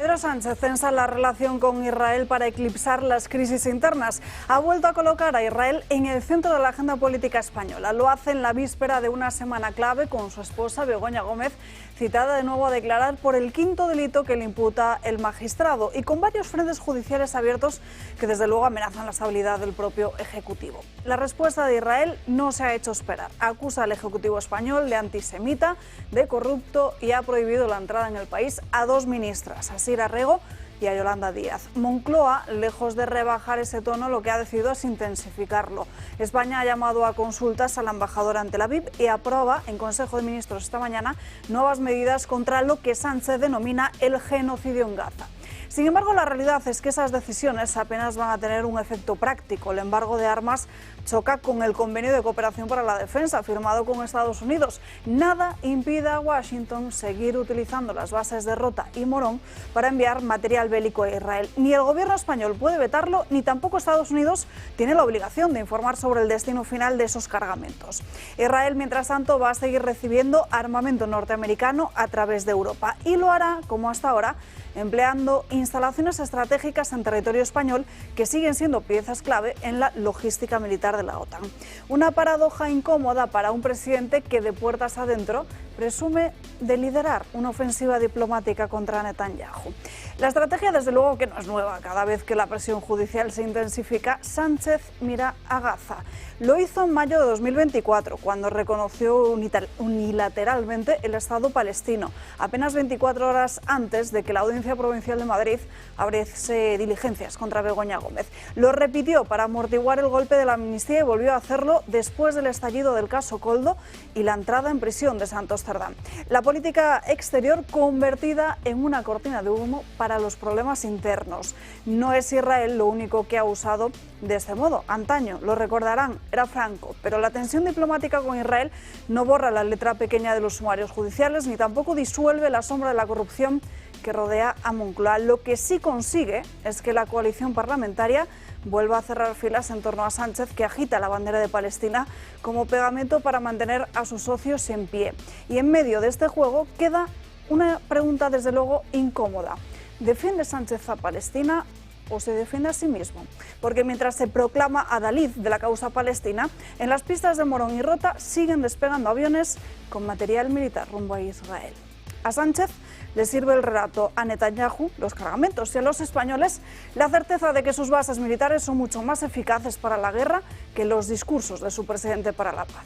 Pedro Sánchez tensa la relación con Israel para eclipsar las crisis internas. Ha vuelto a colocar a Israel en el centro de la agenda política española. Lo hace en la víspera de una semana clave con su esposa Begoña Gómez, citada de nuevo a declarar por el quinto delito que le imputa el magistrado, y con varios frentes judiciales abiertos que desde luego amenazan la estabilidad del propio Ejecutivo. La respuesta de Israel no se ha hecho esperar. Acusa al Ejecutivo español de antisemita, de corrupto y ha prohibido la entrada en el país a dos ministras, a Sira Rego y a Yolanda Díaz. Moncloa, lejos de rebajar ese tono, lo que ha decidido es intensificarlo. España ha llamado a consultas a la embajadora en Tel Aviv y aprueba en Consejo de Ministros esta mañana nuevas medidas contra lo que Sánchez denomina el genocidio en Gaza. Sin embargo, la realidad es que esas decisiones apenas van a tener un efecto práctico. El embargo de armas choca con el convenio de cooperación para la defensa firmado con Estados Unidos. Nada impide a Washington seguir utilizando las bases de Rota y Morón para enviar material bélico a Israel. Ni el gobierno español puede vetarlo, ni tampoco Estados Unidos tiene la obligación de informar sobre el destino final de esos cargamentos. Israel, mientras tanto, va a seguir recibiendo armamento norteamericano a través de Europa y lo hará, como hasta ahora, empleando instalaciones estratégicas en territorio español que siguen siendo piezas clave en la logística militar de la OTAN. Una paradoja incómoda para un presidente que de puertas adentro presume de liderar una ofensiva diplomática contra Netanyahu. La estrategia, desde luego, que no es nueva. Cada vez que la presión judicial se intensifica, Sánchez mira a Gaza. Lo hizo en mayo de 2024, cuando reconoció unilateralmente el Estado palestino, apenas 24 horas antes de que la Audiencia Provincial de Madrid abriese diligencias contra Begoña Gómez. Lo repitió para amortiguar el golpe de la amnistía y volvió a hacerlo después del estallido del caso Koldo y la entrada en prisión de Santos Cerdán. La política exterior convertida en una cortina de humo para los problemas internos. No es Israel lo único que ha usado de este modo. Antaño, lo recordarán, era Franco, pero la tensión diplomática con Israel no borra la letra pequeña de los sumarios judiciales ni tampoco disuelve la sombra de la corrupción que rodea a Moncloa. Lo que sí consigue es que la coalición parlamentaria vuelva a cerrar filas en torno a Sánchez, que agita la bandera de Palestina como pegamento para mantener a sus socios en pie. Y en medio de este juego queda una pregunta, desde luego, incómoda. ¿Defiende Sánchez a Palestina o se defiende a sí mismo? Porque mientras se proclama adalid de la causa palestina, en las pistas de Morón y Rota siguen despegando aviones con material militar rumbo a Israel. A Sánchez le sirve el relato, a Netanyahu los cargamentos y a los españoles la certeza de que sus bases militares son mucho más eficaces para la guerra que los discursos de su presidente para la paz.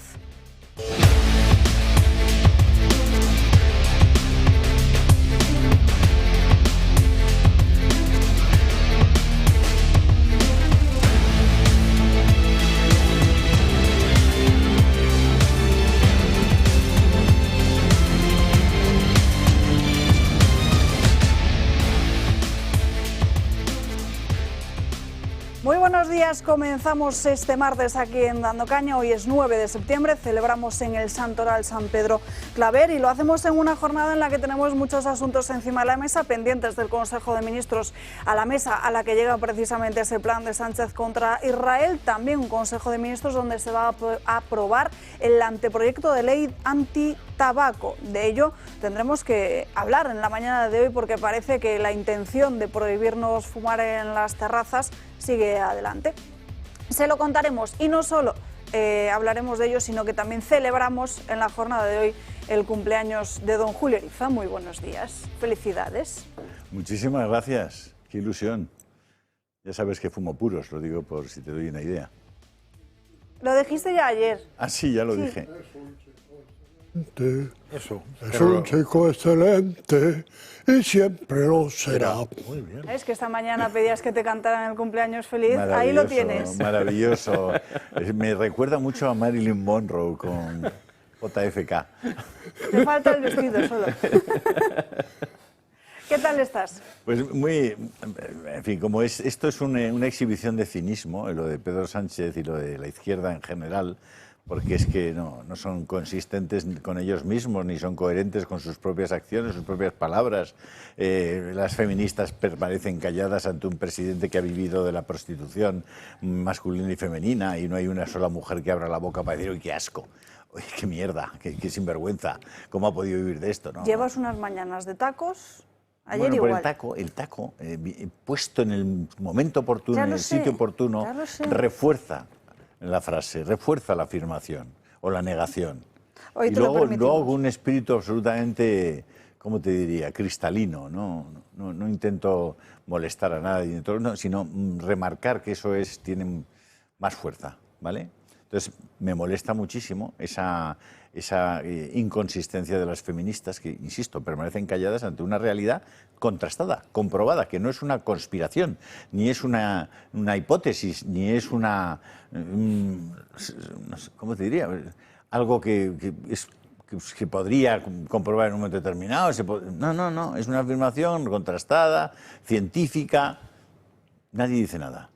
Muy buenos días, comenzamos este martes aquí en Dando Caña. Hoy es 9 de septiembre, celebramos en el Santoral San Pedro Claver y lo hacemos en una jornada en la que tenemos muchos asuntos encima de la mesa, pendientes del Consejo de Ministros, a la mesa a la que llega precisamente ese plan de Sánchez contra Israel. También un Consejo de Ministros donde se va a aprobar el anteproyecto de ley antitabaco. De ello tendremos que hablar en la mañana de hoy porque parece que la intención de prohibirnos fumar en las terrazas sigue adelante. Se lo contaremos y no solo hablaremos de ello, sino que también celebramos en la jornada de hoy el cumpleaños de don Julio Eriza. Muy buenos días, felicidades. Muchísimas gracias, qué ilusión. Ya sabes que fumo puros, lo digo por si te doy una idea. Lo dijiste ya ayer. Ah, sí, ya lo dije. Eso. Es un chico excelente y siempre lo será. Muy bien. Es que esta mañana pedías que te cantaran el cumpleaños feliz. Ahí lo tienes. Maravilloso. Me recuerda mucho a Marilyn Monroe con JFK. Te falta el vestido solo. ¿Qué tal estás? Pues muy, en fin, como esto es una exhibición de cinismo, lo de Pedro Sánchez y lo de la izquierda en general, porque es que no son consistentes con ellos mismos, ni son coherentes con sus propias acciones, sus propias palabras. Las feministas permanecen calladas ante un presidente que ha vivido de la prostitución masculina y femenina y no hay una sola mujer que abra la boca para decir, ¡uy, qué asco! Oye, qué mierda, qué sinvergüenza, ¿cómo ha podido vivir de esto? ¿No? Llevas unas mañanas de tacos Ayer bueno, igual. pero el taco puesto en el momento oportuno, Ya en lo el sé, sitio oportuno, ya lo sé. refuerza la frase, refuerza la afirmación o la negación. Hoy Y te lo luego permitimos. con un espíritu absolutamente, ¿cómo te diría?, cristalino. No intento molestar a nadie, sino remarcar que eso tiene más fuerza, ¿vale? Entonces, me molesta muchísimo esa inconsistencia de las feministas que, insisto, permanecen calladas ante una realidad contrastada, comprobada, que no es una conspiración, ni es una hipótesis, ni es una... no sé, ¿cómo te diría? Algo que podría comprobar en un momento determinado. No, es una afirmación contrastada, científica. Nadie dice nada.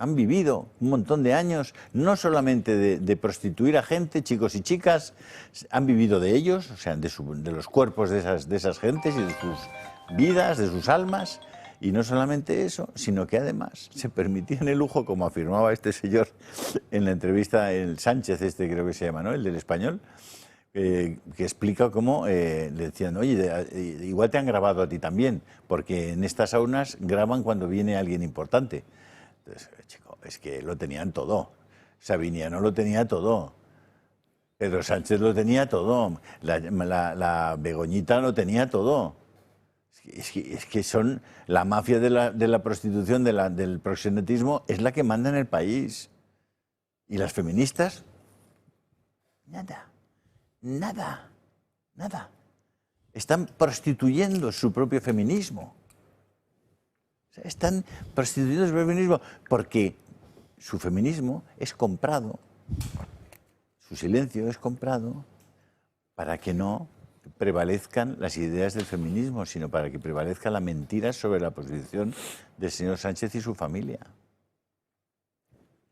Han vivido un montón de años, no solamente de prostituir a gente, chicos y chicas, han vivido de ellos, o sea, de los cuerpos de esas gentes y de sus vidas, de sus almas, y no solamente eso, sino que además se permitían el lujo, como afirmaba este señor en la entrevista, el Sánchez creo que se llama, ¿no?, el del Español, que explica cómo le decían, oye, igual te han grabado a ti también, porque en estas saunas graban cuando viene alguien importante. Entonces, chico, es que lo tenían todo. Sabiniano lo tenía todo. Pedro Sánchez lo tenía todo. La Begoñita lo tenía todo. Es que son la mafia de la prostitución, del proxenetismo, es la que manda en el país. Y las feministas, nada. Están prostituyendo su propio feminismo. Están prostituyendo su feminismo porque su feminismo es comprado, su silencio es comprado para que no prevalezcan las ideas del feminismo, sino para que prevalezca la mentira sobre la posición del señor Sánchez y su familia.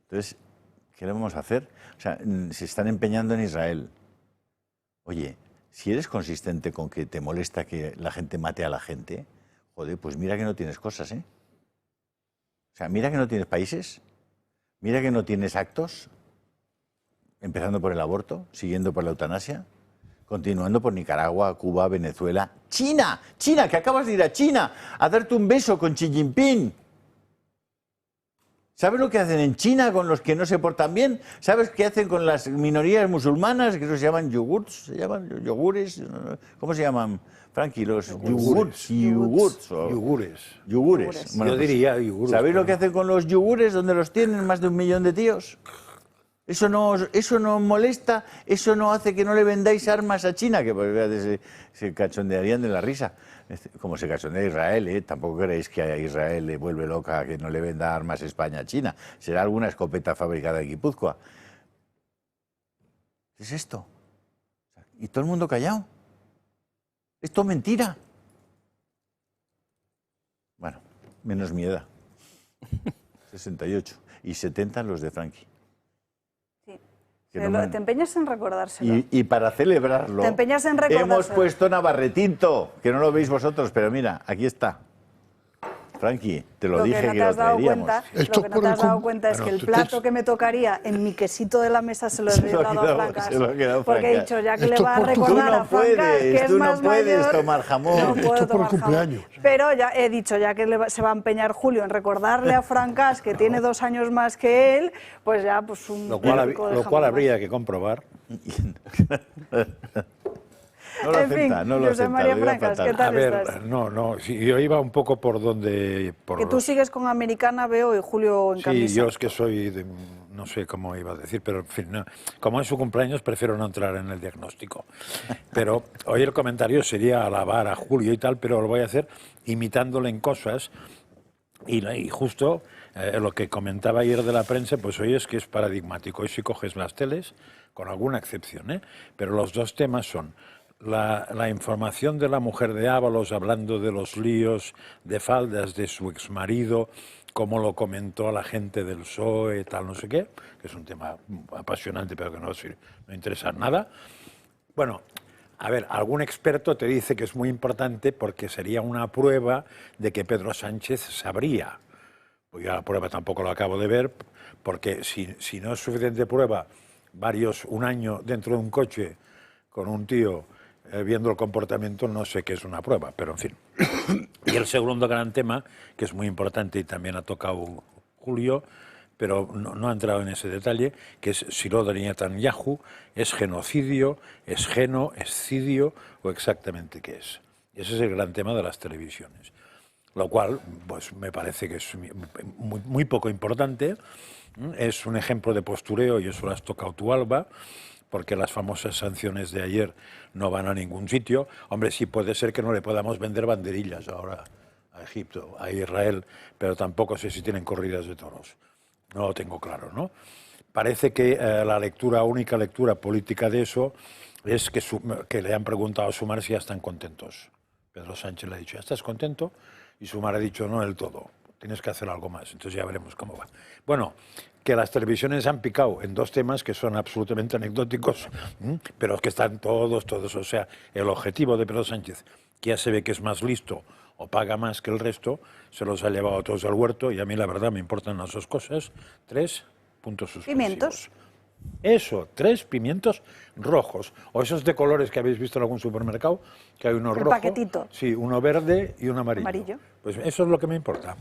Entonces, ¿qué le vamos a hacer? O sea, se están empeñando en Israel. Oye, si eres consistente con que te molesta que la gente mate a la gente, joder, pues mira que no tienes cosas, ¿eh? O sea, mira que no tienes países, mira que no tienes actos, empezando por el aborto, siguiendo por la eutanasia, continuando por Nicaragua, Cuba, Venezuela, China, que acabas de ir a China a darte un beso con Xi Jinping. ¿Sabes lo que hacen en China con los que no se portan bien? ¿Sabes qué hacen con las minorías musulmanas? Que eso se llaman yogures, ¿cómo se llaman, Frankie? Los yogures. Bueno, yo diría yogures. ¿Sabéis lo que hacen con los yogures, donde los tienen más de 1 millón de tíos? Eso no molesta, eso no hace que no le vendáis armas a China, que pues, se cachondearían de la risa. Como se cachondea Israel, ¿eh? Tampoco creéis que a Israel le vuelve loca que no le venda armas España a China. Será alguna escopeta fabricada en Guipúzcoa. ¿Qué es esto? Y todo el mundo callado. Esto es mentira. Bueno, menos mi edad. 68. Y 70 los de Frankie. Te empeñas en recordárselo. Y para celebrarlo, te empeñas en recordárselo. Hemos puesto Navarretinto, que no lo veis vosotros, pero mira, aquí está. Frankie, te lo dije que lo traeríamos. Lo que no te has dado cuenta es que el plato que me tocaría en mi quesito de la mesa se lo he dado a Francas. Porque he dicho, ya que le va a recordar a Francas que es más mayor... Tú no puedes tomar jamón. No puedo tomar jamón. Pero ya he dicho, ya que se va a empeñar Julio en recordarle a Francas que tiene 2 años más que él, pues ya pues un... Lo cual habría que comprobar. No lo acepta, no lo acepta. María Francas, ¿qué tal estás? No, sí, yo iba un poco por donde... Que tú sigues con Americana, veo, y Julio en camisa. Sí, yo es que soy, no sé cómo iba a decir, pero en fin, no, como es su cumpleaños prefiero no entrar en el diagnóstico. Pero hoy el comentario sería alabar a Julio y tal, pero lo voy a hacer imitándole en cosas y justo lo que comentaba ayer de la prensa, pues hoy es que es paradigmático. Hoy si coges las teles, con alguna excepción, pero los dos temas son... La información de la mujer de Ábalos hablando de los líos de faldas de su exmarido, como lo comentó a la gente del PSOE, tal, no sé qué, que es un tema apasionante pero que no interesa nada. Bueno, a ver, algún experto te dice que es muy importante porque sería una prueba de que Pedro Sánchez sabría. Pues yo la prueba tampoco lo acabo de ver, porque si no es suficiente prueba, un año dentro de un coche con un tío viendo el comportamiento, no sé qué es una prueba, pero en fin. Y el segundo gran tema, que es muy importante y también ha tocado Julio, pero no ha entrado en ese detalle, que es si lo de Netanyahu es genocidio, es cidio o exactamente qué es. Ese es el gran tema de las televisiones. Lo cual, pues me parece que es muy poco importante. Es un ejemplo de postureo, y eso lo has tocado tú, Alba, porque las famosas sanciones de ayer no van a ningún sitio. Hombre, sí puede ser que no le podamos vender banderillas ahora a Egipto, a Israel, pero tampoco sé si tienen corridas de toros. No lo tengo claro, ¿no? Parece que la única lectura política de eso es que le han preguntado a Sumar si ya están contentos. Pedro Sánchez le ha dicho, ¿ya estás contento? Y Sumar ha dicho, no del todo, tienes que hacer algo más. Entonces ya veremos cómo va. Bueno, que las televisiones han picado en dos temas que son absolutamente anecdóticos, pero que están todos. O sea, el objetivo de Pedro Sánchez, que ya se ve que es más listo o paga más que el resto, se los ha llevado todos al huerto, y a mí la verdad me importan las dos cosas. 3 puntos suspensivos. Pimientos. Eso, 3 pimientos rojos, o esos de colores que habéis visto en algún supermercado, que hay uno rojo, paquetito. Sí, uno verde y uno amarillo. Pues eso es lo que me importa.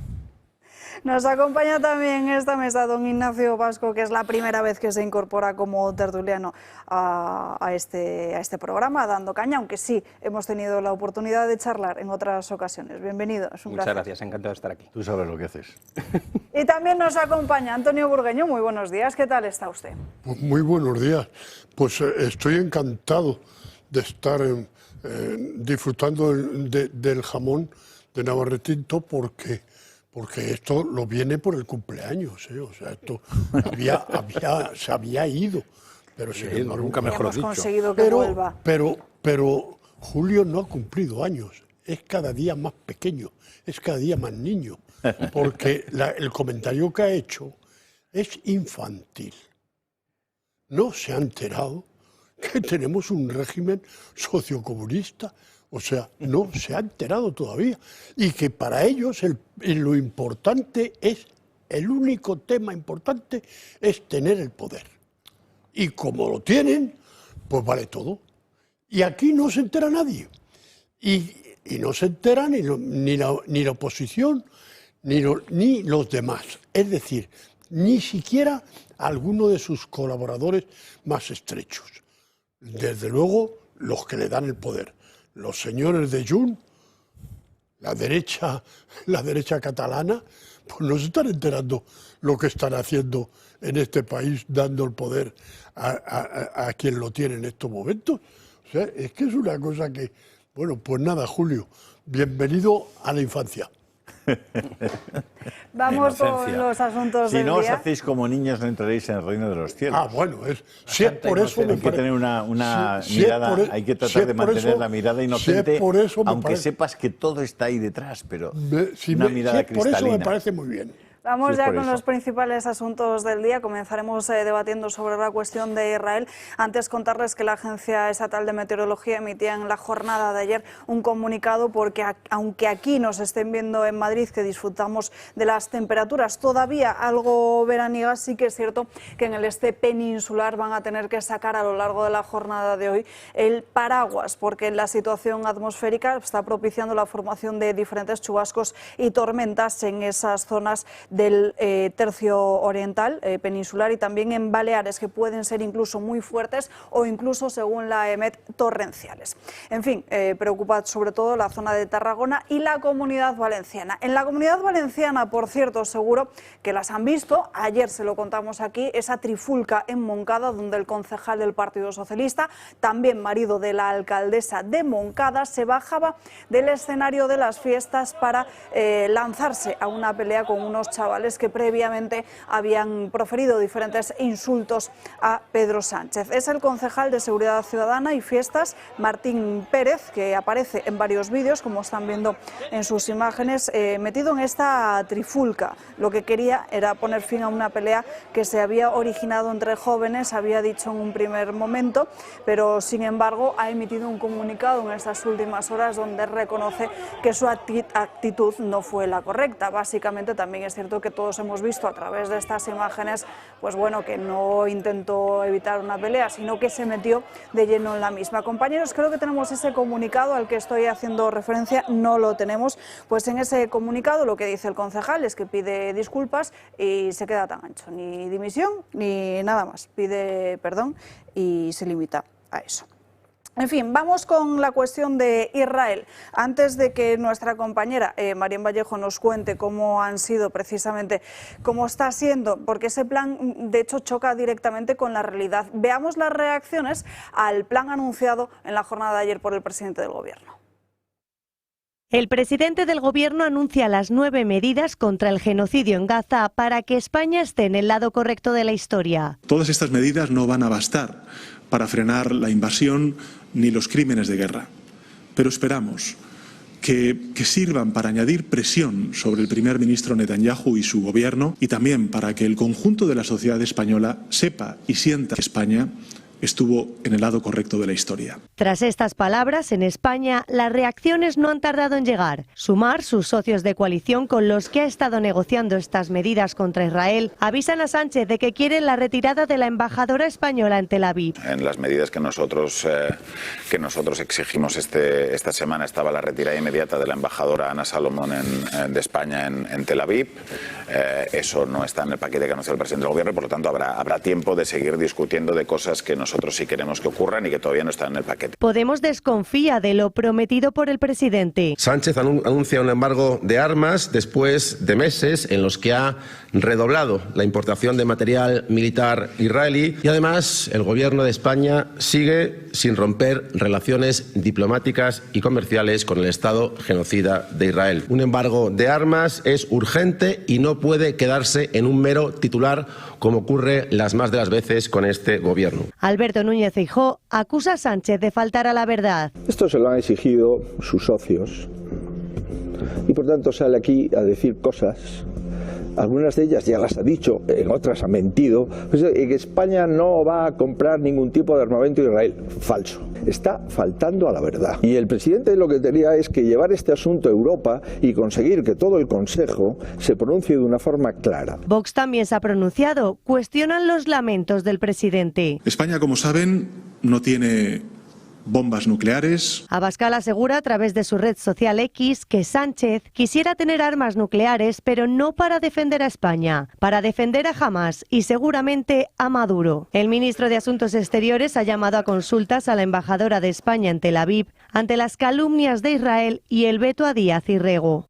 Nos acompaña también en esta mesa don Ignacio Vasco, que es la primera vez que se incorpora como tertuliano a este programa, dando caña, aunque sí hemos tenido la oportunidad de charlar en otras ocasiones. Bienvenido, es un placer. Muchas gracias, encantado de estar aquí. Tú sabes lo que haces. Y también nos acompaña Antonio Burgueño. Muy buenos días, ¿qué tal está usted? Pues muy buenos días. Pues estoy encantado de estar disfrutando del jamón de Navarretinto porque esto lo viene por el cumpleaños, ¿eh? O sea, esto se había ido, pero sin embargo, nunca mejor dicho. Hemos conseguido que vuelva. Pero Julio no ha cumplido años, es cada día más pequeño, es cada día más niño, porque el comentario que ha hecho es infantil. No se ha enterado que tenemos un régimen sociocomunista. O sea, no se ha enterado todavía. Y que para ellos lo importante es, el único tema importante es tener el poder. Y como lo tienen, pues vale todo. Y aquí no se entera nadie. Y no se entera ni la oposición, ni los demás. Es decir, ni siquiera alguno de sus colaboradores más estrechos. Desde luego, los que le dan el poder. Los señores de Junts, la derecha catalana, pues no se están enterando lo que están haciendo en este país, dando el poder a quien lo tiene en estos momentos. O sea, es que es una cosa que... Bueno, pues nada, Julio, bienvenido a la infancia. Vamos con los asuntos del día. Si no os día. hacéis como niños, no entraréis en el reino de los cielos. Ah, bueno, si es por eso... Hay que tener una mirada, hay que tratar de mantener la mirada inocente, aunque sepas que todo está ahí detrás, pero una mirada cristalina. Por eso me parece muy bien. Vamos ya con los principales asuntos del día. Comenzaremos debatiendo sobre la cuestión de Israel. Antes contarles que la Agencia Estatal de Meteorología emitía en la jornada de ayer un comunicado porque aunque aquí nos estén viendo en Madrid que disfrutamos de las temperaturas todavía algo veraniegas, sí que es cierto que en el este peninsular van a tener que sacar a lo largo de la jornada de hoy el paraguas, porque la situación atmosférica está propiciando la formación de diferentes chubascos y tormentas en esas zonas del tercio oriental peninsular y también en Baleares, que pueden ser incluso muy fuertes o incluso, según la EMET, torrenciales. En fin, preocupa sobre todo la zona de Tarragona y la Comunidad Valenciana. En la Comunidad Valenciana, por cierto, seguro que las han visto, ayer se lo contamos aquí, esa trifulca en Moncada, donde el concejal del Partido Socialista, también marido de la alcaldesa de Moncada, se bajaba del escenario de las fiestas para lanzarse a una pelea con unos chavales que previamente habían proferido diferentes insultos a Pedro Sánchez. Es el concejal de Seguridad Ciudadana y Fiestas, Martín Pérez, que aparece en varios vídeos, como están viendo en sus imágenes, metido en esta trifulca. Lo que quería era poner fin a una pelea que se había originado entre jóvenes, había dicho en un primer momento, pero sin embargo ha emitido un comunicado en estas últimas horas donde reconoce que su actitud no fue la correcta. Básicamente también es cierto cierto que todos hemos visto a través de estas imágenes, pues bueno, que no intentó evitar una pelea, sino que se metió de lleno en la misma. Compañeros, creo que tenemos ese comunicado al que estoy haciendo referencia, no lo tenemos. Pues en ese comunicado lo que dice el concejal es que pide disculpas y se queda tan ancho, ni dimisión ni nada más, pide perdón y se limita a eso. En fin, vamos con la cuestión de Israel. Antes de que nuestra compañera Marién Vallejo nos cuente cómo han sido precisamente, cómo está siendo, porque ese plan de hecho choca directamente con la realidad. Veamos las reacciones al plan anunciado en la jornada de ayer por el presidente del Gobierno. El presidente del Gobierno anuncia las 9 medidas contra el genocidio en Gaza para que España esté en el lado correcto de la historia. Todas estas medidas no van a bastar para frenar la invasión ni los crímenes de guerra, pero esperamos que sirvan para añadir presión sobre el primer ministro Netanyahu y su gobierno, y también para que el conjunto de la sociedad española sepa y sienta que España estuvo en el lado correcto de la historia. Tras estas palabras, en España, las reacciones no han tardado en llegar. Sumar, sus socios de coalición con los que ha estado negociando estas medidas contra Israel, avisan a Sánchez de que quieren la retirada de la embajadora española en Tel Aviv. En las medidas que nosotros exigimos esta semana estaba la retirada inmediata de la embajadora Ana Salomón de España en Tel Aviv. Eso no está en el paquete que anunció el presidente del Gobierno, y por lo tanto habrá tiempo de seguir discutiendo de cosas que nosotros sí queremos que ocurran y que todavía no están en el paquete. Podemos desconfía de lo prometido por el presidente. Sánchez anuncia un embargo de armas después de meses en los que ha redoblado la importación de material militar israelí, y además el Gobierno de España sigue sin romper relaciones diplomáticas y comerciales con el Estado genocida de Israel. Un embargo de armas es urgente y no puede quedarse en un mero titular, como ocurre las más de las veces con este Gobierno. Alberto Núñez Feijóo acusa a Sánchez de faltar a la verdad. Esto se lo han exigido sus socios y por tanto sale aquí a decir cosas. Algunas de ellas ya las ha dicho, en otras ha mentido. Pues, que España no va a comprar ningún tipo de armamento a Israel. Falso. Está faltando a la verdad. Y el presidente lo que tenía es que llevar este asunto a Europa y conseguir que todo el Consejo se pronuncie de una forma clara. Vox también se ha pronunciado. Cuestionan los lamentos del presidente. España, como saben, no tiene bombas nucleares. Abascal asegura a través de su red social X que Sánchez quisiera tener armas nucleares, pero no para defender a España, para defender a Hamás y seguramente a Maduro. El ministro de Asuntos Exteriores ha llamado a consultas a la embajadora de España en Tel Aviv ante las calumnias de Israel y el veto a Díaz y Rego.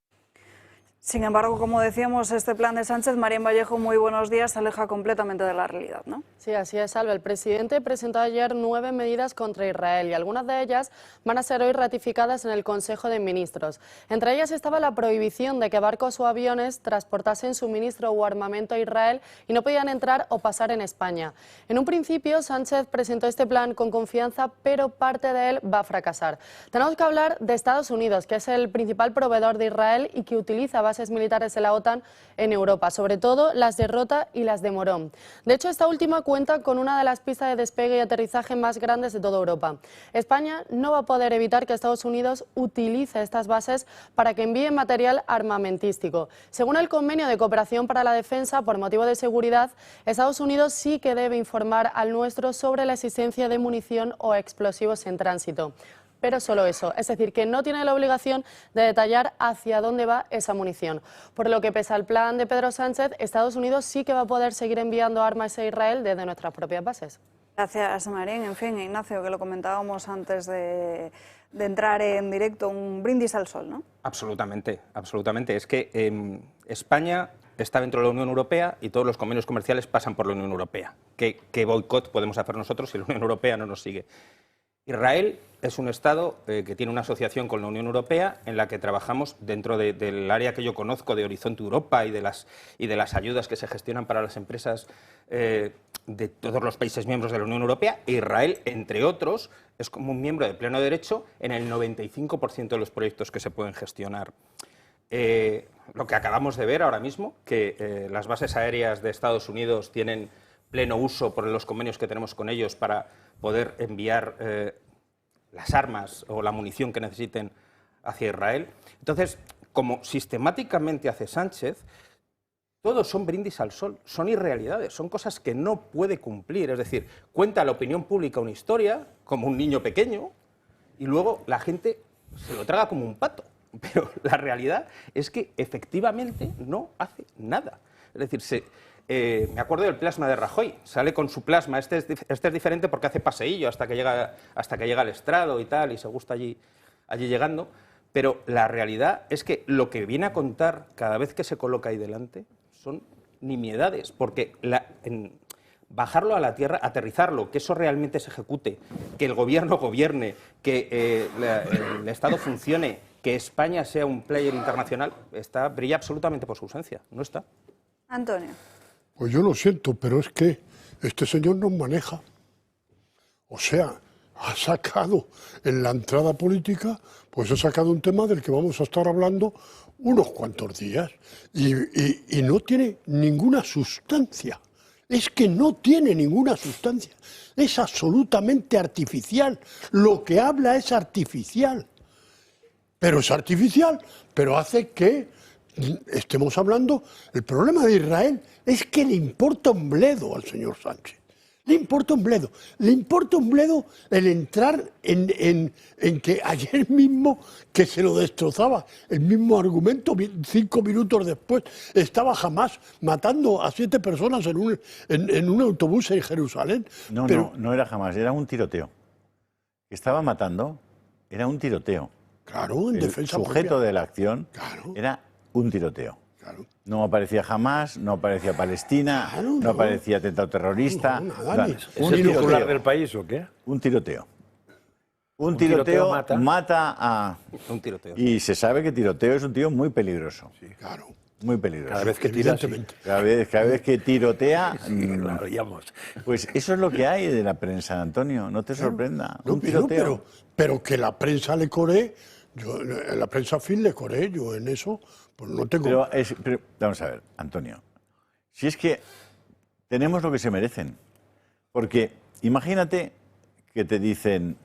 Sin embargo, como decíamos, este plan de Sánchez, Marién Vallejo, muy buenos días, se aleja completamente de la realidad, ¿no? Sí, así es, Alba. El presidente presentó ayer 9 medidas contra Israel y algunas de ellas van a ser hoy ratificadas en el Consejo de Ministros. Entre ellas estaba la prohibición de que barcos o aviones transportasen suministro o armamento a Israel y no podían entrar o pasar en España. En un principio, Sánchez presentó este plan con confianza, pero parte de él va a fracasar. Tenemos que hablar de Estados Unidos, que es el principal proveedor de Israel y que utiliza bases militares de la OTAN en Europa, sobre todo las de Rota y las de Morón. De hecho, esta última cuenta con una de las pistas de despegue y aterrizaje más grandes de toda Europa. España no va a poder evitar que Estados Unidos utilice estas bases para que envíe material armamentístico. Según el Convenio de Cooperación para la Defensa, por motivo de seguridad, Estados Unidos sí que debe informar al nuestro sobre la existencia de munición o explosivos en tránsito. Pero solo eso, es decir, que no tiene la obligación de detallar hacia dónde va esa munición. Por lo que, pese al plan de Pedro Sánchez, Estados Unidos sí que va a poder seguir enviando armas a Israel desde nuestras propias bases. Gracias, Marién. En fin, Ignacio, que lo comentábamos antes de entrar en directo, un brindis al sol, ¿no? Absolutamente, absolutamente. Es que España está dentro de la Unión Europea y todos los convenios comerciales pasan por la Unión Europea. ¿Qué boicot podemos hacer nosotros si la Unión Europea no nos sigue? Israel es un Estado que tiene una asociación con la Unión Europea en la que trabajamos dentro del área que yo conozco de Horizonte Europa y de las ayudas que se gestionan para las empresas de todos los países miembros de la Unión Europea. Israel, entre otros, es como un miembro de pleno derecho en el 95% de los proyectos que se pueden gestionar. Lo que acabamos de ver ahora mismo, que las bases aéreas de Estados Unidos tienen pleno uso por los convenios que tenemos con ellos para poder enviar las armas o la munición que necesiten hacia Israel. Entonces, como sistemáticamente hace Sánchez, todos son brindis al sol, son irrealidades, son cosas que no puede cumplir. Es decir, cuenta a la opinión pública una historia, como un niño pequeño, y luego la gente se lo traga como un pato. Pero la realidad es que efectivamente no hace nada. Es decir, me acuerdo del plasma de Rajoy, sale con su plasma, este es diferente porque hace paseillo hasta que llega al estrado y tal, y se gusta allí llegando. Pero la realidad es que lo que viene a contar cada vez que se coloca ahí delante son nimiedades, porque bajarlo a la tierra, aterrizarlo, que eso realmente se ejecute, que el gobierno gobierne, que el Estado funcione, que España sea un player internacional, brilla absolutamente por su ausencia, no está. Antonio. Pues yo lo siento, pero es que este señor nos maneja. O sea, ha sacado en la entrada política, pues ha sacado un tema del que vamos a estar hablando unos cuantos días y no tiene ninguna sustancia. Es que no tiene ninguna sustancia. Es absolutamente artificial. Lo que habla es artificial. Pero es artificial, pero hace que estemos hablando. El problema de Israel es que le importa un bledo al señor Sánchez. Le importa un bledo. Le importa un bledo el entrar en que ayer mismo, que se lo destrozaba, el mismo argumento, 5 minutos después, estaba Hamás matando a 7 personas en un autobús en Jerusalén. No era Hamás, era un tiroteo. Estaba matando, era un tiroteo. Claro, en defensa propia. El sujeto de la acción Claro. era un tiroteo. Claro. No aparecía Hamás, no aparecía Palestina, Claro, no aparecía atentado terrorista. Nada, ¿Es el titular del país o qué? Un tiroteo. Un tiroteo tiroteo mata a... Un tiroteo. Y se sabe que tiroteo es un tío muy peligroso. Sí, claro. Muy peligroso. Cada vez que tira, Evidentemente. Cada vez que tirotea... claro, digamos. Pues eso es lo que hay de la prensa, Antonio. No te sorprenda. No, Un tiroteo. pero que la prensa le coree, la prensa fin le coree, yo en eso pues no tengo... Pero vamos a ver, Antonio. Si es que tenemos lo que se merecen. Porque imagínate que te dicen,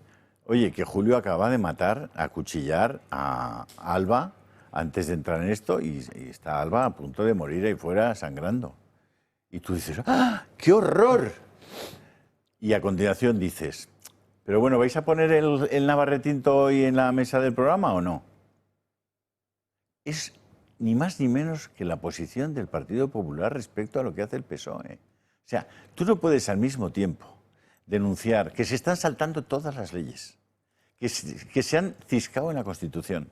oye, que Julio acaba de matar, acuchillar a Alba antes de entrar en esto y está Alba a punto de morir ahí fuera sangrando. Y tú dices, ¡ah, qué horror! Y a continuación dices, pero bueno, ¿vais a poner el Navarretinto hoy en la mesa del programa o no? Es ni más ni menos que la posición del Partido Popular respecto a lo que hace el PSOE. O sea, tú no puedes al mismo tiempo denunciar que se están saltando todas las leyes, que se han ciscado en la Constitución,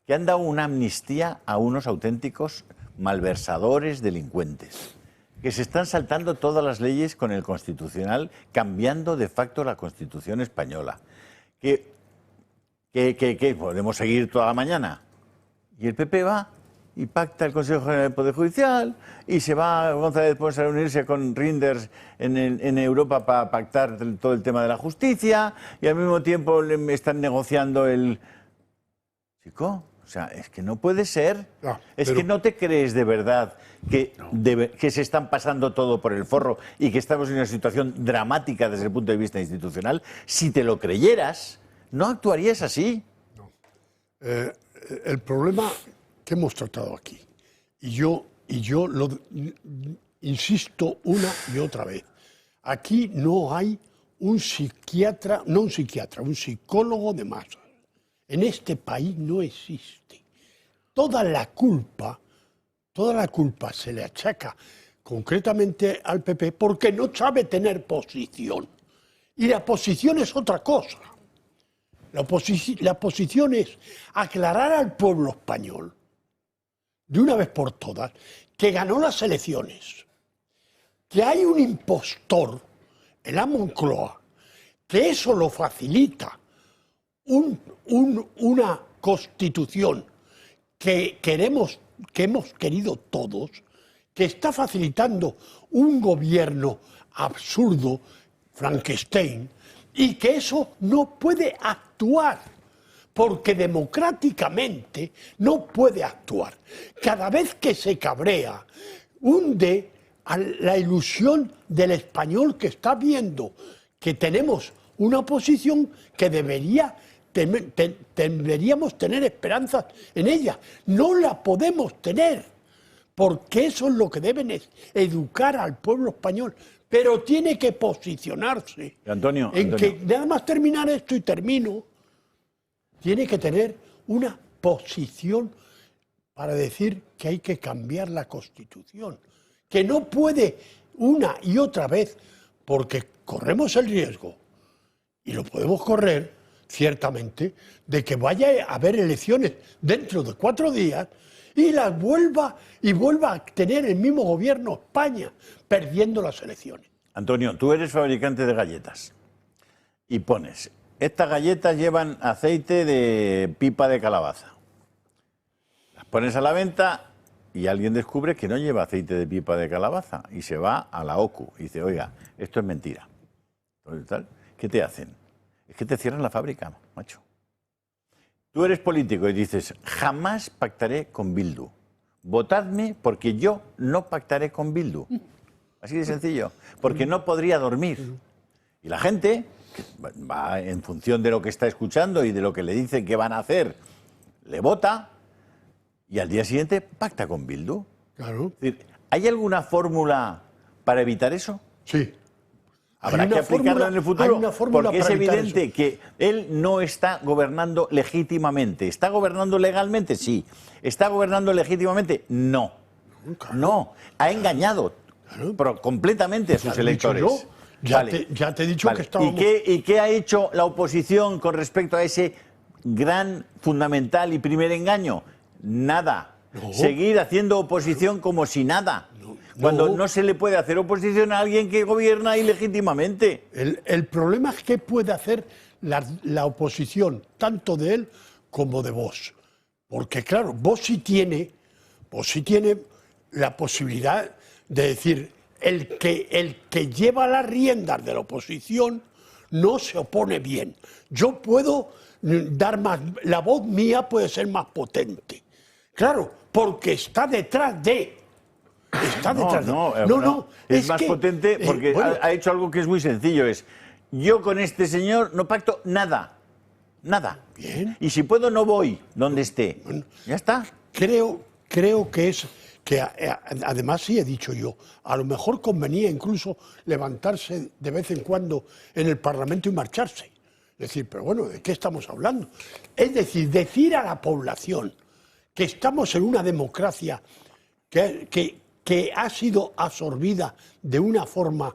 que han dado una amnistía a unos auténticos malversadores, delincuentes, que se están saltando todas las leyes con el Constitucional, cambiando de facto la Constitución española, que podemos seguir toda la mañana. Y el PP va y pacta el Consejo General del Poder Judicial y se va González Pons a reunirse con Reinders en Europa para pactar todo el tema de la justicia y al mismo tiempo le están negociando el... Chico, o sea, es que no puede ser. No, es pero... que no te crees de verdad que se están pasando todo por el forro y que estamos en una situación dramática desde el punto de vista institucional. Si te lo creyeras, no actuarías así. No. El problema que hemos tratado aquí, y yo lo insisto una y otra vez, aquí no hay un psiquiatra, un psicólogo de masas. En este país no existe. Toda la culpa se le achaca concretamente al PP porque no sabe tener posición. Y la posición es otra cosa. La posición es aclarar al pueblo español, de una vez por todas, que ganó las elecciones, que hay un impostor en la Moncloa, que eso lo facilita una constitución que hemos querido todos, que está facilitando un gobierno absurdo, Frankenstein, y que eso no puede actuar, porque democráticamente no puede actuar. Cada vez que se cabrea, hunde a la ilusión del español que está viendo que tenemos una oposición que deberíamos tener esperanzas en ella. No la podemos tener, porque eso es lo que deben educar al pueblo español, pero tiene que posicionarse Antonio, que nada más terminar esto y termino, tiene que tener una posición para decir que hay que cambiar la Constitución, que no puede una y otra vez, porque corremos el riesgo, y lo podemos correr ciertamente, de que vaya a haber elecciones dentro de 4 días y las vuelva a tener el mismo gobierno España, perdiendo las elecciones. Antonio, tú eres fabricante de galletas y pones, estas galletas llevan aceite de pipa de calabaza. Las pones a la venta y alguien descubre que no lleva aceite de pipa de calabaza y se va a la OCU y dice, oiga, esto es mentira. ¿Qué te hacen? Es que te cierran la fábrica, macho. Tú eres político y dices, jamás pactaré con Bildu. Votadme porque yo no pactaré con Bildu. Así de sencillo. Porque no podría dormir. Y la gente, que va en función de lo que está escuchando y de lo que le dicen que van a hacer, le vota y al día siguiente pacta con Bildu. Claro. ¿Hay alguna fórmula para evitar eso? Sí. Habrá que aplicarla en el futuro, porque es evidente eso. que él no está gobernando legítimamente. ¿Está gobernando legalmente? Sí. ¿Está gobernando legítimamente? No. Claro. No. Ha engañado completamente a sus electores. Ya te he dicho que estábamos... ¿Y qué ha hecho la oposición con respecto a ese gran, fundamental y primer engaño? Nada. No. Seguir haciendo oposición como si nada. Cuando no se le puede hacer oposición a alguien que gobierna ilegítimamente. El problema es qué puede hacer la oposición, tanto de él como de Vox. Porque claro, Vox sí tiene la posibilidad de decir, el que lleva las riendas de la oposición no se opone bien. Yo puedo dar más, la voz mía puede ser más potente. Claro, porque está detrás de... Es más potente porque ha hecho algo que es muy sencillo, es yo con este señor no pacto nada. Bien. Y si puedo no voy donde esté. Bueno, ya está. Creo que además sí he dicho yo, a lo mejor convenía incluso levantarse de vez en cuando en el Parlamento y marcharse. Es decir, pero bueno, ¿de qué estamos hablando? Es decir, decir a la población que estamos en una democracia que ha sido absorbida de una forma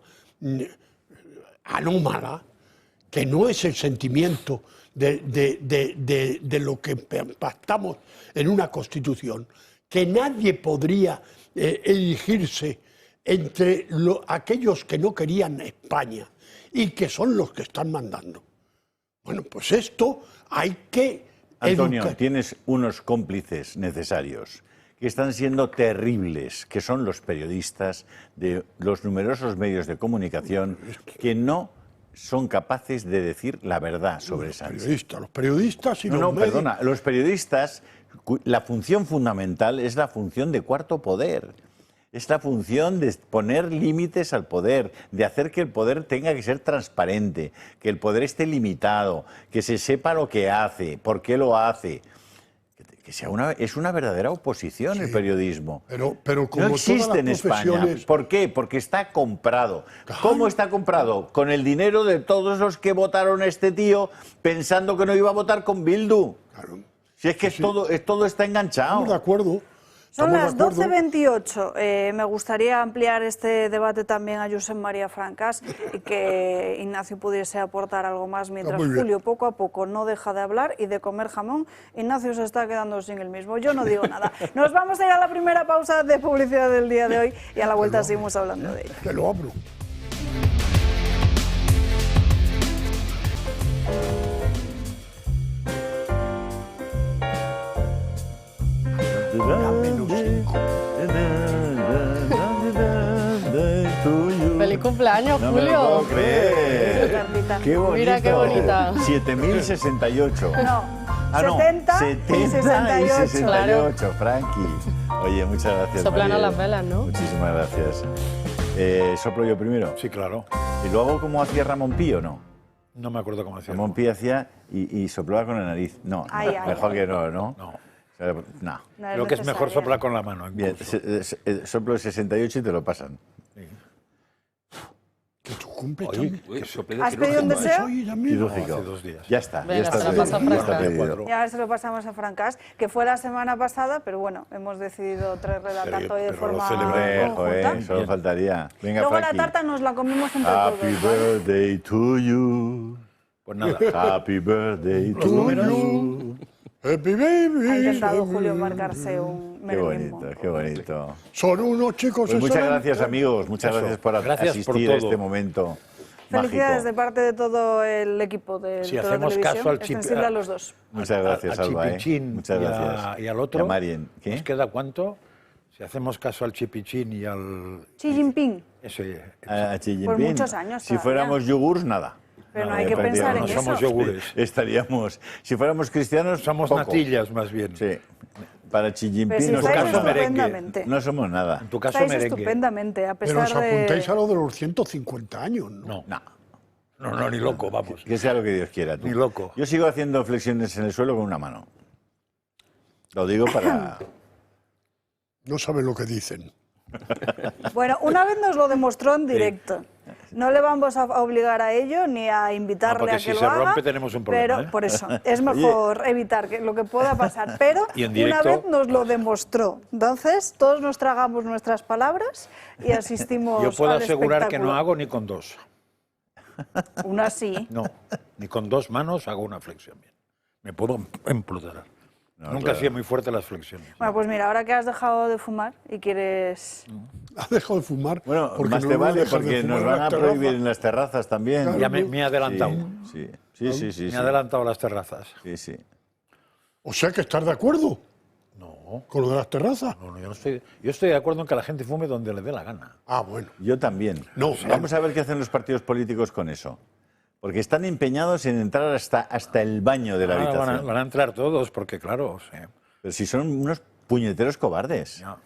anómala, que no es el sentimiento de lo que pactamos en una Constitución, que nadie podría elegirse entre aquellos que no querían España y que son los que están mandando. Bueno, pues esto hay que Antonio, educar. tienes unos cómplices necesarios que están siendo terribles, que son los periodistas de los numerosos medios de comunicación que no son capaces de decir la verdad sobre Sánchez. Los periodistas y los medios. Perdona, los periodistas, la función fundamental es la función de cuarto poder. Es la función de poner límites al poder, de hacer que el poder tenga que ser transparente, que el poder esté limitado, que se sepa lo que hace, por qué lo hace. Que sea es una verdadera oposición el periodismo. Pero como no existe en profesiones... España. ¿Por qué? Porque está comprado. Claro. ¿Cómo está comprado? Con el dinero de todos los que votaron a este tío pensando que no iba a votar con Bildu. Claro. Si es que todo está enganchado. Estamos de acuerdo. Son las 12:28. Me gustaría ampliar este debate también a Josep María Francas y que Ignacio pudiese aportar algo más mientras Julio poco a poco no deja de hablar y de comer jamón. Ignacio se está quedando sin el mismo. Yo no digo nada. Nos vamos a ir a la primera pausa de publicidad del día de hoy y a la vuelta seguimos hablando de ello. Que lo abro. ¡Feliz cumpleaños, No Julio! me lo puedo creer. ¡Qué bonito! Mira qué bonita. 7068. No, 70 y 68. Claro. Frankie. Oye, muchas gracias. Soplan a María. las velas, ¿no? Muchísimas gracias. ¿Soplo yo primero? Sí, claro. ¿Y lo hago como hacía Ramón Pío o no? No me acuerdo cómo hacía. Ramón Pío hacía y soplaba con la nariz. No, Ay, mejor ay. que no, ¿no? No. No. No Creo que es mejor necesaria. soplar con la mano. Bien, soplo el 68 y te lo pasan. Que tu cumple Oye, también. ¿Has pedido un deseo? Oye, también. Quirúrgico. hace 2 días. Ya está, Venga, ya está se lo pedido. pasa a Ya está Franca. pedido. Y ahora se lo pasamos a Francas, que fue la semana pasada, pero bueno, hemos decidido redactar hoy de pero lo forma celebré, conjunta. Joder, solo faltaría. Venga, Luego la Frankie. tarta nos la comimos entre Happy todos. ¿vale? birthday to you. Pues nada. Happy birthday to you. Happy baby. Ha intentado Julio marcarse un Qué menemismo. bonito, qué bonito. Son unos chicos Pues muchas excelentes. gracias, amigos. Muchas Eso. gracias por Gracias por asistir a todo. este momento Felicidades de mágico. parte de todo el equipo de Si Toro hacemos Televisión, caso al chip- extensible a los dos. Muchas gracias, al Alba. Chipichín Muchas y a- gracias. y al otro. Y a Marien. ¿Qué? ¿Nos queda cuánto? Si hacemos caso al Chipichín y al... Xi Jinping, Ese, A Xi Por Jinping. muchos años Si todavía. fuéramos yogures, nada. pero no hay que prácticamente pensar en no eso. somos yogures. Estaríamos. Si fuéramos cristianos, Somos poco. natillas, más bien. Sí. Para Xi Pero Jinping si no estáis somos nada. estupendamente. No somos nada. En tu caso, Estáis merengue. estupendamente, a Pero pesar os apuntáis de... a lo de los 150 años, ¿no? No, no, ni loco, vamos. Que sea lo que Dios quiera. Tú. Ni loco. Yo sigo haciendo flexiones en el suelo con una mano. Lo digo para... No saben lo que dicen. Bueno, una vez nos lo demostró en directo. No le vamos a obligar a ello ni a invitarle porque a que si lo se haga. rompe tenemos un problema, Pero ¿eh? por eso es mejor evitar lo que pueda pasar. Pero Y en una directo- vez nos lo demostró. Entonces todos nos tragamos nuestras palabras y asistimos Yo puedo al asegurar que no espectáculo. hago ni con 2. Una sí. No, ni con 2 manos hago una flexión bien. Me puedo emplutar. No, Nunca claro. ha sido muy fuerte las flexiones. Bueno, pues mira, ahora que has dejado de fumar y quieres... Ha dejado de fumar. Bueno, porque más no te lo vale dejan de porque fumar nos en van las a terrazas. prohibir en las terrazas también. Ya me he adelantado. Sí. Me he adelantado a las terrazas. Sí. O sea que estás de acuerdo No, con lo de las terrazas. no, yo no estoy. Yo estoy de acuerdo en que la gente fume donde le dé la gana. Ah, bueno. Yo también. No, Vamos a ver qué hacen los partidos políticos con eso. Porque están empeñados en entrar hasta el baño de la Ahora habitación. van a entrar todos, porque claro, sí. Pero si son unos puñeteros cobardes. Ya.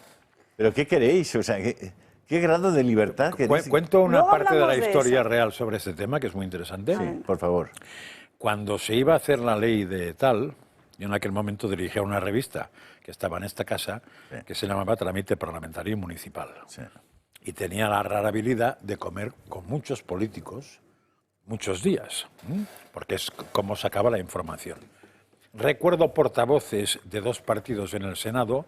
¿Pero qué queréis? O sea, ¿qué grado de libertad queréis? Cuento una Luego parte de la hablamos de historia eso. real sobre este tema, que es muy interesante. Sí, por favor. Cuando se iba a hacer la ley de tal, yo en aquel momento dirigía una revista que estaba en esta casa, Sí. que se llamaba Trámite Parlamentario Municipal. Sí. Y tenía la rara habilidad de comer con muchos políticos muchos días, porque es como sacaba la información. Recuerdo portavoces de 2 partidos en el Senado,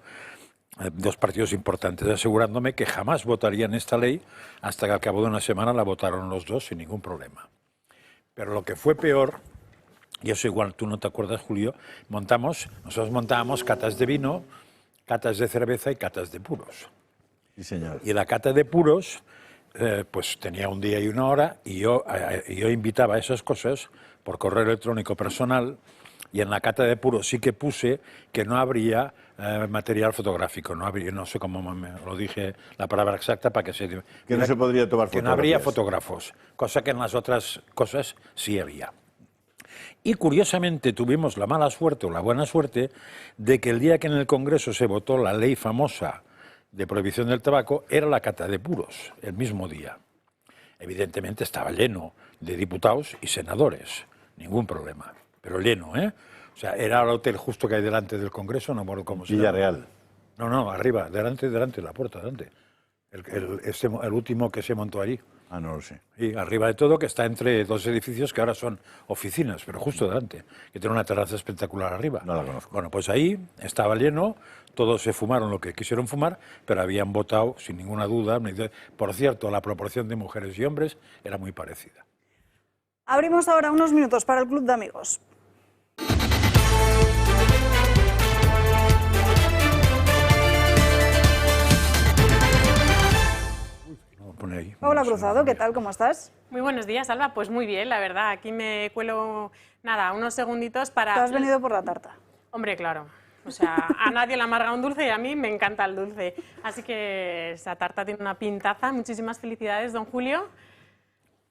2 partidos importantes, asegurándome que jamás votarían esta ley hasta que al cabo de una semana la votaron los 2 sin ningún problema. Pero lo que fue peor, y eso igual tú no te acuerdas, Julio, nosotros montábamos catas de vino, catas de cerveza y catas de puros. Sí, señor. Y la cata de puros, pues tenía un día y una hora, y yo invitaba a esas cosas por correo electrónico personal, y en la cata de puros sí que puse que no habría material fotográfico, no sé cómo me lo dije la palabra exacta para que se... Que no se podría tomar Que no habría fotografías. fotógrafos, cosa que en las otras cosas sí había. Y curiosamente tuvimos la mala suerte o la buena suerte de que el día que en el Congreso se votó la ley famosa de prohibición del tabaco era la cata de puros, el mismo día. Evidentemente estaba lleno de diputados y senadores, ningún problema, pero lleno, ¿eh? O sea, era el hotel justo que hay delante del Congreso, no me acuerdo cómo se llama. Villarreal. No, arriba, delante, la puerta, delante. El último que se montó allí. Ah, no lo sé. Y arriba de todo, que está entre 2 edificios que ahora son oficinas, pero justo delante, que tiene una terraza espectacular arriba. No la conozco. Bueno, pues ahí estaba lleno, todos se fumaron lo que quisieron fumar, pero habían votado sin ninguna duda. Por cierto, la proporción de mujeres y hombres era muy parecida. Abrimos ahora unos minutos para el Club de Amigos. Pone ahí. Paula Cruzado, ¿qué tal? ¿Cómo estás? Muy buenos días, Alba. Pues muy bien, la verdad. Aquí me cuelo, nada, unos segunditos para... Tú has venido por la tarta. Hombre, claro. O sea, a nadie le amarga un dulce y a mí me encanta el dulce. Así que esa tarta tiene una pintaza. Muchísimas felicidades, don Julio.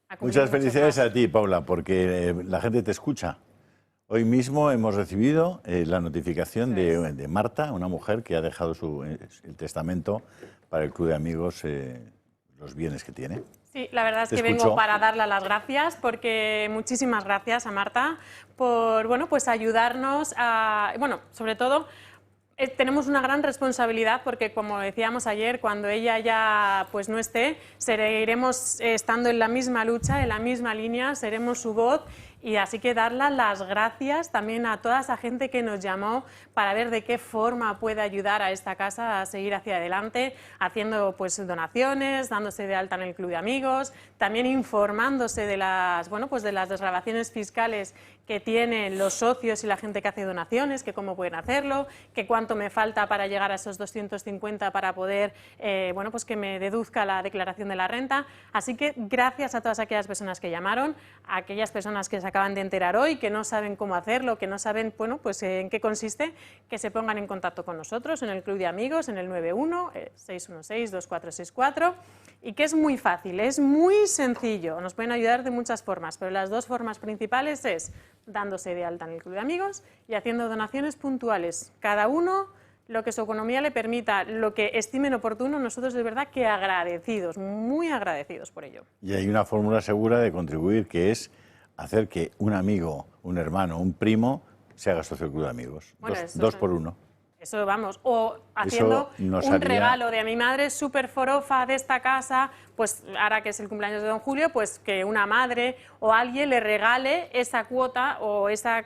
A cumplir Muchas muchos felicidades más. a ti, Paula, porque la gente te escucha. Hoy mismo hemos recibido la notificación de Marta, una mujer que ha dejado el testamento para el Club de Amigos, los bienes que tiene. Sí, la verdad es Te que escucho. vengo para darle las gracias, porque muchísimas gracias a Marta por, bueno, pues ayudarnos a, bueno, sobre todo Tenemos una gran responsabilidad porque, como decíamos ayer, cuando ella ya pues no esté, seguiremos estando en la misma lucha, en la misma línea, seremos su voz. Y así que darle las gracias también a toda esa gente que nos llamó para ver de qué forma puede ayudar a esta casa a seguir hacia adelante, haciendo pues donaciones, dándose de alta en el club de amigos, también informándose de las, bueno, pues de las desgravaciones fiscales que tienen los socios y la gente que hace donaciones, que cómo pueden hacerlo, que cuánto me falta para llegar a esos 250 para poder, bueno, pues que me deduzca la declaración de la renta. Así que gracias a todas aquellas personas que llamaron, a aquellas personas que se acaban de enterar hoy, que no saben cómo hacerlo, que no saben, bueno, pues en qué consiste, que se pongan en contacto con nosotros en el Club de Amigos, en el 91-616-2464, y que es muy fácil, es muy sencillo, nos pueden ayudar de muchas formas, pero las dos formas principales es dándose de alta en el Club de Amigos y haciendo donaciones puntuales, cada uno lo que su economía le permita, lo que estimen oportuno, nosotros de verdad que agradecidos, muy agradecidos por ello. Y hay una fórmula segura de contribuir, que es hacer que un amigo, un hermano, un primo se haga socio del Club de Amigos. Bueno, dos por uno. Eso vamos, o haciendo un regalo de mi madre súper forofa de esta casa, pues ahora que es el cumpleaños de don Julio, pues que una madre o alguien le regale esa cuota o esa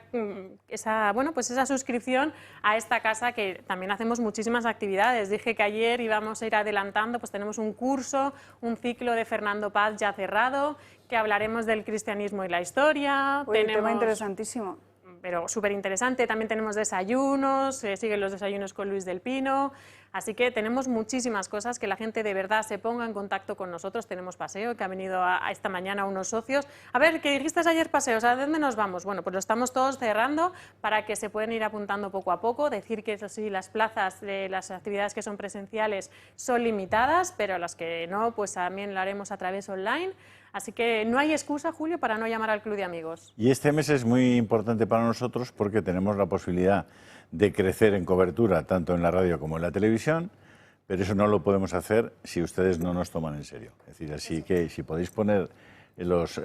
suscripción a esta casa, que también hacemos muchísimas actividades. Dije que ayer íbamos a ir adelantando, pues tenemos un curso, un ciclo de Fernando Paz ya cerrado, que hablaremos del cristianismo y la historia. Un tema interesantísimo. Pero súper interesante, también tenemos desayunos, siguen los desayunos con Luis del Pino, así que tenemos muchísimas cosas, que la gente de verdad se ponga en contacto con nosotros. Tenemos paseo, que ha venido a esta mañana unos socios. A ver, ¿qué dijiste ayer paseos? ¿A dónde nos vamos? Bueno, pues lo estamos todos cerrando para que se puedan ir apuntando poco a poco, decir que eso sí, las plazas de las actividades que son presenciales son limitadas, pero las que no, pues también lo haremos a través online. Así que no hay excusa, Julio, para no llamar al Club de Amigos. Y este mes es muy importante para nosotros porque tenemos la posibilidad de crecer en cobertura, tanto en la radio como en la televisión, pero eso no lo podemos hacer si ustedes no nos toman en serio. Es decir, así que si podéis poner los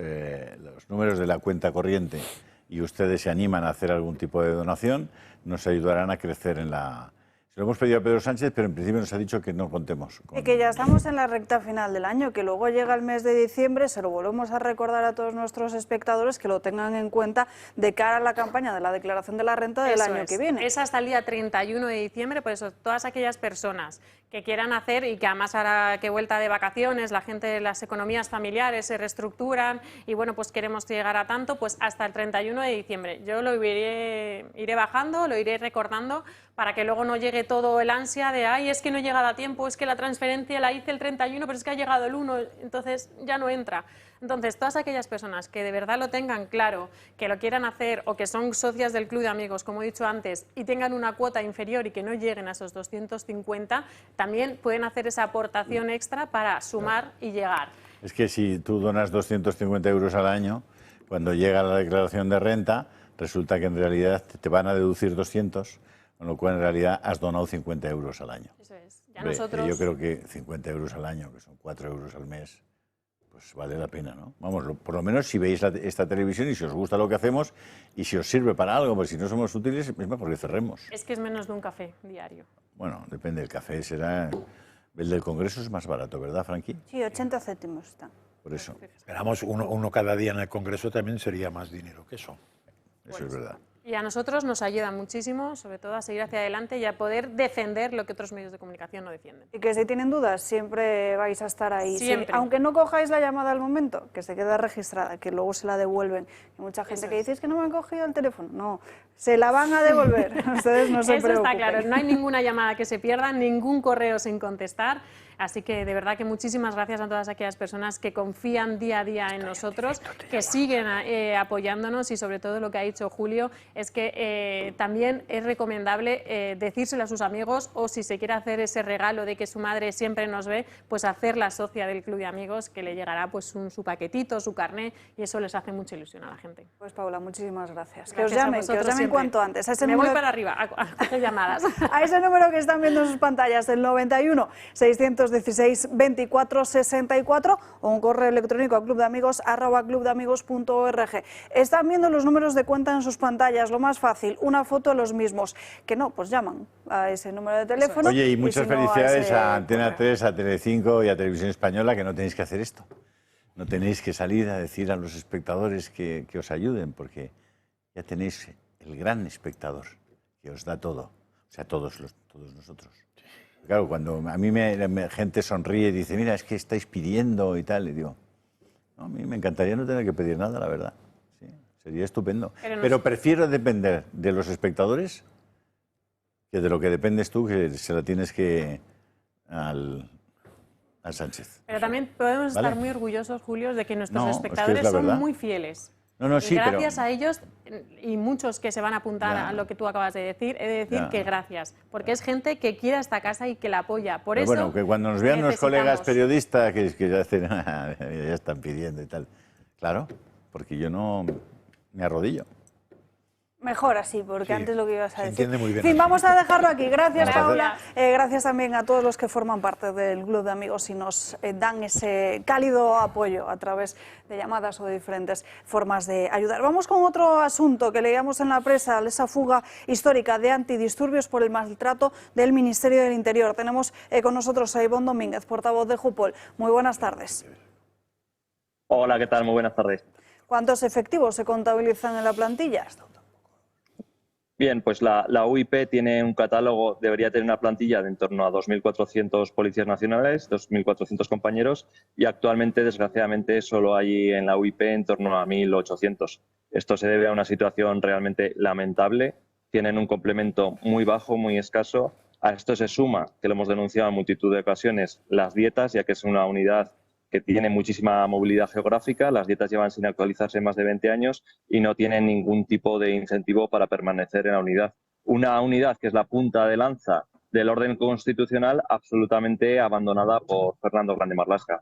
números de la cuenta corriente y ustedes se animan a hacer algún tipo de donación, nos ayudarán a crecer en la... Se lo hemos pedido a Pedro Sánchez, pero en principio nos ha dicho que no contemos con... Y que ya estamos en la recta final del año, que luego llega el mes de diciembre, se lo volvemos a recordar a todos nuestros espectadores, que lo tengan en cuenta de cara a la campaña de la declaración de la renta del año que viene. Es hasta el día 31 de diciembre, por eso todas aquellas personas que quieran hacer, y que además ahora que vuelta de vacaciones, la gente, las economías familiares se reestructuran y bueno, pues queremos llegar a tanto, pues hasta el 31 de diciembre. Yo lo iré bajando, lo iré recordando, para que luego no llegue todo el ansia de ay, es que no he llegado a tiempo, es que la transferencia la hice el 31, pero es que ha llegado el 1, entonces ya no entra. Entonces, todas aquellas personas que de verdad lo tengan claro, que lo quieran hacer o que son socias del Club de Amigos, como he dicho antes, y tengan una cuota inferior y que no lleguen a esos 250, también pueden hacer esa aportación extra para sumar y llegar. Es que si tú donas 250 euros al año, cuando llega la declaración de renta, resulta que en realidad te van a deducir 200, con lo cual en realidad has donado 50 euros al año. Eso es. Ya nosotros... Yo creo que 50 euros al año, que son 4 euros al mes, pues vale la pena, ¿no? Vamos, por lo menos si veis esta televisión y si os gusta lo que hacemos y si os sirve para algo, pues si no somos útiles, es mejor que cerremos. Es que es menos de un café diario. Bueno, depende, el café será... El del Congreso es más barato, ¿verdad, Franqui? Sí, 80 céntimos está. Por eso. Esperamos uno cada día en el Congreso, también sería más dinero que eso. Eso es verdad. Y a nosotros nos ayuda muchísimo, sobre todo a seguir hacia adelante y a poder defender lo que otros medios de comunicación no defienden. Y que si tienen dudas, siempre vais a estar ahí. Siempre. Sí, aunque no cojáis la llamada al momento, que se queda registrada, que luego se la devuelven. Hay mucha gente que dice, es que no me han cogido el teléfono. No, se la van a devolver. Ustedes no se preocupen. Eso está claro, no hay ninguna llamada que se pierda, ningún correo sin contestar. Así que de verdad que muchísimas gracias a todas aquellas personas que confían día a día en nosotros, que siguen apoyándonos, y sobre todo lo que ha dicho Julio es que también es recomendable decírselo a sus amigos, o si se quiere hacer ese regalo de que su madre siempre nos ve, pues hacerla socia del Club de Amigos, que le llegará pues su paquetito, su carné, y eso les hace mucha ilusión a la gente. Pues Paula, muchísimas gracias. Gracias que os llamen cuanto antes. Voy para arriba a hacer llamadas. A ese número que están viendo en sus pantallas, el 91 616 616 24 64 o un correo electrónico a clubdeamigos@clubdeamigos.org. Están viendo los números de cuenta en sus pantallas, lo más fácil, una foto de los mismos. Que no, pues llaman a ese número de teléfono. Oye, y muchas si no, felicidades ese a Antena correo. 3, a Telecinco y a Televisión Española, que no tenéis que hacer esto. No tenéis que salir a decir a los espectadores que os ayuden, porque ya tenéis el gran espectador que os da todo, o sea, todos nosotros. Claro, cuando a mí gente sonríe y dice, mira, es que estáis pidiendo y tal, y digo, no, a mí me encantaría no tener que pedir nada, la verdad. Sí, sería estupendo. Pero prefiero depender de los espectadores que de lo que dependes tú, que se la tienes que al Sánchez. Pero también podemos ¿Vale? estar muy orgullosos, Julio, de que nuestros No, es que espectadores es la son verdad. muy fieles. No, Y sí, gracias pero... a ellos y muchos que se van a apuntar Ya. a lo que tú acabas de decir, he de decir Ya. que gracias, porque es gente que quiere esta casa y que la apoya. Por Pero eso bueno, que cuando nos vean los necesitamos. colegas periodistas que ya hacen, ya están pidiendo y tal. Claro, porque yo no me arrodillo. Mejor así, porque Sí, antes lo que ibas a se decir. entiende muy bien En fin, así. vamos a dejarlo aquí. Gracias, Gracias. Paula. Gracias también a todos los que forman parte del Club de Amigos y nos dan ese cálido apoyo a través de llamadas o de diferentes formas de ayudar. Vamos con otro asunto que leíamos en la prensa, esa fuga histórica de antidisturbios por el maltrato del Ministerio del Interior. Tenemos con nosotros a Ivonne Domínguez, portavoz de Jupol. Muy buenas tardes. Hola, ¿qué tal? Muy buenas tardes. ¿Cuántos efectivos se contabilizan en la plantilla? Bien, pues la UIP tiene un catálogo, debería tener una plantilla de en torno a 2.400 policías nacionales, 2.400 compañeros, y actualmente, desgraciadamente, solo hay en la UIP en torno a 1.800. Esto se debe a una situación realmente lamentable. Tienen un complemento muy bajo, muy escaso. A esto se suma, que lo hemos denunciado en multitud de ocasiones, las dietas, ya que es una unidad que tiene muchísima movilidad geográfica, las dietas llevan sin actualizarse más de 20 años y no tienen ningún tipo de incentivo para permanecer en la unidad. Una unidad que es la punta de lanza del orden constitucional, absolutamente abandonada por Fernando Grande Marlaska.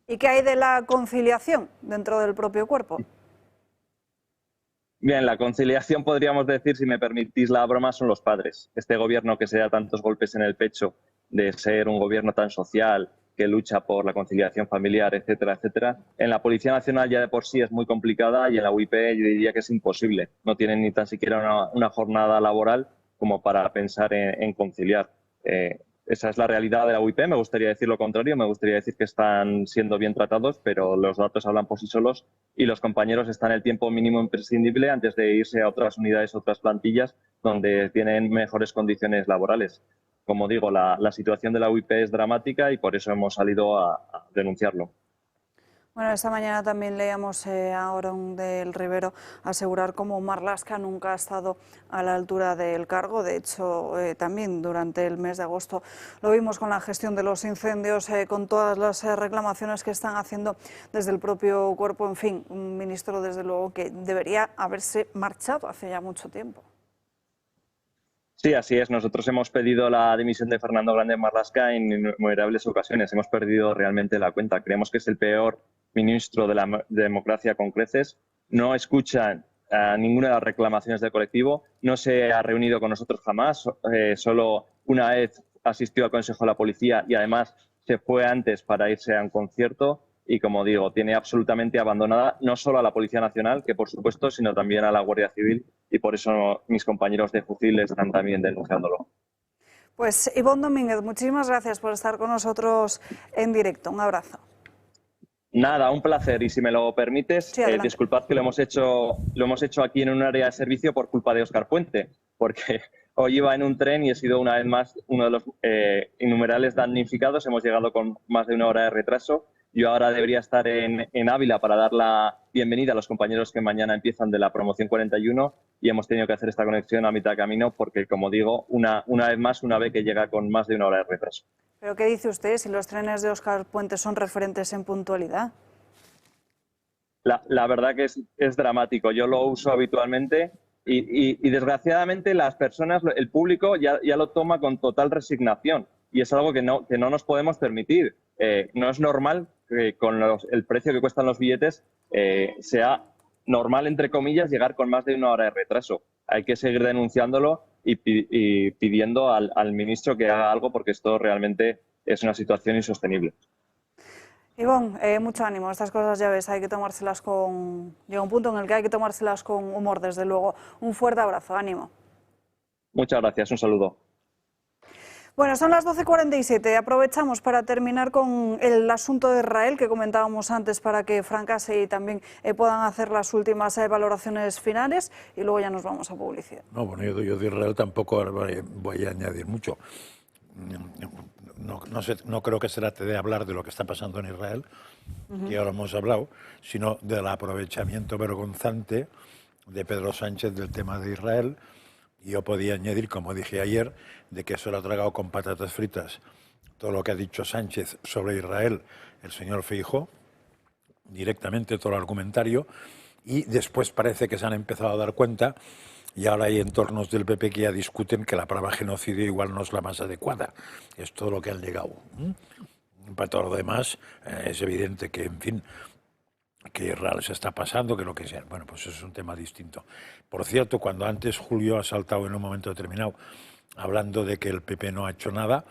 ¿Y qué hay de la conciliación dentro del propio cuerpo? Bien, la conciliación, podríamos decir, si me permitís la broma, son los padres. Este gobierno que se da tantos golpes en el pecho de ser un gobierno tan social, que lucha por la conciliación familiar, etcétera, etcétera. En la Policía Nacional ya de por sí es muy complicada y en la UIP yo diría que es imposible. No tienen ni tan siquiera una jornada laboral como para pensar en conciliar. Esa es la realidad de la UIP. Me gustaría decir lo contrario, me gustaría decir que están siendo bien tratados, pero los datos hablan por sí solos y los compañeros están el tiempo mínimo imprescindible antes de irse a otras unidades, otras plantillas donde tienen mejores condiciones laborales. Como digo, la situación de la UIP es dramática y por eso hemos salido a denunciarlo. Bueno, esta mañana también leíamos a Orón del Rivero asegurar cómo Marlaska nunca ha estado a la altura del cargo. De hecho, también durante el mes de agosto lo vimos con la gestión de los incendios, con todas las reclamaciones que están haciendo desde el propio cuerpo. En fin, un ministro, desde luego, que debería haberse marchado hace ya mucho tiempo. Sí, así es. Nosotros hemos pedido la dimisión de Fernando Grande Marlaska en innumerables ocasiones. Hemos perdido realmente la cuenta. Creemos que es el peor ministro de la democracia con creces. No escucha ninguna de las reclamaciones del colectivo. No se ha reunido con nosotros jamás. Solo una vez asistió al Consejo de la Policía y además se fue antes para irse a un concierto. Y como digo, tiene absolutamente abandonada no solo a la Policía Nacional, que por supuesto, sino también a la Guardia Civil, y por eso mis compañeros de Fusil están también denunciándolo. Pues Ivonne Domínguez, muchísimas gracias por estar con nosotros en directo. Un abrazo. Nada, un placer, y si me lo permites, Sí, disculpad que lo hemos hecho aquí en un área de servicio por culpa de Óscar Puente, porque hoy iba en un tren y he sido una vez más uno de los innumerables damnificados. Hemos llegado con más de una hora de retraso. Yo ahora debería estar en Ávila para dar la bienvenida a los compañeros que mañana empiezan de la promoción 41 y hemos tenido que hacer esta conexión a mitad de camino porque, como digo, una vez más, una vez que llega con más de una hora de retraso. ¿Pero qué dice usted si los trenes de Óscar Puente son referentes en puntualidad? La verdad que es dramático. Yo lo uso habitualmente y desgraciadamente las personas, el público ya lo toma con total resignación y es algo que no nos podemos permitir. No es normal que con el precio que cuestan los billetes sea normal, entre comillas, llegar con más de una hora de retraso. Hay que seguir denunciándolo y pidiendo al ministro que haga algo porque esto realmente es una situación insostenible. Ivonne, mucho ánimo. Estas cosas, ya ves, hay que tomárselas con... Llega un punto en el que hay que tomárselas con humor, desde luego. Un fuerte abrazo, ánimo. Muchas gracias, un saludo. Bueno, son las 12:47. Aprovechamos para terminar con el asunto de Israel que comentábamos antes, para que francase y también puedan hacer las últimas valoraciones finales, y luego ya nos vamos a publicidad. No, bueno, yo de Israel tampoco voy a añadir mucho. No creo que se trate de hablar de lo que está pasando en Israel, que ahora hemos hablado, sino del aprovechamiento vergonzante de Pedro Sánchez del tema de Israel. Y yo podía añadir, como dije ayer, de que se lo ha tragado con patatas fritas todo lo que ha dicho Sánchez sobre Israel, el señor Feijóo, directamente todo el argumentario, y después parece que se han empezado a dar cuenta, y ahora hay entornos del PP que ya discuten que la palabra genocidio igual no es la más adecuada. Es todo lo que han llegado. Para todo lo demás, es evidente que, en fin, que Israel se está pasando, que lo que sea. Bueno, pues eso es un tema distinto. Por cierto, cuando antes Julio ha saltado en un momento determinado, hablando de que el PP no ha hecho nada,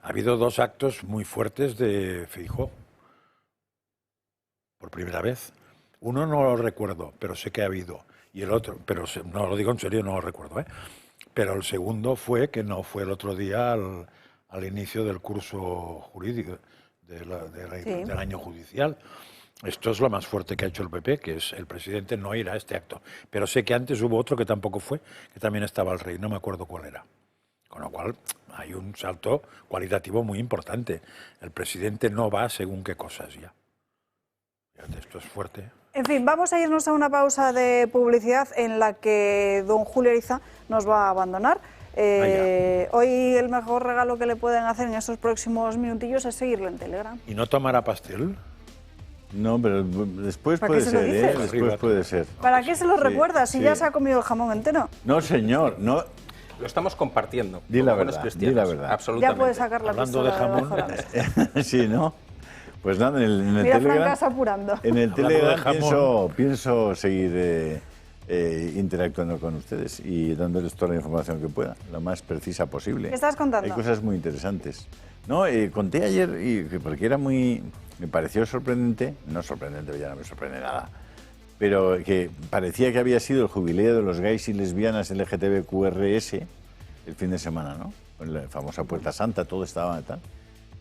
ha habido dos actos muy fuertes de Feijóo, por primera vez. Uno no lo recuerdo, pero sé que ha habido. Y el otro, pero no lo digo en serio, no lo recuerdo, ¿eh? Pero el segundo fue que no fue el otro día al inicio del curso jurídico, del año judicial. Esto es lo más fuerte que ha hecho el PP, que es el presidente no ir a este acto. Pero sé que antes hubo otro que tampoco fue, que también estaba el rey, no me acuerdo cuál era. Con lo cual hay un salto cualitativo muy importante. El presidente no va según qué cosas ya. Esto es fuerte. En fin, vamos a irnos a una pausa de publicidad en la que don Julio Ariza nos va a abandonar. Hoy el mejor regalo que le pueden hacer en estos próximos minutillos es seguirlo en Telegram. ¿Y no tomará pastel? No, pero después puede ser, ¿eh? Después puede ser. ¿Para qué se lo recuerda si ya se ha comido el jamón entero? No, señor, no. Lo estamos compartiendo. Di la verdad, di la verdad. Absolutamente. Ya puede sacar la pistola de jamón. Sí, ¿no? Pues nada, en el Mira, Telegram... Francas apurando. En el Telegram pienso seguir interactuando con ustedes y dándoles toda la información que pueda, lo más precisa posible. ¿Qué estás contando? Hay cosas muy interesantes. No, conté ayer, porque era muy... Me pareció sorprendente, no sorprendente, ya no me sorprende nada, pero que parecía que había sido el jubileo de los gays y lesbianas LGTBQRS el fin de semana, ¿no? Con la famosa Puerta Santa, todo estaba tal.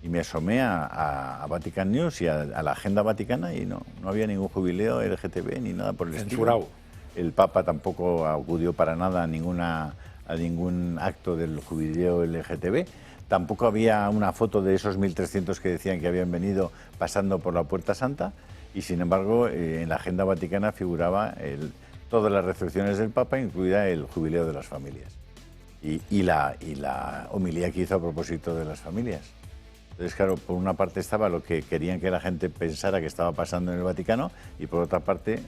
Y me asomé a Vatican News y a la agenda vaticana y no había ningún jubileo LGTB ni nada por el estilo. El Papa tampoco acudió para nada a ningún acto del jubileo LGTB. Tampoco había una foto de esos 1.300 que decían que habían venido pasando por la Puerta Santa y, sin embargo, en la agenda vaticana figuraba todas las recepciones del Papa, incluida el jubileo de las familias y la homilía que hizo a propósito de las familias. Entonces, claro, por una parte estaba lo que querían que la gente pensara que estaba pasando en el Vaticano y por otra parte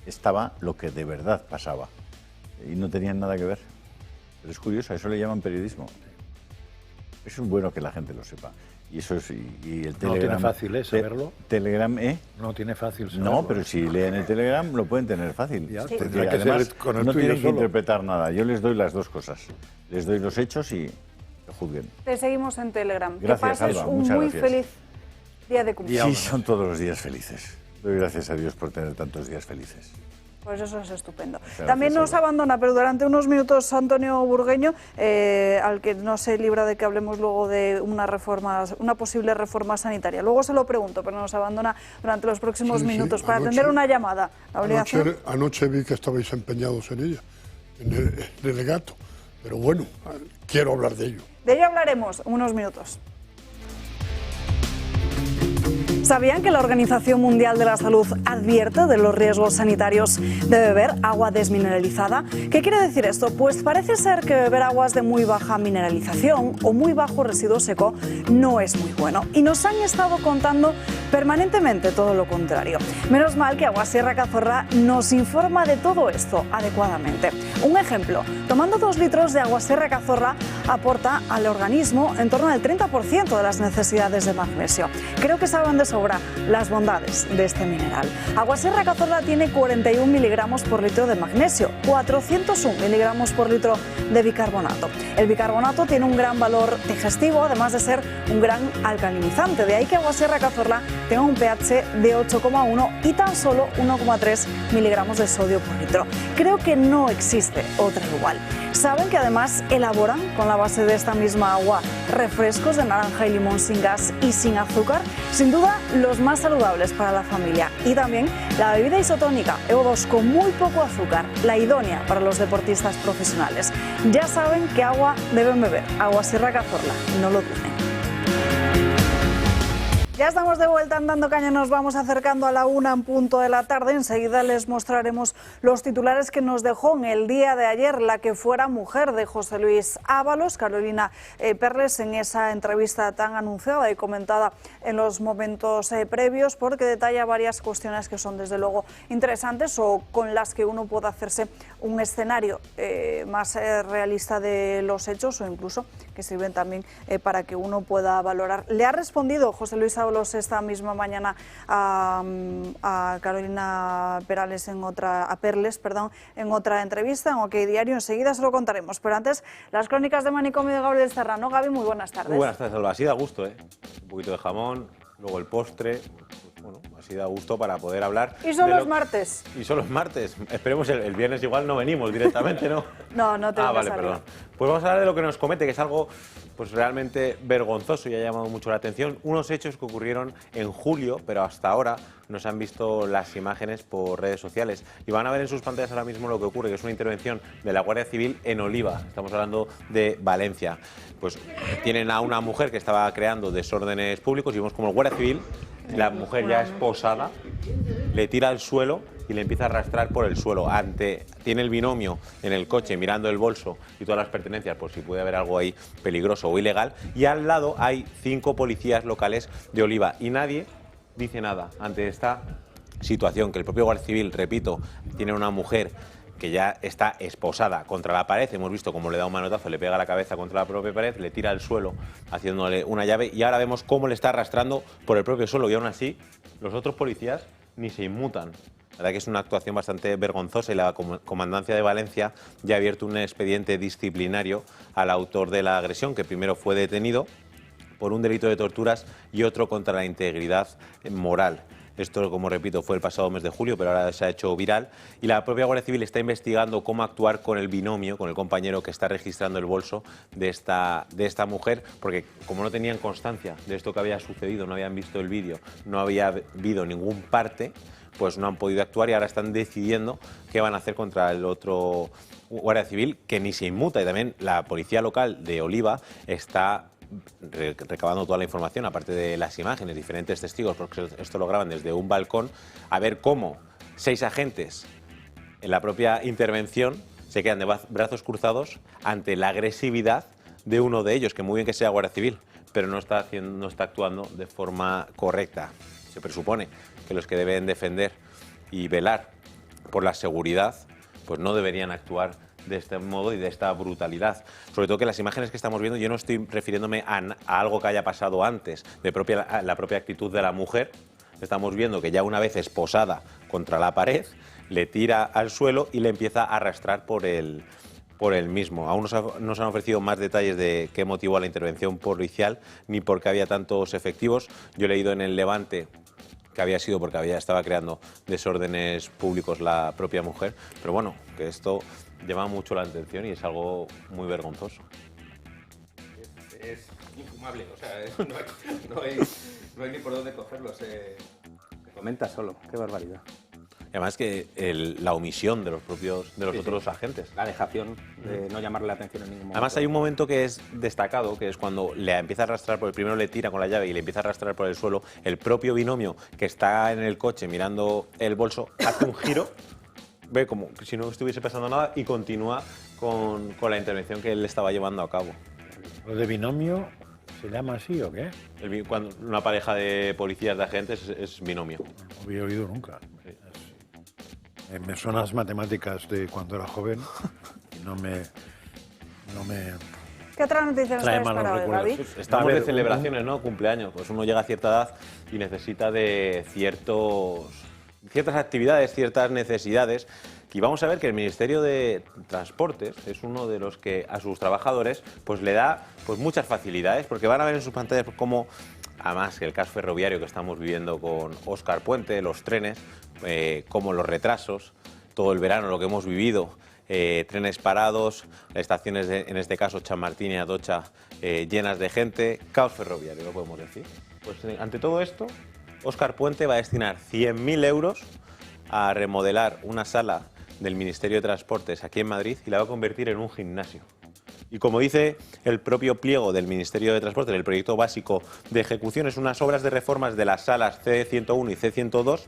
estaba lo que de verdad pasaba y no tenían nada que ver. Pero es curioso, a eso le llaman periodismo. Eso es bueno que la gente lo sepa. Y eso es, y el Telegram... No tiene fácil, saberlo. Telegram, No tiene fácil saberlo. No, pero si leen el Telegram lo pueden tener fácil. Ya, sí. Tendrá que además, ser con el no tuyo tienen que solo. interpretar nada. Yo les doy las dos cosas. Les doy los hechos y lo juzguen. Te seguimos en Telegram. Gracias, que pases Alba, un muchas muy gracias. feliz día de cumpleaños. Sí, son todos los días felices. Doy gracias a Dios por tener tantos días felices. Pues eso es estupendo. Gracias, También nos abandona, pero durante unos minutos, Antonio Burgueño, al que no se libra de que hablemos luego de una posible reforma sanitaria. Luego se lo pregunto, pero nos abandona durante los próximos minutos para atender una llamada. Anoche vi que estabais empeñados en ella, en el delegato, pero bueno, quiero hablar de ello. De ello hablaremos en unos minutos. ¿Sabían que la Organización Mundial de la Salud advierte de los riesgos sanitarios de beber agua desmineralizada? ¿Qué quiere decir esto? Pues parece ser que beber aguas de muy baja mineralización o muy bajo residuo seco no es muy bueno. Y nos han estado contando permanentemente todo lo contrario. Menos mal que Agua Sierra Cazorla nos informa de todo esto adecuadamente. Un ejemplo, Tomando 2 litros de Aguasierra Cazorla aporta al organismo en torno al 30% de las necesidades de magnesio. Creo que saben de sobra las bondades de este mineral. Aguasierra Cazorla tiene 41 miligramos por litro de magnesio, 401 miligramos por litro de bicarbonato. El bicarbonato tiene un gran valor digestivo, además de ser un gran alcalinizante. De ahí que Aguasierra Cazorla tenga un pH de 8,1 y tan solo 1,3 miligramos de sodio por litro. Creo que no existe otra igual. Saben que además elaboran con la base de esta misma agua refrescos de naranja y limón sin gas y sin azúcar, sin duda los más saludables para la familia. Y también la bebida isotónica EO2 con muy poco azúcar, la idónea para los deportistas profesionales. Ya saben qué agua deben beber, Aguasierra Cazorla, no lo duden. Ya estamos de vuelta en Dando Caña, nos vamos acercando a la 1 en punto de la tarde. Enseguida les mostraremos los titulares que nos dejó en el día de ayer la que fuera mujer de José Luis Ábalos, Carolina Perles, en esa entrevista tan anunciada y comentada en los momentos previos, porque detalla varias cuestiones que son desde luego interesantes o con las que uno puede hacerse un escenario más realista de los hechos o incluso que sirven también para que uno pueda valorar. Le ha respondido José Luis Ábalos esta misma mañana a Carolina Perales a Perles, en otra entrevista en OK Diario. Enseguida se lo contaremos, pero antes las crónicas de Manicomio de Gabriel Serrano. Gaby, muy buenas tardes. Muy buenas tardes, Alba. Así da gusto, ¿eh? Un poquito de jamón, luego el postre. Bueno, así da gusto para poder hablar. ¿Y son los martes? Y son los martes. Esperemos el viernes igual no venimos directamente, ¿no? No te vale, perdón. Pues vamos a hablar de lo que nos comete, que es algo pues realmente vergonzoso y ha llamado mucho la atención. Unos hechos que ocurrieron en julio, pero hasta ahora no se han visto las imágenes por redes sociales. Y van a ver en sus pantallas ahora mismo lo que ocurre, que es una intervención de la Guardia Civil en Oliva. Estamos hablando de Valencia. Pues tienen a una mujer que estaba creando desórdenes públicos y vemos como el Guardia Civil, la mujer ya esposada, le tira al suelo y le empieza a arrastrar por el suelo. Tiene el binomio en el coche mirando el bolso y todas las pertenencias por si puede haber algo ahí peligroso o ilegal. Y al lado hay 5 policías locales de Oliva y nadie dice nada ante esta situación, que el propio Guardia Civil, repito, tiene una mujer que ya está esposada contra la pared. Hemos visto cómo le da un manotazo, le pega la cabeza contra la propia pared, le tira al suelo haciéndole una llave y ahora vemos cómo le está arrastrando por el propio suelo y aún así los otros policías ni se inmutan. La verdad que es una actuación bastante vergonzosa y la Comandancia de Valencia ya ha abierto un expediente disciplinario al autor de la agresión, que primero fue detenido por un delito de torturas y otro contra la integridad moral. Esto, como repito, fue el pasado mes de julio, pero ahora se ha hecho viral. Y la propia Guardia Civil está investigando cómo actuar con el binomio, con el compañero que está registrando el bolso de esta mujer, porque como no tenían constancia de esto que había sucedido, no habían visto el vídeo, no había habido ningún parte, pues no han podido actuar y ahora están decidiendo qué van a hacer contra el otro Guardia Civil, que ni se inmuta. Y también la policía local de Oliva está recabando toda la información, aparte de las imágenes, diferentes testigos, porque esto lo graban desde un balcón, a ver cómo 6 agentes en la propia intervención se quedan de brazos cruzados ante la agresividad de uno de ellos, que muy bien que sea Guardia Civil, pero no está actuando de forma correcta. Se presupone que los que deben defender y velar por la seguridad pues no deberían actuar de este modo y de esta brutalidad. Sobre todo que las imágenes que estamos viendo, yo no estoy refiriéndome a algo que haya pasado antes, la propia actitud de la mujer. Estamos viendo que ya una vez esposada contra la pared, le tira al suelo y le empieza a arrastrar por el mismo. Aún no se han ofrecido más detalles de qué motivó la intervención policial ni por qué había tantos efectivos. Yo he leído en el Levante que había sido porque estaba creando desórdenes públicos la propia mujer, pero bueno, que esto llama mucho la atención y es algo muy vergonzoso. Es infumable, o sea, no hay ni por dónde cogerlo, se comenta solo, qué barbaridad. Además que la omisión de los otros agentes. La dejación de no llamarle la atención en ningún momento. Además hay un momento que es destacado, que es cuando le empieza a arrastrar, primero le tira con la llave y le empieza a arrastrar por el suelo. El propio binomio que está en el coche mirando el bolso hace un giro, ve como si no estuviese pasando nada y continúa con la intervención que él estaba llevando a cabo. ¿Lo de binomio se llama así o qué? Cuando una pareja de policías, de agentes, es binomio. No había oído nunca. Me suenan las matemáticas de cuando era joven. no me ¿Qué otra noticia nos trae traes malos para hoy, recuerdos. Gaby? Estamos de celebraciones, ¿no? Cumpleaños. Pues uno llega a cierta edad y necesita de ciertas actividades, ciertas necesidades. Y vamos a ver que el Ministerio de Transportes es uno de los que a sus trabajadores pues le da pues muchas facilidades, porque van a ver en sus pantallas como, además, el caso ferroviario que estamos viviendo con Óscar Puente, los trenes, como los retrasos, todo el verano lo que hemos vivido, trenes parados, estaciones, en este caso Chamartín y Atocha, llenas de gente, caos ferroviario, lo podemos decir. Pues ante todo esto, Óscar Puente va a destinar 100.000 euros a remodelar una sala del Ministerio de Transportes aquí en Madrid y la va a convertir en un gimnasio. Y como dice el propio pliego del Ministerio de Transportes, el proyecto básico de ejecución es unas obras de reformas de las salas C101 y C102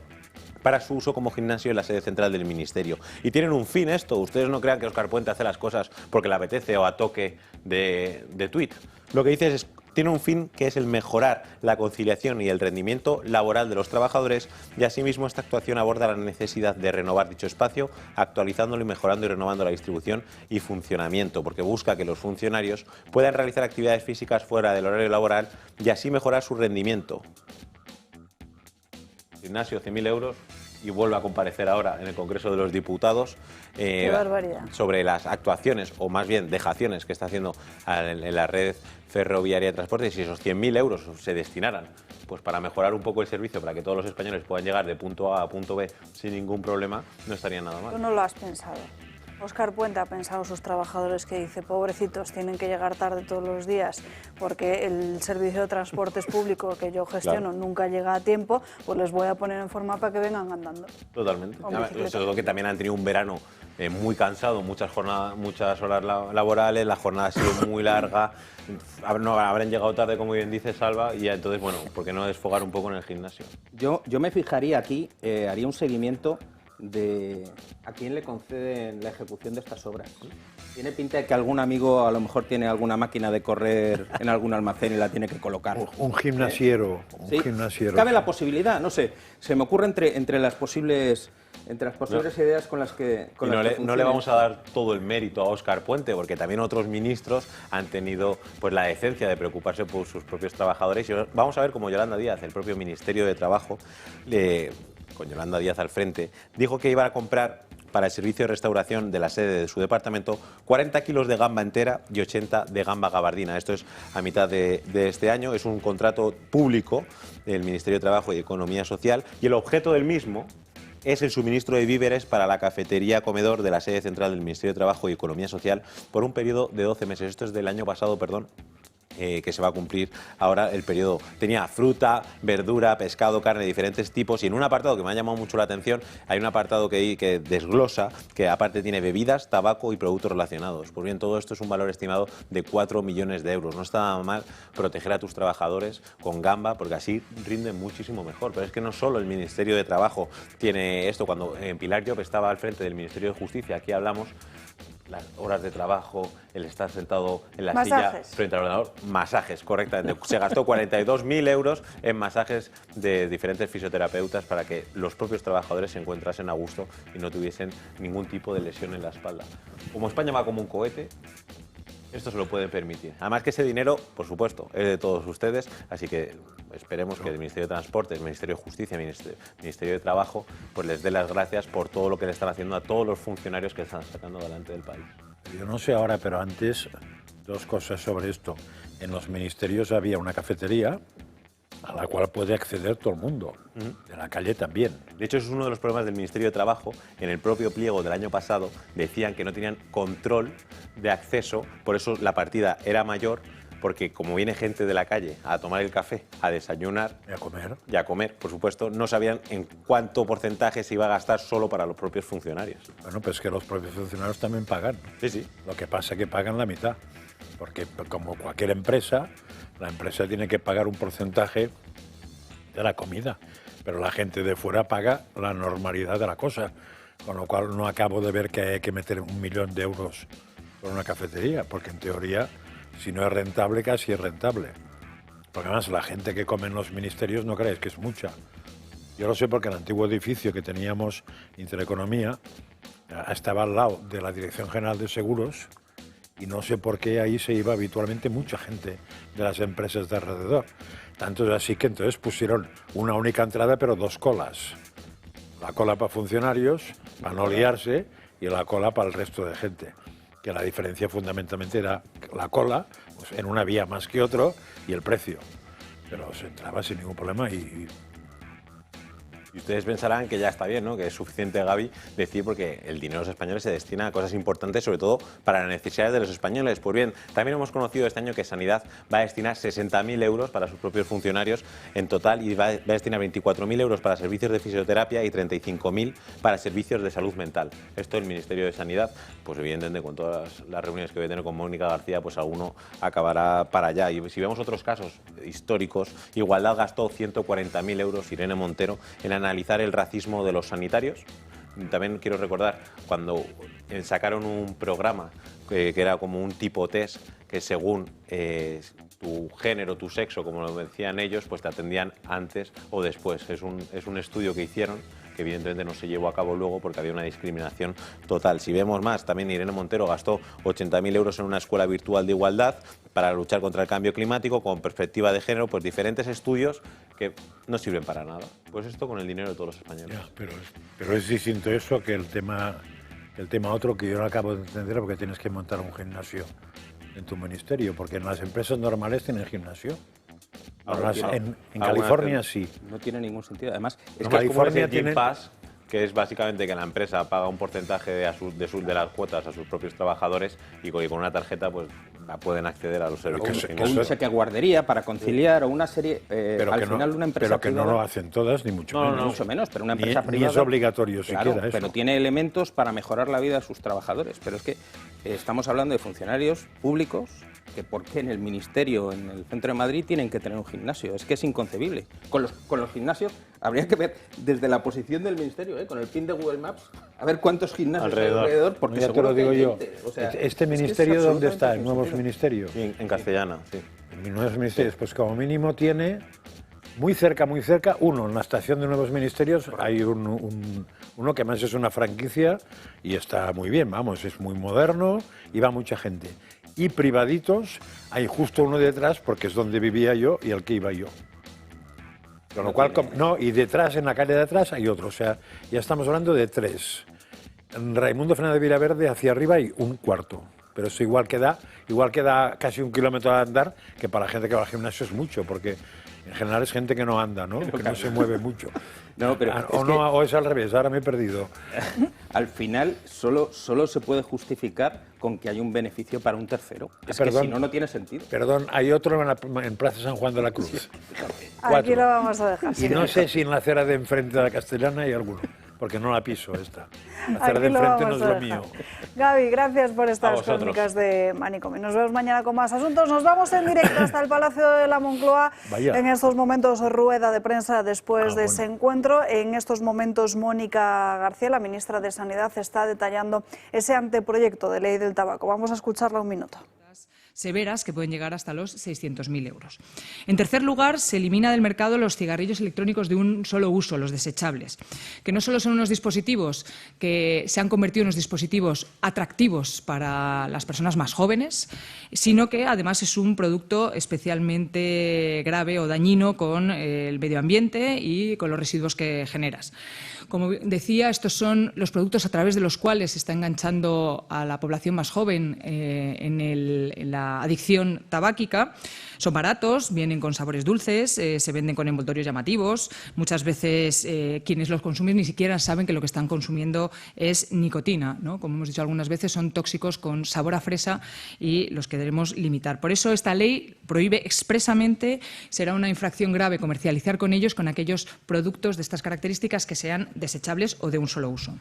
para su uso como gimnasio en la sede central del Ministerio. Y tienen un fin esto. Ustedes no crean que Óscar Puente hace las cosas porque le apetece o a toque de tuit. Lo que dice es tiene un fin que es el mejorar la conciliación y el rendimiento laboral de los trabajadores y asimismo esta actuación aborda la necesidad de renovar dicho espacio, actualizándolo y mejorando y renovando la distribución y funcionamiento, porque busca que los funcionarios puedan realizar actividades físicas fuera del horario laboral y así mejorar su rendimiento. Gimnasio, 100.000 euros. Y vuelve a comparecer ahora en el Congreso de los Diputados sobre las actuaciones, o más bien dejaciones que está haciendo en la red ferroviaria de transporte, y si esos 100.000 euros se destinaran pues para mejorar un poco el servicio, para que todos los españoles puedan llegar de punto A a punto B sin ningún problema, no estaría nada mal. Tú no lo has pensado. Óscar Puente ha pensado sus trabajadores que dice, pobrecitos, tienen que llegar tarde todos los días porque el servicio de transportes público que yo gestiono nunca llega a tiempo, pues les voy a poner en forma para que vengan andando. Totalmente. Sobre todo que también han tenido un verano muy cansado, muchas horas laborales, la jornada ha sido muy larga, habrán llegado tarde, como bien dice Salva, y entonces, bueno, ¿por qué no desfogar un poco en el gimnasio? Yo me fijaría aquí, haría un seguimiento de a quién le conceden la ejecución de estas obras. Tiene pinta de que algún amigo a lo mejor tiene alguna máquina de correr en algún almacén y la tiene que colocar. Un gimnasiero. Sí, cabe la posibilidad, no sé, se me ocurre entre las posibles ideas con las que no le vamos a dar todo el mérito a Óscar Puente, porque también otros ministros han tenido pues la decencia de preocuparse por sus propios trabajadores. Y vamos a ver cómo Yolanda Díaz, el propio Ministerio de Trabajo, con Yolanda Díaz al frente, dijo que iba a comprar para el servicio de restauración de la sede de su departamento 40 kilos de gamba entera y 80 de gamba gabardina. Esto es a mitad de este año, es un contrato público del Ministerio de Trabajo y Economía Social y el objeto del mismo es el suministro de víveres para la cafetería comedor de la sede central del Ministerio de Trabajo y Economía Social por un periodo de 12 meses. Esto es del año pasado, que se va a cumplir ahora el periodo. Tenía fruta, verdura, pescado, carne de diferentes tipos y en un apartado que me ha llamado mucho la atención hay un apartado que desglosa que aparte tiene bebidas, tabaco y productos relacionados. Pues bien, todo esto es un valor estimado de 4 millones de euros. No está nada mal proteger a tus trabajadores con gamba porque así rinden muchísimo mejor. Pero es que no solo el Ministerio de Trabajo tiene esto. Cuando Pilar Llop estaba al frente del Ministerio de Justicia, aquí hablamos las horas de trabajo, el estar sentado en la silla frente al ordenador, masajes, correctamente. Se gastó 42.000 euros en masajes de diferentes fisioterapeutas para que los propios trabajadores se encontrasen a gusto y no tuviesen ningún tipo de lesión en la espalda. Como España va como un cohete, esto se lo puede permitir. Además que ese dinero, por supuesto, es de todos ustedes, así que esperemos que el Ministerio de Transportes, el Ministerio de Justicia, el Ministerio de Trabajo, pues les dé las gracias por todo lo que le están haciendo a todos los funcionarios que están sacando adelante del país. Yo no sé ahora, pero antes, dos cosas sobre esto. En los ministerios había una cafetería a la cual puede acceder todo el mundo, de la calle también. De hecho, eso es uno de los problemas del Ministerio de Trabajo. En el propio pliego del año pasado decían que no tenían control de acceso, por eso la partida era mayor, porque como viene gente de la calle a tomar el café, a desayunar y a comer, por supuesto, no sabían en cuánto porcentaje se iba a gastar solo para los propios funcionarios. Bueno, pues que los propios funcionarios también pagan. Sí, sí. Lo que pasa es que pagan la mitad, porque como cualquier empresa, la empresa tiene que pagar un porcentaje de la comida, pero la gente de fuera paga la normalidad de la cosa, con lo cual no acabo de ver que hay que meter 1 millón de euros por una cafetería, porque en teoría, si no es rentable, casi es rentable. Porque además la gente que come en los ministerios no creéis que es mucha. Yo lo sé porque el antiguo edificio que teníamos Intereconomía estaba al lado de la Dirección General de Seguros y no sé por qué ahí se iba habitualmente mucha gente de las empresas de alrededor. Tanto es así que entonces pusieron una única entrada pero dos colas. La cola para funcionarios, para no liarse, y la cola para el resto de gente. Que la diferencia fundamentalmente era la cola, pues, en una vía más que otro, y el precio. Pero se entraba sin ningún problema y ustedes pensarán que ya está bien, ¿no? Que es suficiente, Gaby, decir porque el dinero de los españoles se destina a cosas importantes, sobre todo para las necesidades de los españoles. Pues bien, también hemos conocido este año que Sanidad va a destinar 60.000 euros para sus propios funcionarios en total y va a destinar 24.000 euros para servicios de fisioterapia y 35.000 para servicios de salud mental. Esto el Ministerio de Sanidad, pues evidentemente con todas las reuniones que voy a tener con Mónica García, pues alguno acabará para allá. Y si vemos otros casos históricos, Igualdad gastó 140.000 euros, Irene Montero, en analizar el racismo de los sanitarios. También quiero recordar cuando sacaron un programa que era como un tipo test que según tu género, tu sexo, como lo decían ellos, pues te atendían antes o después. Es un estudio que hicieron que evidentemente no se llevó a cabo luego porque había una discriminación total. Si vemos más, también Irene Montero gastó 80.000 euros en una escuela virtual de igualdad para luchar contra el cambio climático con perspectiva de género, pues diferentes estudios que no sirven para nada. Pues esto con el dinero de todos los españoles. Ya, pero es distinto eso que el tema otro que yo no acabo de entender, porque tienes que montar un gimnasio en tu ministerio, porque en las empresas normales tienen gimnasio. Ahora, en California sí. No tiene ningún sentido. Además, es que California tiene Pass, que es básicamente que la empresa paga un porcentaje de las cuotas a sus propios trabajadores y con una tarjeta pues pueden acceder a los servicios. O un cheque guardería para conciliar o una serie... al final una empresa pero que privada, no lo hacen todas, ni mucho menos. No, mucho menos, pero una empresa privada... Ni es obligatorio claro, siquiera eso. Pero tiene elementos para mejorar la vida de sus trabajadores. Pero es que estamos hablando de funcionarios públicos que por qué en el ministerio, en el centro de Madrid, tienen que tener un gimnasio. Es que es inconcebible. Con los gimnasios habría que ver desde la posición del ministerio, con el pin de Google Maps, a ver cuántos gimnasios hay alrededor, porque ya te lo digo yo. O sea, ¿este ministerio dónde está? ¿El nuevo ministerio? En Castellana, sí. En nuevos ministerios, pues como mínimo tiene muy cerca, uno, en la estación de nuevos ministerios hay uno que más es una franquicia y está muy bien, vamos, es muy moderno y va mucha gente. Y privaditos, hay justo uno detrás, porque es donde vivía yo y al que iba yo. Con lo cual, y detrás, en la calle de atrás, hay otro. O sea, ya estamos hablando de 3. En Raimundo Fernández Villaverde, hacia arriba, hay un cuarto. Pero eso igual queda casi 1 kilómetro de andar, que para la gente que va al gimnasio es mucho, porque en general es gente que no anda, ¿no? Que no se mueve mucho. No, pero o es al revés, ahora me he perdido. Al final solo se puede justificar con que hay un beneficio para un tercero. Es que si no, no tiene sentido. Perdón, hay otro en Plaza San Juan de la Cruz. Sí, aquí lo vamos a dejar. Y no sé si en la acera de enfrente de la Castellana hay alguno, porque no la piso esta. La acera aquí de enfrente no es lo dejar. mío. Gaby, gracias por estas crónicas de Manicomio. Nos vemos mañana con más asuntos. Nos vamos en directo hasta el Palacio de la Moncloa. Vaya. En estos momentos, rueda de prensa después de ese encuentro. En estos momentos, Mónica García, la ministra de Sanidad, está detallando ese anteproyecto de ley del tabaco. Vamos a escucharla un minuto. Severas que pueden llegar hasta los 600.000 euros. En tercer lugar, se elimina del mercado los cigarrillos electrónicos de un solo uso, los desechables, que no solo son unos dispositivos que se han convertido en unos dispositivos atractivos para las personas más jóvenes, sino que además es un producto especialmente grave o dañino con el medio ambiente y con los residuos que generas. Como decía, estos son los productos a través de los cuales se está enganchando a la población más joven en la adicción tabáquica. Son baratos, vienen con sabores dulces, se venden con envoltorios llamativos. Muchas veces quienes los consumen ni siquiera saben que lo que están consumiendo es nicotina, ¿no? Como hemos dicho algunas veces, son tóxicos con sabor a fresa y los que debemos limitar. Por eso esta ley prohíbe expresamente, será una infracción grave comercializar con ellos, con aquellos productos de estas características que sean desechables o de un solo uso.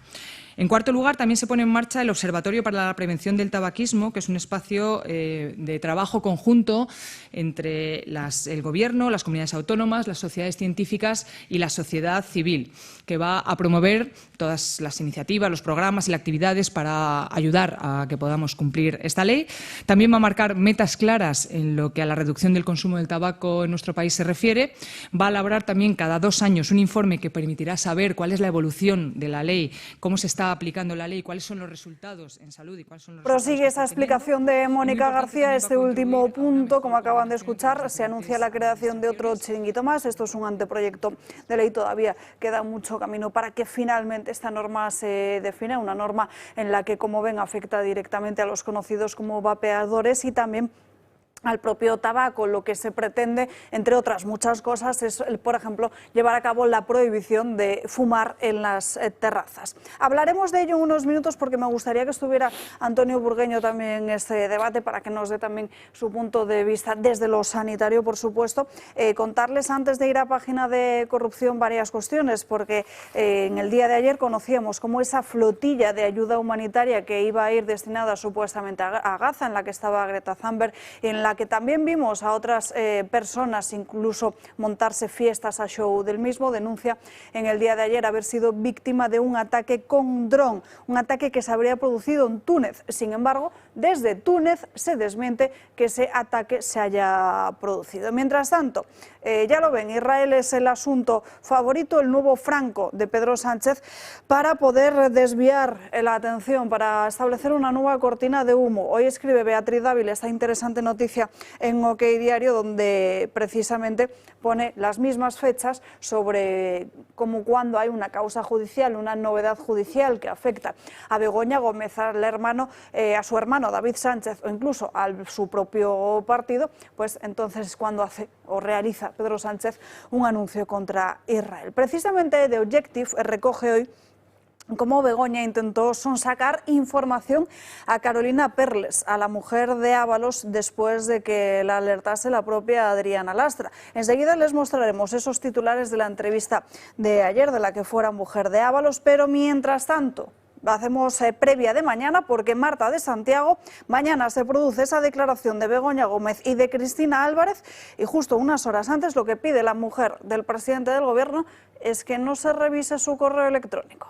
En cuarto lugar, también se pone en marcha el Observatorio para la Prevención del Tabaquismo, que es un espacio de trabajo conjunto entre entre el Gobierno, las comunidades autónomas, las sociedades científicas y la sociedad civil, que va a promover todas las iniciativas, los programas y las actividades para ayudar a que podamos cumplir esta ley. También va a marcar metas claras en lo que a la reducción del consumo del tabaco en nuestro país se refiere. Va a elaborar también cada 2 años un informe que permitirá saber cuál es la evolución de la ley, cómo se está aplicando la ley, cuáles son los resultados en salud y cuáles son los Prosigue esa explicación de Mónica García. Este último punto, como acaban de escuchar, se anuncia la creación de otro chiringuito más. Esto es un anteproyecto de ley, todavía queda mucho camino para que finalmente esta norma se defina, una norma en la que, como ven, afecta directamente a los conocidos como vapeadores y también al propio tabaco. Lo que se pretende, entre otras muchas cosas, es, por ejemplo, llevar a cabo la prohibición de fumar en las terrazas. Hablaremos de ello en unos minutos porque me gustaría que estuviera Antonio Burgueño también en este debate para que nos dé también su punto de vista desde lo sanitario, por supuesto. Contarles antes de ir a página de corrupción varias cuestiones, porque en el día de ayer conocíamos cómo esa flotilla de ayuda humanitaria que iba a ir destinada supuestamente a Gaza, en la que estaba Greta Thunberg, en la que también vimos a otras personas incluso montarse fiestas a show del mismo, denuncia en el día de ayer haber sido víctima de un ataque con dron, un ataque que se habría producido en Túnez. Sin embargo, desde Túnez se desmiente que ese ataque se haya producido. Mientras tanto, ya lo ven, Israel es el asunto favorito, el nuevo franco de Pedro Sánchez, para poder desviar la atención, para establecer una nueva cortina de humo. Hoy escribe Beatriz Dávila esta interesante noticia en OK Diario, donde precisamente pone las mismas fechas sobre cómo cuando hay una causa judicial, una novedad judicial que afecta a Begoña Gómez, al hermano, a su hermano David Sánchez o incluso a su propio partido, pues entonces es cuando hace o realiza Pedro Sánchez un anuncio contra Israel. Precisamente The Objective recoge hoy cómo Begoña intentó sonsacar información a Carolina Perles, a la mujer de Ábalos, después de que la alertase la propia Adriana Lastra. Enseguida les mostraremos esos titulares de la entrevista de ayer, de la que fuera mujer de Ábalos, pero mientras tanto hacemos previa de mañana, porque Marta de Santiago, mañana se produce esa declaración de Begoña Gómez y de Cristina Álvarez, y justo unas horas antes lo que pide la mujer del presidente del Gobierno es que no se revise su correo electrónico.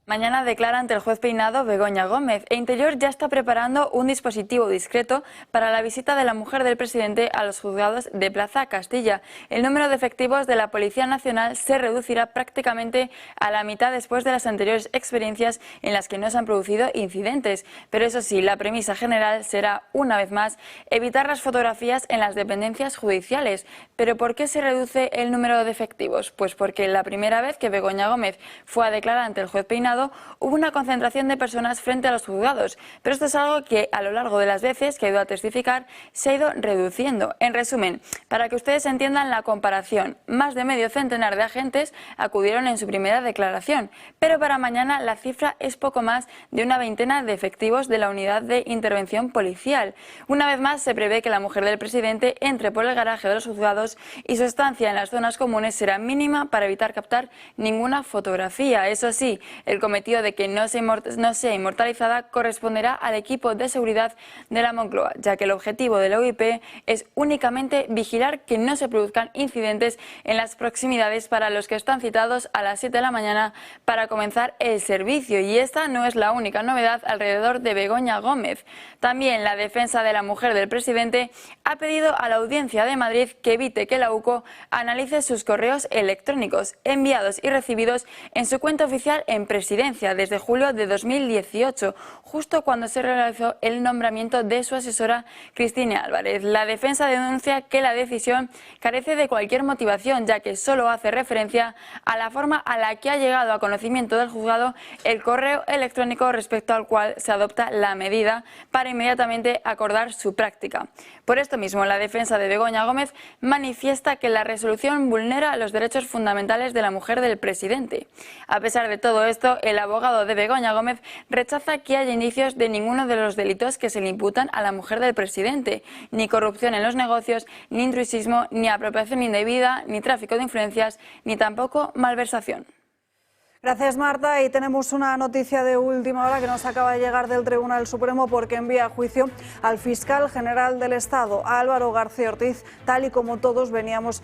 Mañana declara ante el juez Peinado Begoña Gómez e Interior ya está preparando un dispositivo discreto para la visita de la mujer del presidente a los juzgados de Plaza Castilla. El número de efectivos de la Policía Nacional se reducirá prácticamente a la mitad después de las anteriores experiencias en las que no se han producido incidentes. Pero eso sí, la premisa general será, una vez más, evitar las fotografías en las dependencias judiciales. ¿Pero por qué se reduce el número de efectivos? Pues porque la primera vez que Begoña Gómez fue a declarar ante el juez Peinado hubo una concentración de personas frente a los juzgados, pero esto es algo que a lo largo de las veces que ha ido a testificar se ha ido reduciendo. En resumen, para que ustedes entiendan la comparación, más de medio centenar de agentes acudieron en su primera declaración, pero para mañana la cifra es poco más de una veintena de efectivos de la unidad de intervención policial. Una vez más se prevé que la mujer del presidente entre por el garaje de los juzgados y su estancia en las zonas comunes será mínima para evitar captar ninguna fotografía. Eso sí, el cometido de que no sea inmortalizada corresponderá al equipo de seguridad de la Moncloa, ya que el objetivo de la OIP es únicamente vigilar que no se produzcan incidentes en las proximidades para los que están citados a las 7 de la mañana para comenzar el servicio. Y esta no es la única novedad alrededor de Begoña Gómez. También la defensa de la mujer del presidente ha pedido a la Audiencia de Madrid que evite que la UCO analice sus correos electrónicos enviados y recibidos en su cuenta oficial en Presidencia desde julio de 2018, justo cuando se realizó el nombramiento de su asesora Cristina Álvarez. La defensa denuncia que la decisión carece de cualquier motivación, ya que solo hace referencia a la forma a la que ha llegado a conocimiento del juzgado el correo electrónico respecto al cual se adopta la medida para inmediatamente acordar su práctica. Por esto mismo, la defensa de Begoña Gómez manifiesta que la resolución vulnera los derechos fundamentales de la mujer del presidente. A pesar de todo esto, el abogado de Begoña Gómez rechaza que haya indicios de ninguno de los delitos que se le imputan a la mujer del presidente, ni corrupción en los negocios, ni intrusismo, ni apropiación indebida, ni tráfico de influencias, ni tampoco malversación. Gracias, Marta. Y tenemos una noticia de última hora que nos acaba de llegar del Tribunal Supremo, porque envía a juicio al fiscal general del Estado, Álvaro García Ortiz, tal y como todos veníamos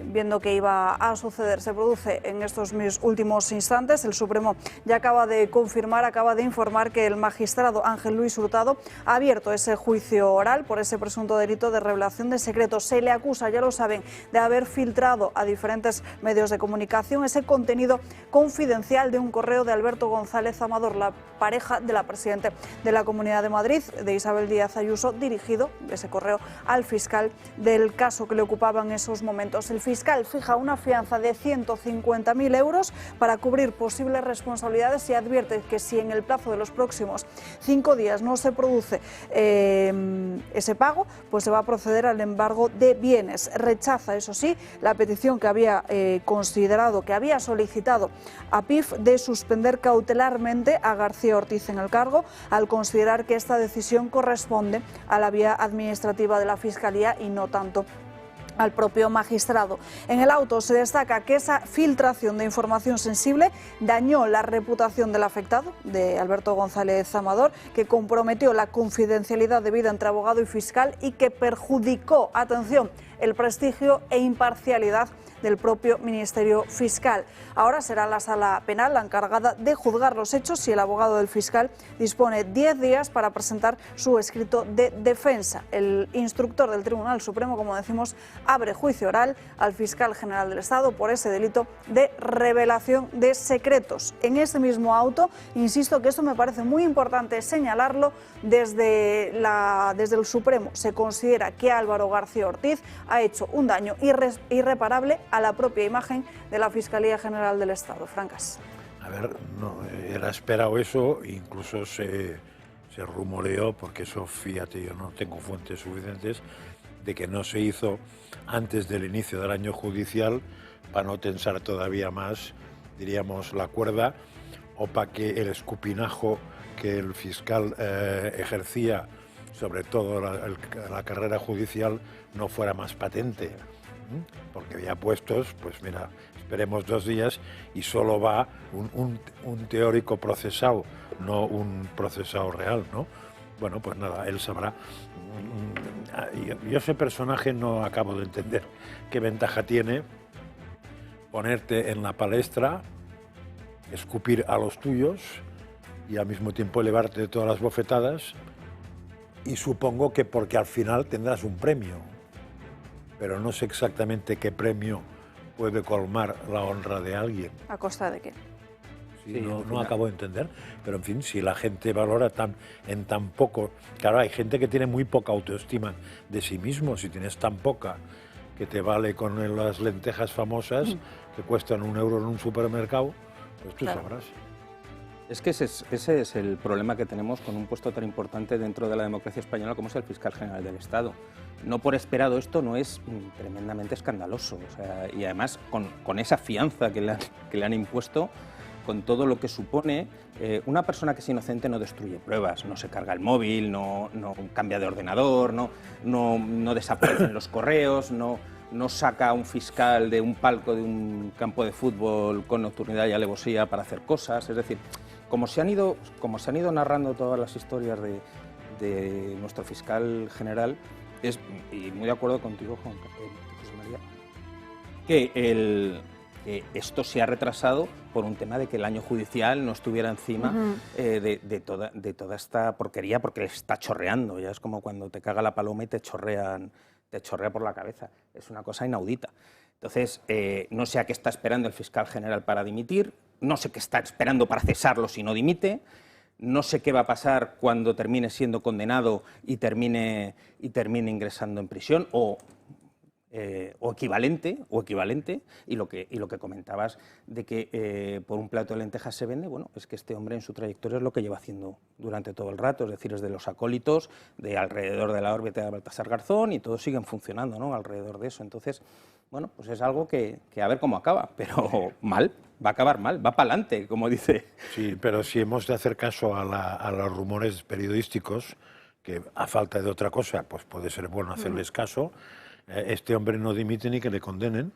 viendo que iba a suceder. Se produce en estos últimos instantes. El Supremo ya acaba de confirmar, acaba de informar que el magistrado Ángel Luis Hurtado ha abierto ese juicio oral por ese presunto delito de revelación de secretos. Se le acusa, ya lo saben, de haber filtrado a diferentes medios de comunicación ese contenido confidencial de un correo de Alberto González Amador, la pareja de la presidenta de la Comunidad de Madrid, de Isabel Díaz Ayuso, dirigido ese correo al fiscal del caso que le ocupaba en esos momentos. El fiscal fija una fianza de 150.000 euros para cubrir posibles responsabilidades y advierte que si en el plazo de los próximos 5 días no se produce ese pago, pues se va a proceder al embargo de bienes. Rechaza, eso sí, la petición que había considerado, que había solicitado a PIF de suspender cautelarmente a García Ortiz en el cargo, al considerar que esta decisión corresponde a la vía administrativa de la Fiscalía y no tanto al propio magistrado. En el auto se destaca que esa filtración de información sensible dañó la reputación del afectado, de Alberto González Amador, que comprometió la confidencialidad debida entre abogado y fiscal y que perjudicó, atención, el prestigio e imparcialidad del propio Ministerio Fiscal. Ahora será la Sala Penal la encargada de juzgar los hechos y el abogado del fiscal dispone 10 días para presentar su escrito de defensa. El instructor del Tribunal Supremo, como decimos, abre juicio oral al fiscal general del Estado por ese delito de revelación de secretos. En ese mismo auto, insisto que esto me parece muy importante señalarlo, desde el Supremo se considera que Álvaro García Ortiz ha hecho un daño irreparable a la propia imagen de la Fiscalía General del Estado. Francas. A ver, no, era esperado eso, incluso se rumoreó, porque eso, fíjate, yo no tengo fuentes suficientes, de que no se hizo antes del inicio del año judicial para no tensar todavía más, diríamos, la cuerda, o para que el escupinajo que el fiscal ejercía, sobre todo la carrera judicial, no fuera más patente. Porque ya puestos, pues mira, esperemos 2 días y solo va un teórico procesado, no un procesado real, ¿no? Bueno, pues nada, él sabrá. Yo ese personaje no acabo de entender qué ventaja tiene ponerte en la palestra, escupir a los tuyos y al mismo tiempo elevarte de todas las bofetadas, y supongo que porque al final tendrás un premio. Pero no sé exactamente qué premio puede colmar la honra de alguien. ¿A costa de qué? Sí, no acabo de entender, pero en fin, si la gente valora en tan poco... Claro, hay gente que tiene muy poca autoestima de sí mismo. Si tienes tan poca que te vale con las lentejas famosas que cuestan €1 en un supermercado, pues tú sabrás. Es que ese es el problema que tenemos con un puesto tan importante dentro de la democracia española como es el fiscal general del Estado. No por esperado esto no es tremendamente escandaloso, o sea, y además con esa fianza que le han impuesto, con todo lo que supone, una persona que es inocente no destruye pruebas, no se carga el móvil, no cambia de ordenador, no desaparecen los correos, no saca a un fiscal de un palco de un campo de fútbol con nocturnidad y alevosía para hacer cosas. Es decir, como se han ido narrando todas las historias de nuestro fiscal general, y muy de acuerdo contigo, José María, que esto se ha retrasado por un tema de que el año judicial no estuviera encima de toda esta porquería, porque le está chorreando. Ya es como cuando te caga la paloma y te chorrea por la cabeza. Es una cosa inaudita. Entonces, no sé a qué está esperando el fiscal general para dimitir, no sé qué está esperando para cesarlo si no dimite, no sé qué va a pasar cuando termine siendo condenado y termine ingresando en prisión o equivalente, y lo que comentabas de que por un plato de lentejas se vende. Bueno, es que este hombre en su trayectoria es lo que lleva haciendo durante todo el rato, es decir, es de los acólitos, de alrededor de la órbita de Baltasar Garzón, y todos siguen funcionando, ¿no?, alrededor de eso. Entonces, bueno, pues es algo que a ver cómo acaba, pero mal, va a acabar mal, va para adelante, como dice. Sí, pero si hemos de hacer caso a los rumores periodísticos, que a falta de otra cosa, pues puede ser bueno hacerles caso. Este hombre no dimite ni que le condenen.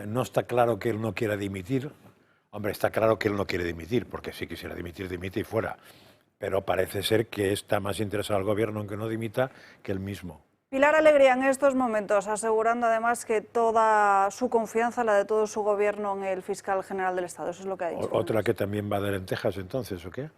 no está claro que él no quiera dimitir. Hombre, está claro que él no quiere dimitir, porque si quisiera dimitir, dimite y fuera. Pero parece ser que está más interesado el gobierno en que no dimita que él mismo. Pilar Alegría en estos momentos, asegurando además que toda su confianza, la de todo su gobierno en el fiscal general del Estado. Eso es lo que ha dicho. ¿Otra que también va de lentejas entonces, o qué?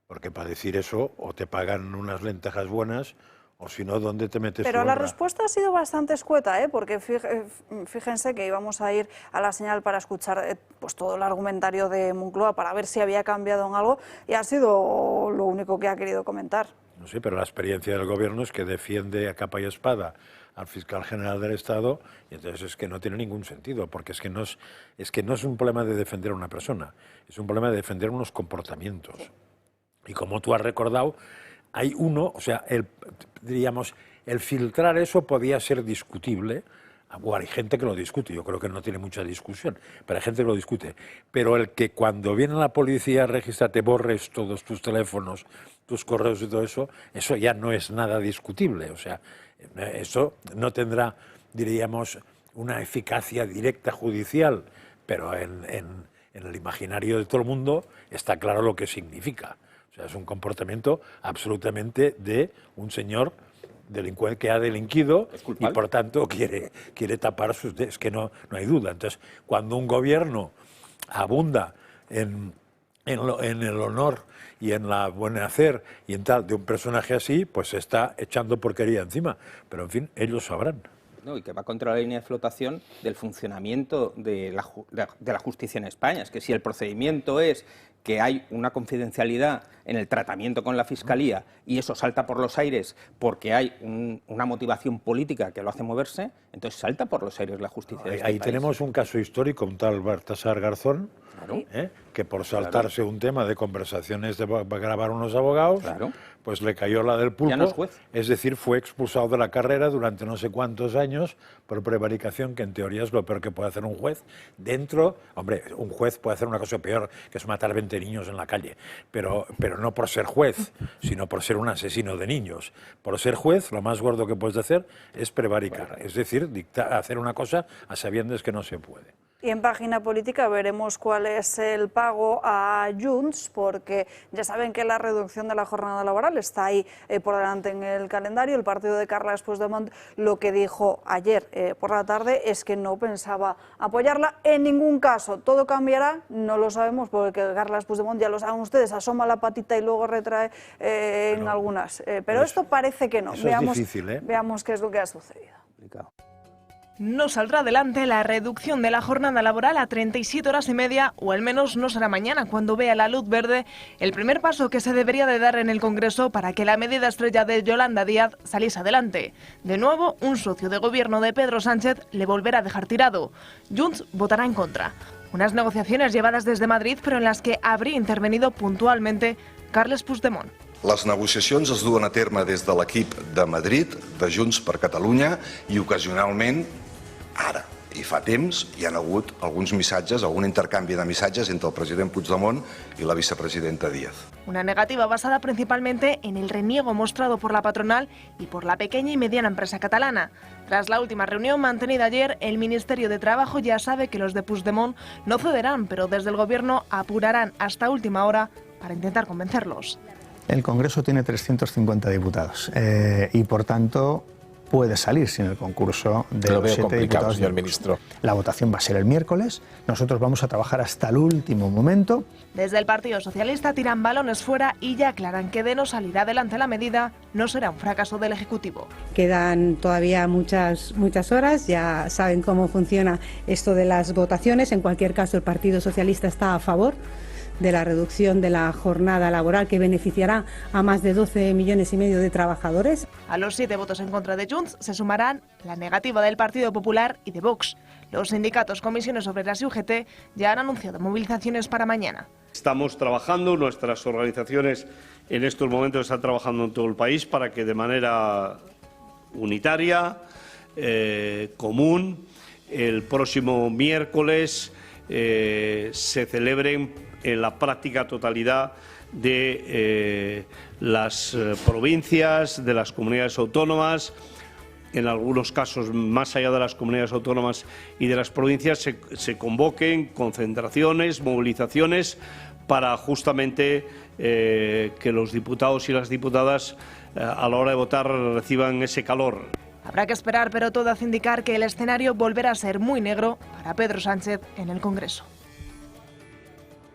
Porque para decir eso, o te pagan unas lentejas buenas, o si no, ¿dónde te metes? Pero la respuesta ha sido bastante escueta, porque fíjense que íbamos a ir a la señal para escuchar pues todo el argumentario de Moncloa para ver si había cambiado en algo, y ha sido lo único que ha querido comentar. No sé, pero la experiencia del gobierno es que defiende a capa y espada al fiscal general del Estado, y entonces es que no tiene ningún sentido, porque es que no es un problema de defender a una persona, es un problema de defender unos comportamientos. Y como tú has recordado, hay uno, o sea, diríamos, el filtrar eso podía ser discutible. Bueno, hay gente que lo discute, yo creo que no tiene mucha discusión, pero hay gente que lo discute. Pero el que cuando viene la policía a registrar te borres todos tus teléfonos, tus correos y todo eso, eso ya no es nada discutible. O sea, eso no tendrá, diríamos, una eficacia directa judicial, pero en el imaginario de todo el mundo está claro lo que significa. O sea, es un comportamiento absolutamente de un señor delincuente que ha delinquido y por tanto quiere tapar sus... Es que no hay duda. Entonces, cuando un gobierno abunda en el honor y en la buena hacer y en tal de un personaje así, pues se está echando porquería encima. Pero en fin, ellos sabrán. No, y que va contra la línea de flotación del funcionamiento de la justicia en España. Es que si el procedimiento es que hay una confidencialidad en el tratamiento con la Fiscalía y eso salta por los aires porque hay una motivación política que lo hace moverse, entonces salta por los aires la justicia de este Ahí país. tenemos un caso histórico, un tal Baltasar Garzón, que por saltarse un tema de conversaciones de grabar unos abogados, pues le cayó la del pulpo. Ya no es juez. Es decir, fue expulsado de la carrera durante no sé cuántos años por prevaricación, que en teoría es lo peor que puede hacer un juez. Hombre, un juez puede hacer una cosa peor, que es matar 20 niños en la calle, pero no por ser juez, sino por ser un asesino de niños. Por ser juez, lo más gordo que puedes hacer es prevaricar, es decir, hacer una cosa a sabiendas que no se puede. Y en Página Política veremos cuál es el pago a Junts, porque ya saben que la reducción de la jornada laboral está ahí por delante en el calendario. El partido de Carles Puigdemont lo que dijo ayer por la tarde es que no pensaba apoyarla en ningún caso. Todo cambiará, no lo sabemos, porque Carles Puigdemont, ya lo saben ustedes, asoma la patita y luego retrae en algunas. Pero esto parece que no. Eso es difícil, veamos qué es lo que ha sucedido. No saldrá adelante la reducción de la jornada laboral a 37 horas y media, o al menos no será mañana cuando vea la luz verde el primer paso que se debería de dar en el Congreso para que la medida estrella de Yolanda Díaz saliese adelante. De nuevo, un socio de gobierno de Pedro Sánchez le volverá a dejar tirado. Junts votará en contra. Unas negociaciones llevadas desde Madrid, pero en las que habría intervenido puntualmente Carles Puigdemont. Les negociacions es duen a terme des de l'equip de Madrid, de Junts per Catalunya, i ocasionalment, ara i fa temps, hi ha hagut alguns missatges, algun intercanvi de missatges entre el president Puigdemont y la vicepresidenta Díaz. Una negativa basada principalmente en el reniego mostrado por la patronal y por la pequeña y mediana empresa catalana. Tras la última reunión mantenida ayer, el Ministerio de Trabajo ya sabe que los de Puigdemont no cederán, pero desde el Gobierno apurarán hasta última hora para intentar convencerlos. El Congreso tiene 350 diputados y, por tanto, puede salir sin el concurso de los 7 diputados. Señor ministro. La votación va a ser el miércoles. Nosotros vamos a trabajar hasta el último momento. Desde el Partido Socialista tiran balones fuera y ya aclaran que de no salir adelante la medida no será un fracaso del Ejecutivo. Quedan todavía muchas horas, ya saben cómo funciona esto de las votaciones. En cualquier caso, el Partido Socialista está a favor de la reducción de la jornada laboral, que beneficiará a más de 12,5 millones de trabajadores. A los 7 votos en contra de Junts se sumarán la negativa del Partido Popular y de Vox. Los sindicatos, comisiones obreras y UGT ya han anunciado movilizaciones para mañana. Estamos trabajando, nuestras organizaciones en estos momentos están trabajando en todo el país para que de manera unitaria, común, el próximo miércoles se celebren en la práctica totalidad de las provincias, de las comunidades autónomas, en algunos casos más allá de las comunidades autónomas y de las provincias, se convoquen concentraciones, movilizaciones para justamente que los diputados y las diputadas a la hora de votar reciban ese calor. Habrá que esperar, pero todo hace indicar que el escenario volverá a ser muy negro para Pedro Sánchez en el Congreso.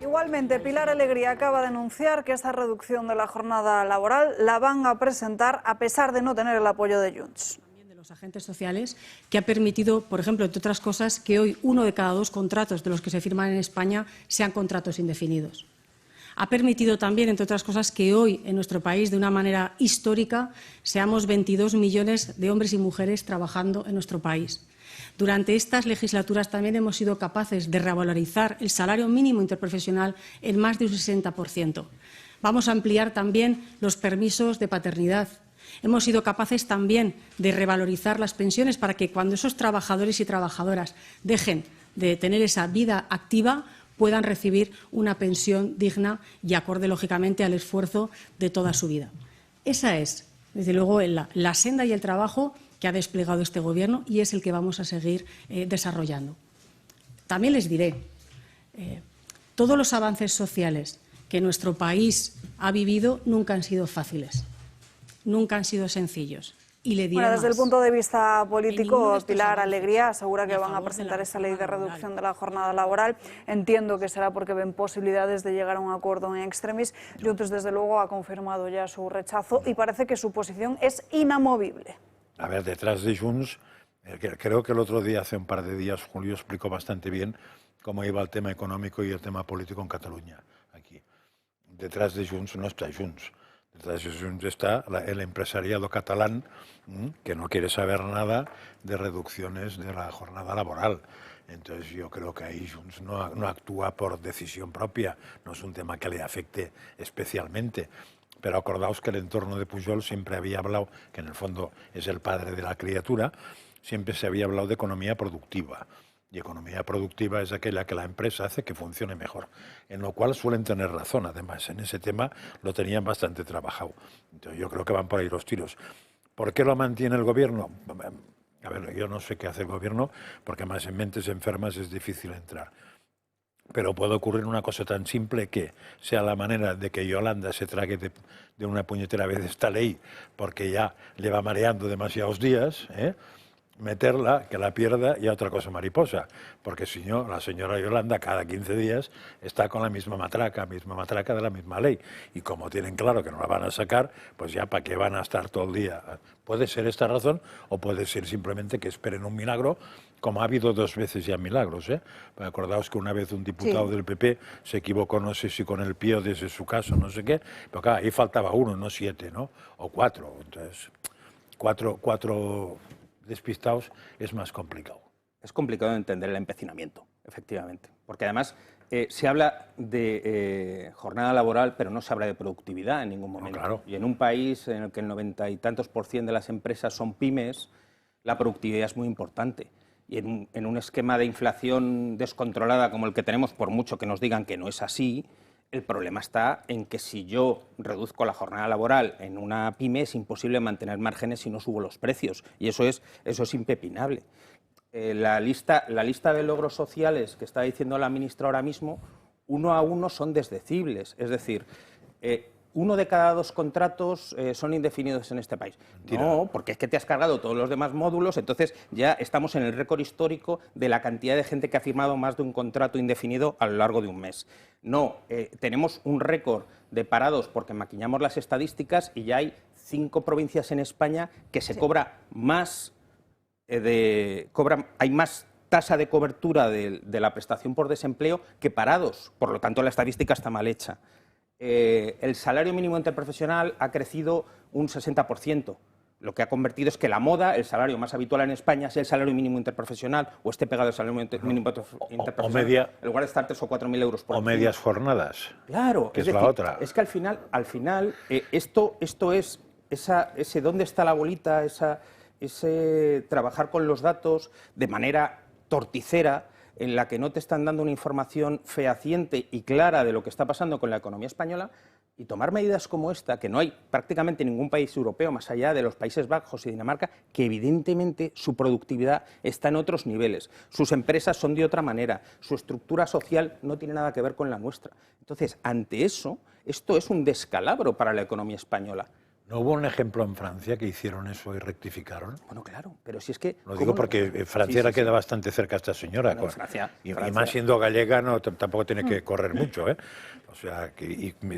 Igualmente, Pilar Alegría acaba de anunciar que esta reducción de la jornada laboral la van a presentar a pesar de no tener el apoyo de Junts. Los agentes sociales, que ha permitido, por ejemplo, entre otras cosas, que hoy 1 de cada 2 contratos de los que se firman en España sean contratos indefinidos. Ha permitido también, entre otras cosas, que hoy en nuestro país, de una manera histórica, seamos 22 millones de hombres y mujeres trabajando en nuestro país. Durante estas legislaturas también hemos sido capaces de revalorizar el salario mínimo interprofesional en más de un 60%. Vamos a ampliar también los permisos de paternidad. Hemos sido capaces también de revalorizar las pensiones para que cuando esos trabajadores y trabajadoras dejen de tener esa vida activa puedan recibir una pensión digna y acorde, lógicamente, al esfuerzo de toda su vida. Esa es, desde luego, la senda y el trabajo que ha desplegado este Gobierno y es el que vamos a seguir desarrollando. También les diré, todos los avances sociales que nuestro país ha vivido nunca han sido fáciles, nunca han sido sencillos. Y le diré desde el más. punto de vista político, Pilar Alegría asegura que van a presentar esa ley de reducción de la jornada laboral. Entiendo que será porque ven posibilidades de llegar a un acuerdo en extremis. Junts, desde luego, ha confirmado ya su rechazo y parece que su posición es inamovible. A ver, detrás de Junts, creo que el otro día, hace un par de días, Julio explicó bastante bien cómo iba el tema económico y el tema político en Cataluña, aquí. Detrás de Junts no está Junts. Detrás de Junts está el empresariado catalán, que no quiere saber nada de reducciones de la jornada laboral. Entonces yo creo que ahí Junts no actúa por decisión propia, no es un tema que le afecte especialmente. Pero acordaos que el entorno de Pujol siempre había hablado, que en el fondo es el padre de la criatura, siempre se había hablado de economía productiva. Y economía productiva es aquella que la empresa hace que funcione mejor, en lo cual suelen tener razón, además, en ese tema lo tenían bastante trabajado. Entonces yo creo que van por ahí los tiros. ¿Por qué lo mantiene el Gobierno? A ver, yo no sé qué hace el Gobierno, porque más en mentes enfermas es difícil entrar. Pero puede ocurrir una cosa tan simple que sea la manera de que Yolanda se trague de una puñetera vez esta ley, porque ya le va mareando demasiados días, meterla, que la pierda y a otra cosa mariposa. Porque si no, la señora Yolanda cada 15 días está con la misma matraca de la misma ley. Y como tienen claro que no la van a sacar, pues ya para qué van a estar todo el día. Puede ser esta razón o puede ser simplemente que esperen un milagro, como ha habido 2 veces ya milagros. Acordaos que una vez un diputado del PP se equivocó, no sé si con el Pío desde su caso, no sé qué, pero claro, ahí faltaba 1, no 7, ¿no? O 4. Entonces, 4 despistados es más complicado. Es complicado entender el empecinamiento, efectivamente, porque además se habla de jornada laboral, pero no se habla de productividad en ningún momento. No, claro. Y en un país en el que el 90 y tantos % de las empresas son pymes, la productividad es muy importante. Y en un esquema de inflación descontrolada como el que tenemos, por mucho que nos digan que no es así, el problema está en que si yo reduzco la jornada laboral en una pyme es imposible mantener márgenes si no subo los precios. Y eso es impepinable. La lista de logros sociales que está diciendo la ministra ahora mismo, 1 a 1 son desdecibles. Es decir, 1 de cada 2 contratos son indefinidos en este país. No, porque es que te has cargado todos los demás módulos, entonces ya estamos en el récord histórico de la cantidad de gente que ha firmado más de un contrato indefinido a lo largo de un mes. No, tenemos un récord de parados porque maquillamos las estadísticas y ya hay 5 provincias en España que se cobra más, hay más tasa de cobertura de la prestación por desempleo que parados, por lo tanto la estadística está mal hecha. El salario mínimo interprofesional ha crecido un 60%. Lo que ha convertido es que la moda, el salario más habitual en España, sea el salario mínimo interprofesional o esté pegado al salario mínimo interprofesional, en lugar de estar 3 o 4.000 euros por O encima. medias jornadas. Claro, que es la otra. Es que al final esto es ese dónde está la bolita, ese trabajar con los datos de manera torticera, en la que no te están dando una información fehaciente y clara de lo que está pasando con la economía española y tomar medidas como esta, que no hay prácticamente ningún país europeo, más allá de los Países Bajos y Dinamarca, que evidentemente su productividad está en otros niveles, sus empresas son de otra manera, su estructura social no tiene nada que ver con la nuestra. Entonces, ante eso, esto es un descalabro para la economía española. ¿No hubo un ejemplo en Francia que hicieron eso y rectificaron? Bueno, claro, pero si es que... Lo digo porque Francia sí, queda bastante cerca a esta señora. Bueno, Francia, y más siendo gallega, tampoco tiene que correr mucho, ¿eh? O sea,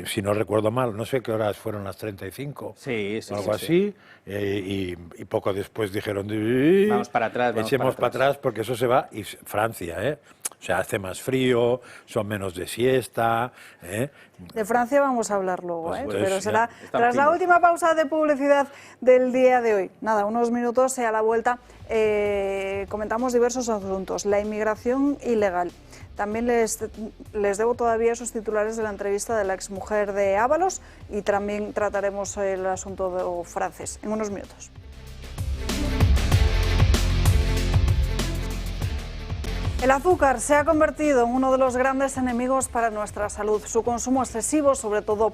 si no recuerdo mal, no sé qué horas fueron las 35, o algo así, y poco después dijeron, vamos para atrás, echemos para atrás porque eso se va, y Francia, ¿eh? O sea, hace más frío, son menos de siesta, ¿eh? De Francia vamos a hablar luego, Pues, pero ya, será estamos tras la finos. última pausa de publicidad del día de hoy. Nada, unos minutos y a la vuelta comentamos diversos asuntos. La inmigración ilegal. También les debo todavía esos titulares de la entrevista de la exmujer de Ábalos y también trataremos el asunto francés en unos minutos. El azúcar se ha convertido en uno de los grandes enemigos para nuestra salud. Su consumo excesivo, sobre todo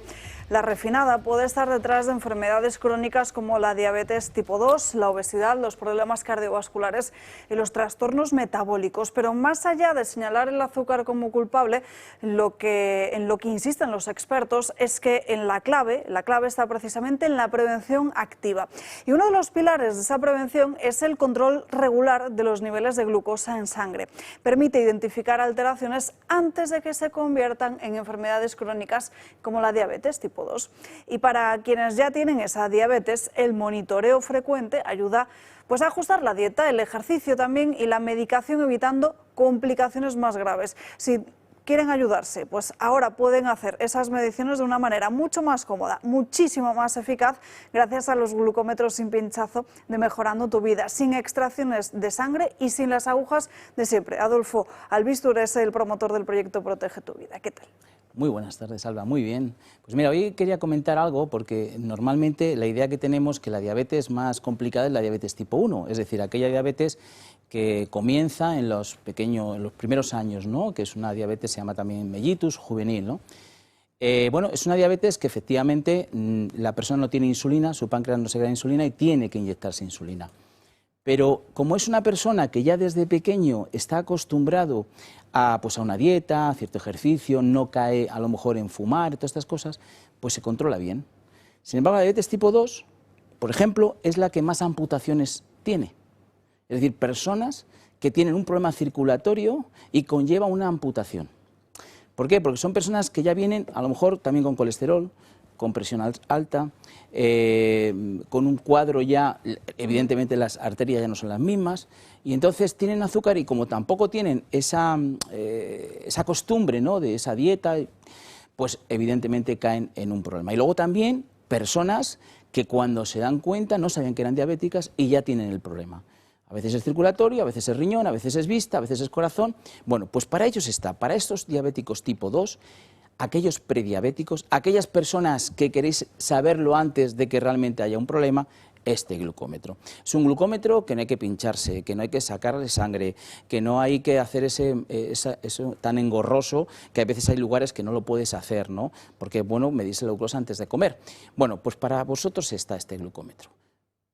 la refinada, puede estar detrás de enfermedades crónicas como la diabetes tipo 2, la obesidad, los problemas cardiovasculares y los trastornos metabólicos. Pero más allá de señalar el azúcar como culpable, en lo que insisten los expertos es que la clave está precisamente en la prevención activa. Y uno de los pilares de esa prevención es el control regular de los niveles de glucosa en sangre. Permite identificar alteraciones antes de que se conviertan en enfermedades crónicas como la diabetes tipo 2. Y para quienes ya tienen esa diabetes, el monitoreo frecuente ayuda a ajustar la dieta, el ejercicio también y la medicación, evitando complicaciones más graves. Si quieren ayudarse, pues ahora pueden hacer esas mediciones de una manera mucho más cómoda, muchísimo más eficaz, gracias a los glucómetros sin pinchazo de Mejorando tu Vida, sin extracciones de sangre y sin las agujas de siempre. Adolfo Albistur es el promotor del proyecto Protege tu Vida. ¿Qué tal? Muy buenas tardes, Alba. Muy bien. Pues mira, hoy quería comentar algo porque normalmente la idea que tenemos que la diabetes más complicada es la diabetes tipo 1, es decir, aquella diabetes que comienza en los primeros años, ¿no? Que es una diabetes, se llama también mellitus juvenil, ¿no? Bueno, es una diabetes que efectivamente la persona no tiene insulina, su páncreas no segrega insulina y tiene que inyectarse insulina. Pero como es una persona que ya desde pequeño está acostumbrado a una dieta, a cierto ejercicio, no cae a lo mejor en fumar, todas estas cosas, pues se controla bien. Sin embargo, la diabetes tipo 2, por ejemplo, es la que más amputaciones tiene. Es decir, personas que tienen un problema circulatorio y conlleva una amputación. ¿Por qué? Porque son personas que ya vienen a lo mejor también con colesterol, con presión alta, con un cuadro ya, evidentemente las arterias ya no son las mismas, y entonces tienen azúcar y como tampoco tienen esa costumbre, ¿no?, de esa dieta, pues evidentemente caen en un problema. Y luego también personas que cuando se dan cuenta no sabían que eran diabéticas y ya tienen el problema. A veces es circulatorio, a veces es riñón, a veces es vista, a veces es corazón. Bueno, pues para ellos está, para estos diabéticos tipo 2, aquellos prediabéticos, aquellas personas que queréis saberlo antes de que realmente haya un problema, este glucómetro. Es un glucómetro que no hay que pincharse, que no hay que sacarle sangre, que no hay que hacer eso tan engorroso, que a veces hay lugares que no lo puedes hacer, ¿no? Porque, bueno, medirse la glucosa antes de comer. Bueno, pues para vosotros está este glucómetro.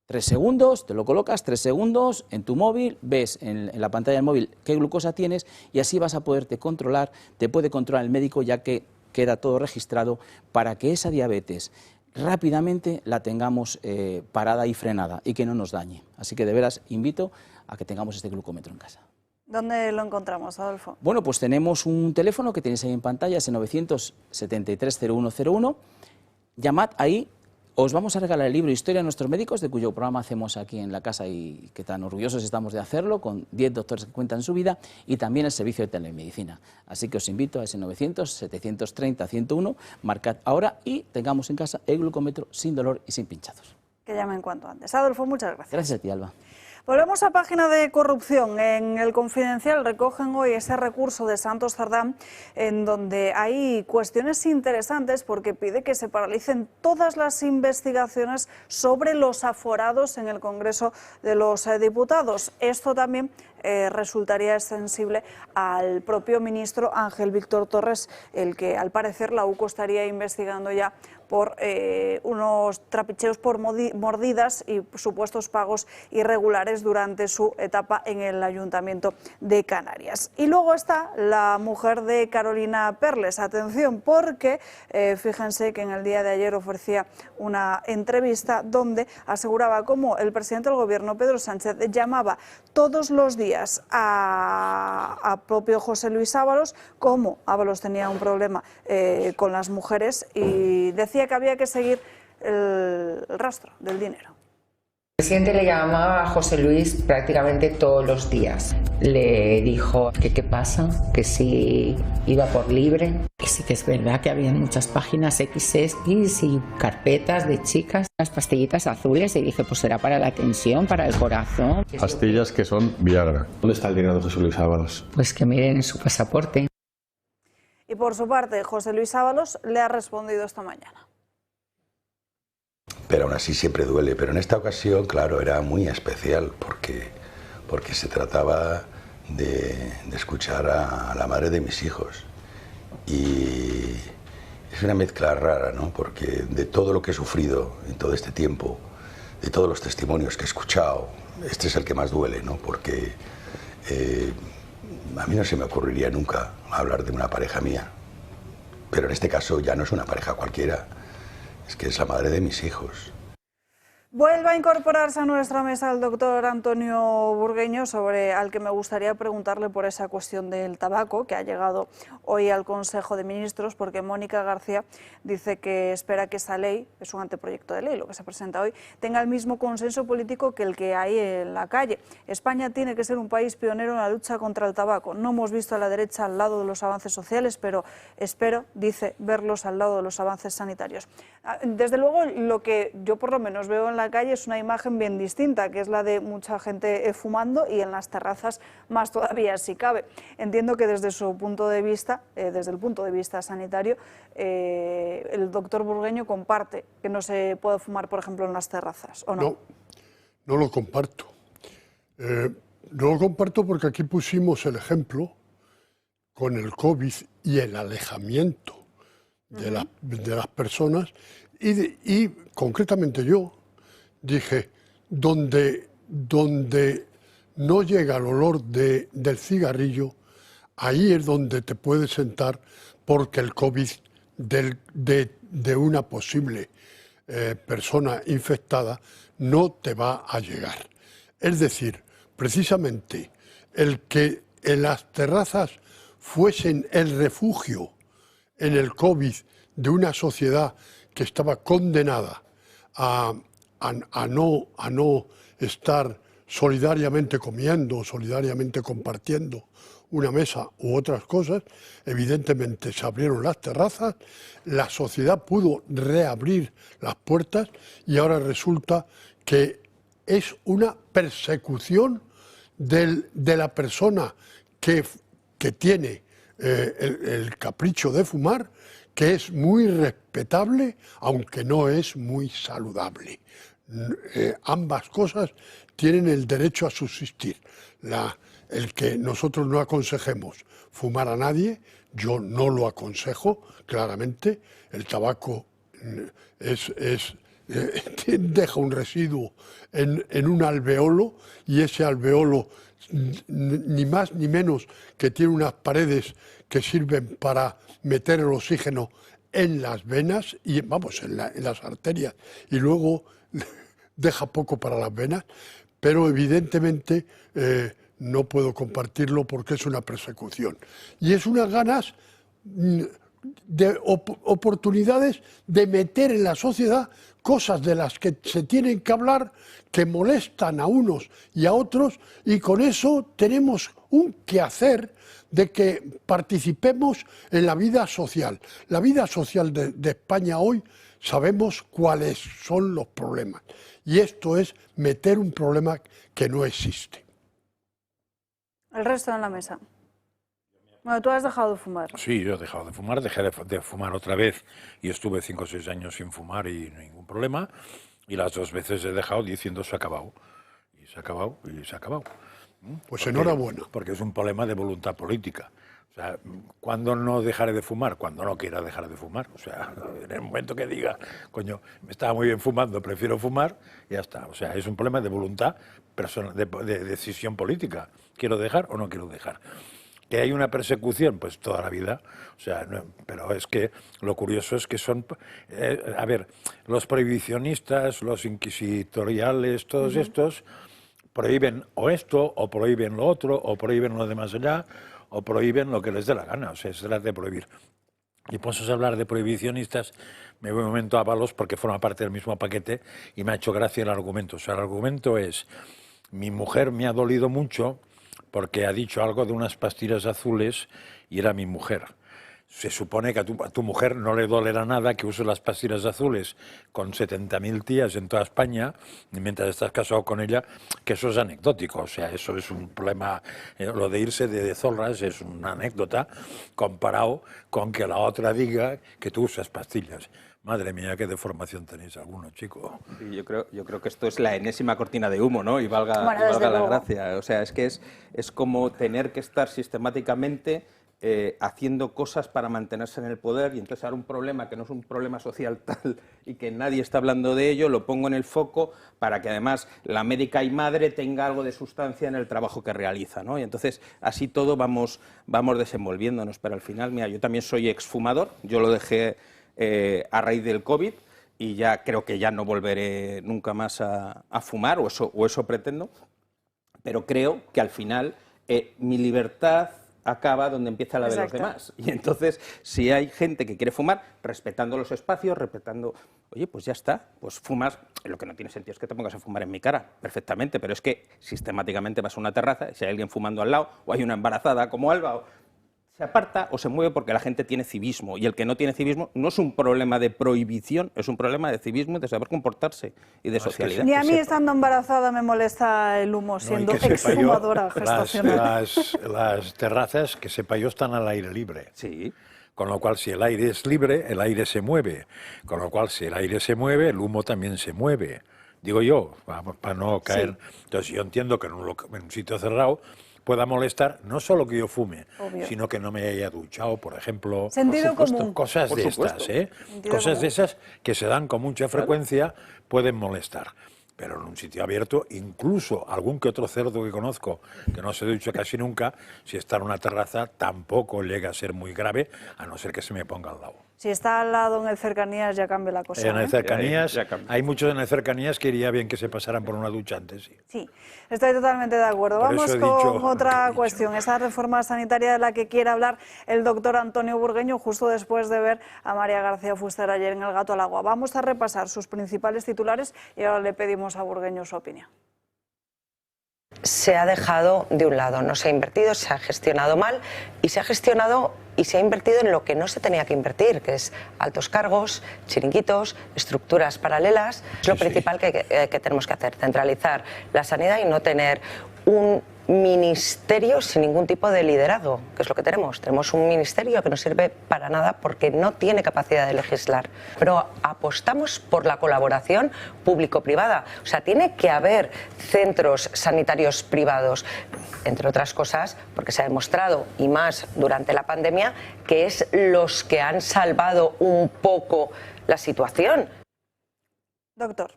3 segundos, te lo colocas, 3 segundos en tu móvil, ves en la pantalla del móvil qué glucosa tienes y así vas a poderte controlar, te puede controlar el médico ya que queda todo registrado para que esa diabetes rápidamente la tengamos parada y frenada y que no nos dañe. Así que de veras invito a que tengamos este glucómetro en casa. ¿Dónde lo encontramos, Adolfo? Bueno, pues tenemos un teléfono que tenéis ahí en pantalla, es el 973-0101, llamad ahí. Os vamos a regalar el libro Historia de nuestros médicos, de cuyo programa hacemos aquí en la casa y que tan orgullosos estamos de hacerlo, con 10 doctores que cuentan su vida, y también el servicio de telemedicina. Así que os invito a ese 900-730-101, marcad ahora y tengamos en casa el glucómetro sin dolor y sin pinchazos. Que llamen cuanto antes. Adolfo, muchas gracias. Gracias a ti, Alba. Volvemos a página de corrupción. En El Confidencial recogen hoy ese recurso de Santos Cerdán, en donde hay cuestiones interesantes porque pide que se paralicen todas las investigaciones sobre los aforados en el Congreso de los Diputados. Esto también resultaría extensible al propio ministro Ángel Víctor Torres, el que al parecer la UCO estaría investigando ya por unos trapicheos por mordidas y supuestos pagos irregulares durante su etapa en el Ayuntamiento de Canarias. Y luego está la mujer de Carolina Perles. Atención, porque fíjense que en el día de ayer ofrecía una entrevista donde aseguraba cómo el presidente del Gobierno, Pedro Sánchez, llamaba todos los días a propio José Luis Ábalos, cómo Ábalos tenía un problema con las mujeres y decía que había que seguir el rastro del dinero. El presidente le llamaba a José Luis prácticamente todos los días. Le dijo que qué pasa, que si iba por libre. Y sí que es verdad que había muchas páginas XS y carpetas de chicas, las pastillitas azules, y dije, pues será para la tensión, para el corazón. Pastillas que son Viagra. ¿Dónde está el dinero de José Luis Ábalos? Pues que miren en su pasaporte. Y por su parte, José Luis Ábalos le ha respondido esta mañana. Pero aún así siempre duele. Pero en esta ocasión, claro, era muy especial porque se trataba de escuchar a la madre de mis hijos. Y es una mezcla rara, ¿no? Porque de todo lo que he sufrido en todo este tiempo, de todos los testimonios que he escuchado, este es el que más duele, ¿no? Porque a mí no se me ocurriría nunca hablar de una pareja mía. Pero en este caso ya no es una pareja cualquiera. Es que es la madre de mis hijos. Vuelve a incorporarse a nuestra mesa el doctor Antonio Burgueño, al que me gustaría preguntarle por esa cuestión del tabaco que ha llegado hoy al Consejo de Ministros, porque Mónica García dice que espera que esa ley, es un anteproyecto de ley lo que se presenta hoy, tenga el mismo consenso político que el que hay en la calle. España tiene que ser un país pionero en la lucha contra el tabaco. No hemos visto a la derecha al lado de los avances sociales, pero espero, dice, verlos al lado de los avances sanitarios. Desde luego, lo que yo por lo menos veo en la calle es una imagen bien distinta, que es la de mucha gente fumando y en las terrazas más todavía si cabe. Entiendo que desde su punto de vista, desde el punto de vista sanitario, el doctor Burgueño comparte que no se puede fumar, por ejemplo, en las terrazas, ¿o no? No, no lo comparto. No lo comparto porque aquí pusimos el ejemplo con el COVID y el alejamiento de las personas y concretamente yo dije, donde no llega el olor del cigarrillo, ahí es donde te puedes sentar porque el COVID de una posible persona infectada no te va a llegar. Es decir, precisamente el que en las terrazas fuesen el refugio en el COVID de una sociedad que estaba condenada a no estar solidariamente comiendo, solidariamente compartiendo una mesa u otras cosas, evidentemente se abrieron las terrazas, la sociedad pudo reabrir las puertas y ahora resulta que es una persecución de la persona que tiene el capricho de fumar, que es muy respetable, aunque no es muy saludable. Ambas cosas tienen el derecho a subsistir. El que nosotros no aconsejemos fumar a nadie, yo no lo aconsejo, claramente. El tabaco deja un residuo en un alveolo y ese alveolo ni más ni menos que tiene unas paredes que sirven para meter el oxígeno en las venas y vamos en las arterias y luego deja poco para las venas, pero evidentemente no puedo compartirlo porque es una persecución y es unas ganas de oportunidades de meter en la sociedad cosas de las que se tienen que hablar que molestan a unos y a otros y con eso tenemos un quehacer de que participemos en la vida social. La vida social de España hoy sabemos cuáles son los problemas. Y esto es meter un problema que no existe. El resto en la mesa. Bueno, tú has dejado de fumar. Sí, yo he dejado de fumar, dejé de fumar otra vez y estuve 5 o 6 años sin fumar y ningún problema. Y las 2 veces he dejado diciendo se ha acabado. Y se ha acabado, y se ha acabado. Pues enhorabuena. Porque es un problema de voluntad política. O sea, ¿cuándo no dejaré de fumar? Cuando no quiera dejar de fumar. O sea, en el momento que diga, coño, me estaba muy bien fumando, prefiero fumar, ya está. O sea, es un problema de voluntad personal, de decisión política. ¿Quiero dejar o no quiero dejar? ¿Que hay una persecución? Pues toda la vida. O sea, no, pero es que lo curioso es que son... a ver, los prohibicionistas, los inquisitoriales, todos estos, prohíben o esto, o prohíben lo otro, o prohíben lo de más allá, o prohíben lo que les dé la gana. O sea, se trata de prohibir. Y puestos a hablar de prohibicionistas, me voy un momento a Ábalos porque forma parte del mismo paquete y me ha hecho gracia el argumento. O sea, el argumento es, mi mujer me ha dolido mucho porque ha dicho algo de unas pastillas azules y era mi mujer. Se supone que a tu mujer no le dolerá nada que use las pastillas azules con 70.000 tías en toda España, y mientras estás casado con ella, que eso es anecdótico. O sea, eso es un problema, lo de irse de zorras es una anécdota comparado con que la otra diga que tú usas pastillas. Madre mía, qué deformación tenéis algunos, chicos. Sí, yo creo que esto es la enésima cortina de humo, ¿no? Y valga, Bueno, y valga la luego. gracia. O sea, es que es como tener que estar sistemáticamente haciendo cosas para mantenerse en el poder, y entonces ahora un problema que no es un problema social tal y que nadie está hablando de ello, lo pongo en el foco para que además la médica y madre tenga algo de sustancia en el trabajo que realiza, ¿no? Y entonces así todo vamos desenvolviéndonos, pero al final, mira, yo también soy exfumador, yo lo dejé a raíz del COVID y ya creo que ya no volveré nunca más a fumar, o eso pretendo, pero creo que al final mi libertad acaba donde empieza la de los demás. Y entonces, si hay gente que quiere fumar, respetando los espacios, respetando... Oye, pues ya está, pues fumas... Lo que no tiene sentido es que te pongas a fumar en mi cara, perfectamente, pero es que sistemáticamente vas a una terraza y si hay alguien fumando al lado, o hay una embarazada como Alba, se aparta o se mueve porque la gente tiene civismo, y el que no tiene civismo no es un problema de prohibición, es un problema de civismo y de saber comportarse y de socialidad. Ni a mí estando embarazada me molesta el humo, siendo exfumadora gestacional. Las terrazas, que sepa yo, están al aire libre. Sí. Con lo cual, si el aire es libre, el aire se mueve. Con lo cual, si el aire se mueve, el humo también se mueve. Digo yo, para no caer... Sí. Entonces, yo entiendo que en un sitio cerrado pueda molestar no solo que yo fume, obvio, sino que no me haya duchado, por ejemplo. Sentido común. Cosas de estas, cosas de esas que se dan con mucha frecuencia, pueden molestar. Pero en un sitio abierto, incluso algún que otro cerdo que conozco, que no se ducha casi nunca, si está en una terraza, tampoco llega a ser muy grave, a no ser que se me ponga al lado. Si está al lado en el cercanías ya cambia la cosa. En el cercanías, hay muchos en el cercanías que iría bien que se pasaran por una ducha antes. Sí, sí, estoy totalmente de acuerdo. Por Vamos con otra cuestión, esa reforma sanitaria de la que quiere hablar el doctor Antonio Burgueño, justo después de ver a María García Fuster ayer en El Gato al Agua. Vamos a repasar sus principales titulares y ahora le pedimos a Burgueño su opinión. Se ha dejado de un lado, no se ha invertido, se ha gestionado mal y se ha gestionado y se ha invertido en lo que no se tenía que invertir, que es altos cargos, chiringuitos, estructuras paralelas. Es lo principal que tenemos que hacer, centralizar la sanidad y no tener un ministerio sin ningún tipo de liderazgo, que es lo que tenemos. Tenemos un ministerio que no sirve para nada porque no tiene capacidad de legislar. Pero apostamos por la colaboración público-privada. O sea, tiene que haber centros sanitarios privados, entre otras cosas, porque se ha demostrado, y más durante la pandemia, que es los que han salvado un poco la situación. Doctor.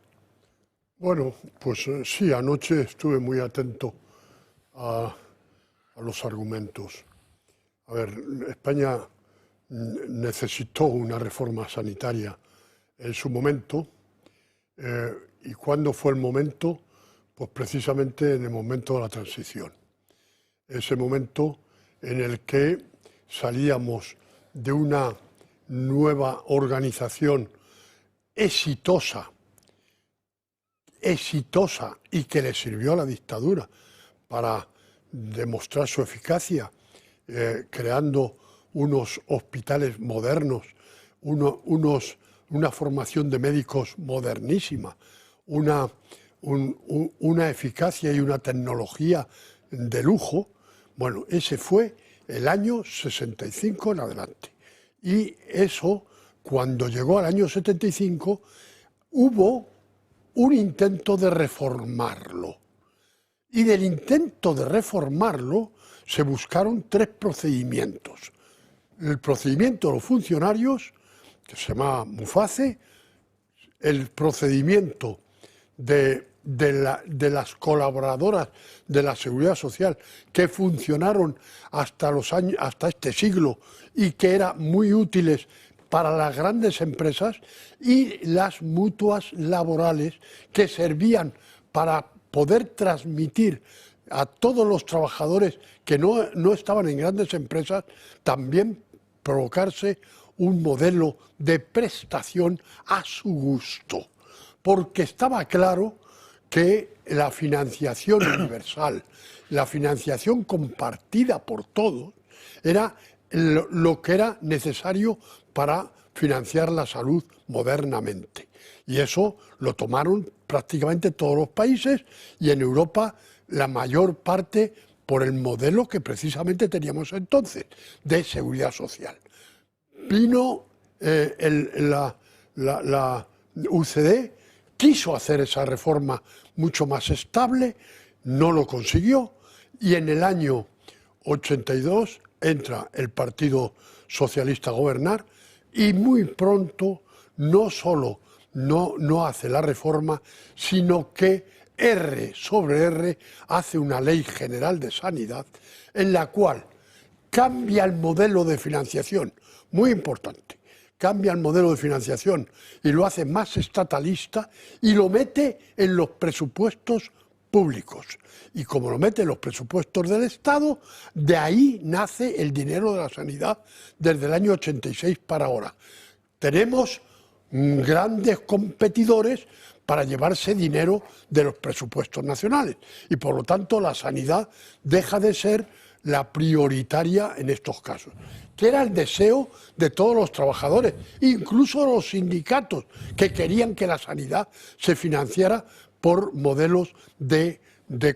Bueno, pues sí, anoche estuve muy atento a los argumentos. A ver, España necesitó una reforma sanitaria en su momento. ¿Y cuándo fue el momento? Pues precisamente en el momento de la transición. Ese momento en el que salíamos de una nueva organización exitosa y que le sirvió a la dictadura para demostrar su eficacia, creando unos hospitales modernos, unos una formación de médicos modernísima, una eficacia y una tecnología de lujo. Bueno, ese fue el año 65 en adelante. Y eso, cuando llegó al año 75, hubo un intento de reformarlo. Y del intento de reformarlo se buscaron 3 procedimientos. El procedimiento de los funcionarios, que se llama MUFACE, el procedimiento de las colaboradoras de la Seguridad Social que funcionaron hasta este siglo y que eran muy útiles para las grandes empresas, y las mutuas laborales que servían para poder transmitir a todos los trabajadores que no estaban en grandes empresas, también provocarse un modelo de prestación a su gusto, porque estaba claro que la financiación universal, la financiación compartida por todos, era lo que era necesario para financiar la salud modernamente. Y eso lo tomaron prácticamente todos los países, y en Europa la mayor parte por el modelo que precisamente teníamos entonces, de seguridad social. Vino la UCD, quiso hacer esa reforma mucho más estable, no lo consiguió, y en el año 82 entra el Partido Socialista a gobernar, y muy pronto no solo no hace la reforma, sino que R sobre R hace una ley general de sanidad en la cual cambia el modelo de financiación, muy importante, cambia el modelo de financiación y lo hace más estatalista y lo mete en los presupuestos públicos. Y como lo mete en los presupuestos del Estado, de ahí nace el dinero de la sanidad desde el año 86 para ahora. Tenemos grandes competidores para llevarse dinero de los presupuestos nacionales y por lo tanto la sanidad deja de ser la prioritaria en estos casos, que era el deseo de todos los trabajadores, incluso los sindicatos, que querían que la sanidad se financiara por modelos de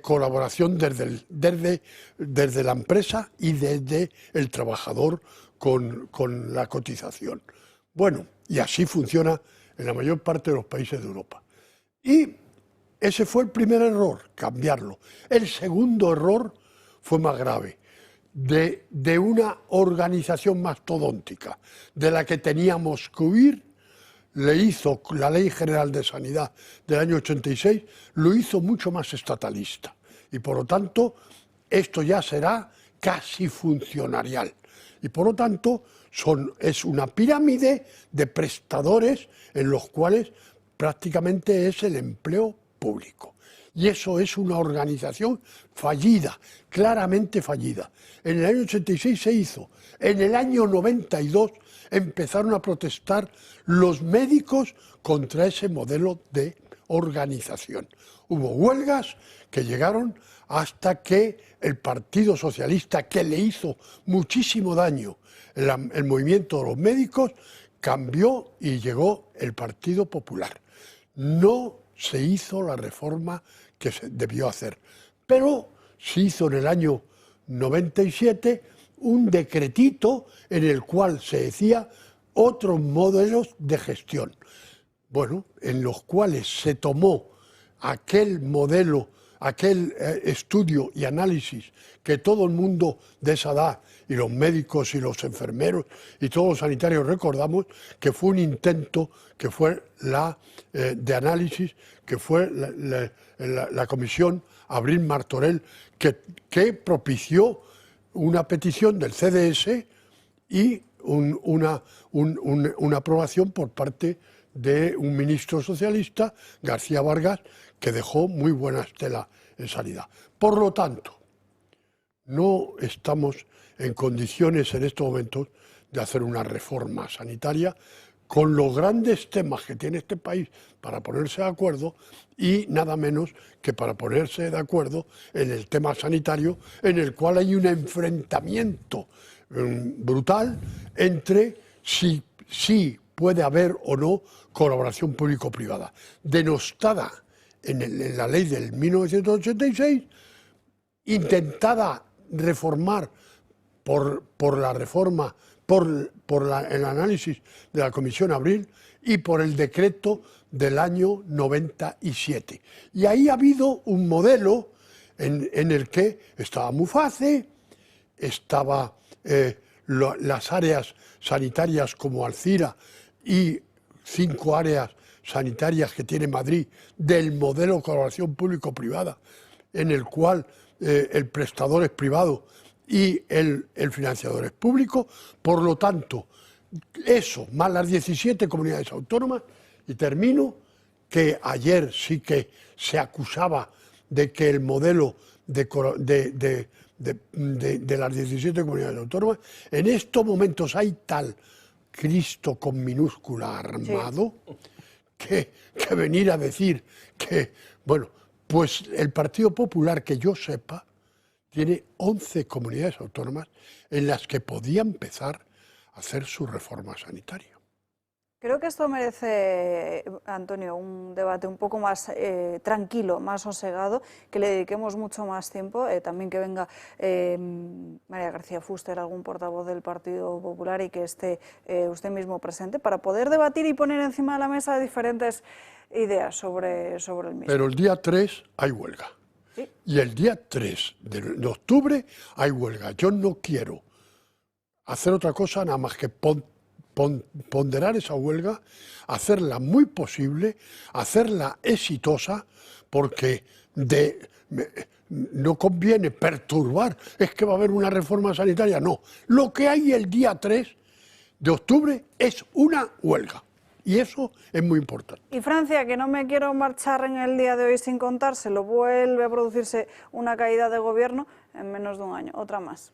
colaboración desde la empresa y desde el trabajador con la cotización. Bueno, y así funciona en la mayor parte de los países de Europa. Y ese fue el primer error, cambiarlo. El segundo error fue más grave, de una organización mastodóntica de la que teníamos que huir. Le hizo la Ley General de Sanidad del año 86, lo hizo mucho más estatalista y por lo tanto esto ya será casi funcionarial y por lo tanto es una pirámide de prestadores en los cuales prácticamente es el empleo público. Y eso es una organización fallida, claramente fallida. En el año 86 se hizo, en el año 92 empezaron a protestar los médicos contra ese modelo de organización. Hubo huelgas que llegaron hasta que el Partido Socialista, que le hizo muchísimo daño el movimiento de los médicos, cambió y llegó el Partido Popular. No se hizo la reforma que se debió hacer, pero se hizo en el año 97 un decretito en el cual se decía otros modelos de gestión, bueno, en los cuales se tomó aquel modelo, aquel estudio y análisis que todo el mundo de esa edad, y los médicos y los enfermeros y todos los sanitarios recordamos, que fue un intento, que fue de análisis, que fue la comisión Abril Martorell, que propició una petición del CDS y una aprobación por parte de un ministro socialista, García Vargas, que dejó muy buena estela en sanidad. Por lo tanto, no estamos en condiciones en estos momentos de hacer una reforma sanitaria con los grandes temas que tiene este país para ponerse de acuerdo y nada menos que para ponerse de acuerdo en el tema sanitario, en el cual hay un enfrentamiento brutal entre si puede haber o no colaboración público-privada. Denostada en la ley del 1986, intentada reformar por la reforma, el análisis de la Comisión Abril y por el decreto del año 97. Y ahí ha habido un modelo en el que estaba Muface, estaba las áreas sanitarias como Alcira y 5 áreas sanitarias que tiene Madrid del modelo de colaboración público-privada, en el cual el prestador es privado y el financiador es público. Por lo tanto, eso, más las 17 comunidades autónomas, y termino, que ayer sí que se acusaba de que el modelo de las 17 comunidades autónomas, en estos momentos hay tal Cristo con minúscula armado, sí, que venir a decir que, bueno, pues el Partido Popular, que yo sepa, tiene 11 comunidades autónomas en las que podía empezar a hacer su reforma sanitaria. Creo que esto merece, Antonio, un debate un poco más tranquilo, más sosegado, que le dediquemos mucho más tiempo, también que venga María García Fuster, algún portavoz del Partido Popular, y que esté usted mismo presente para poder debatir y poner encima de la mesa diferentes ideas sobre el mismo. Pero el día 3 hay huelga. ¿Sí? Y el día 3 de octubre hay huelga. Yo no quiero hacer otra cosa nada más que ponderar esa huelga, hacerla muy posible, hacerla exitosa, porque no conviene perturbar, es que va a haber una reforma sanitaria, no. Lo que hay el día 3 de octubre es una huelga. Y eso es muy importante. Y Francia, que no me quiero marchar en el día de hoy sin contárselo, vuelve a producirse una caída de gobierno en menos de un año, otra más.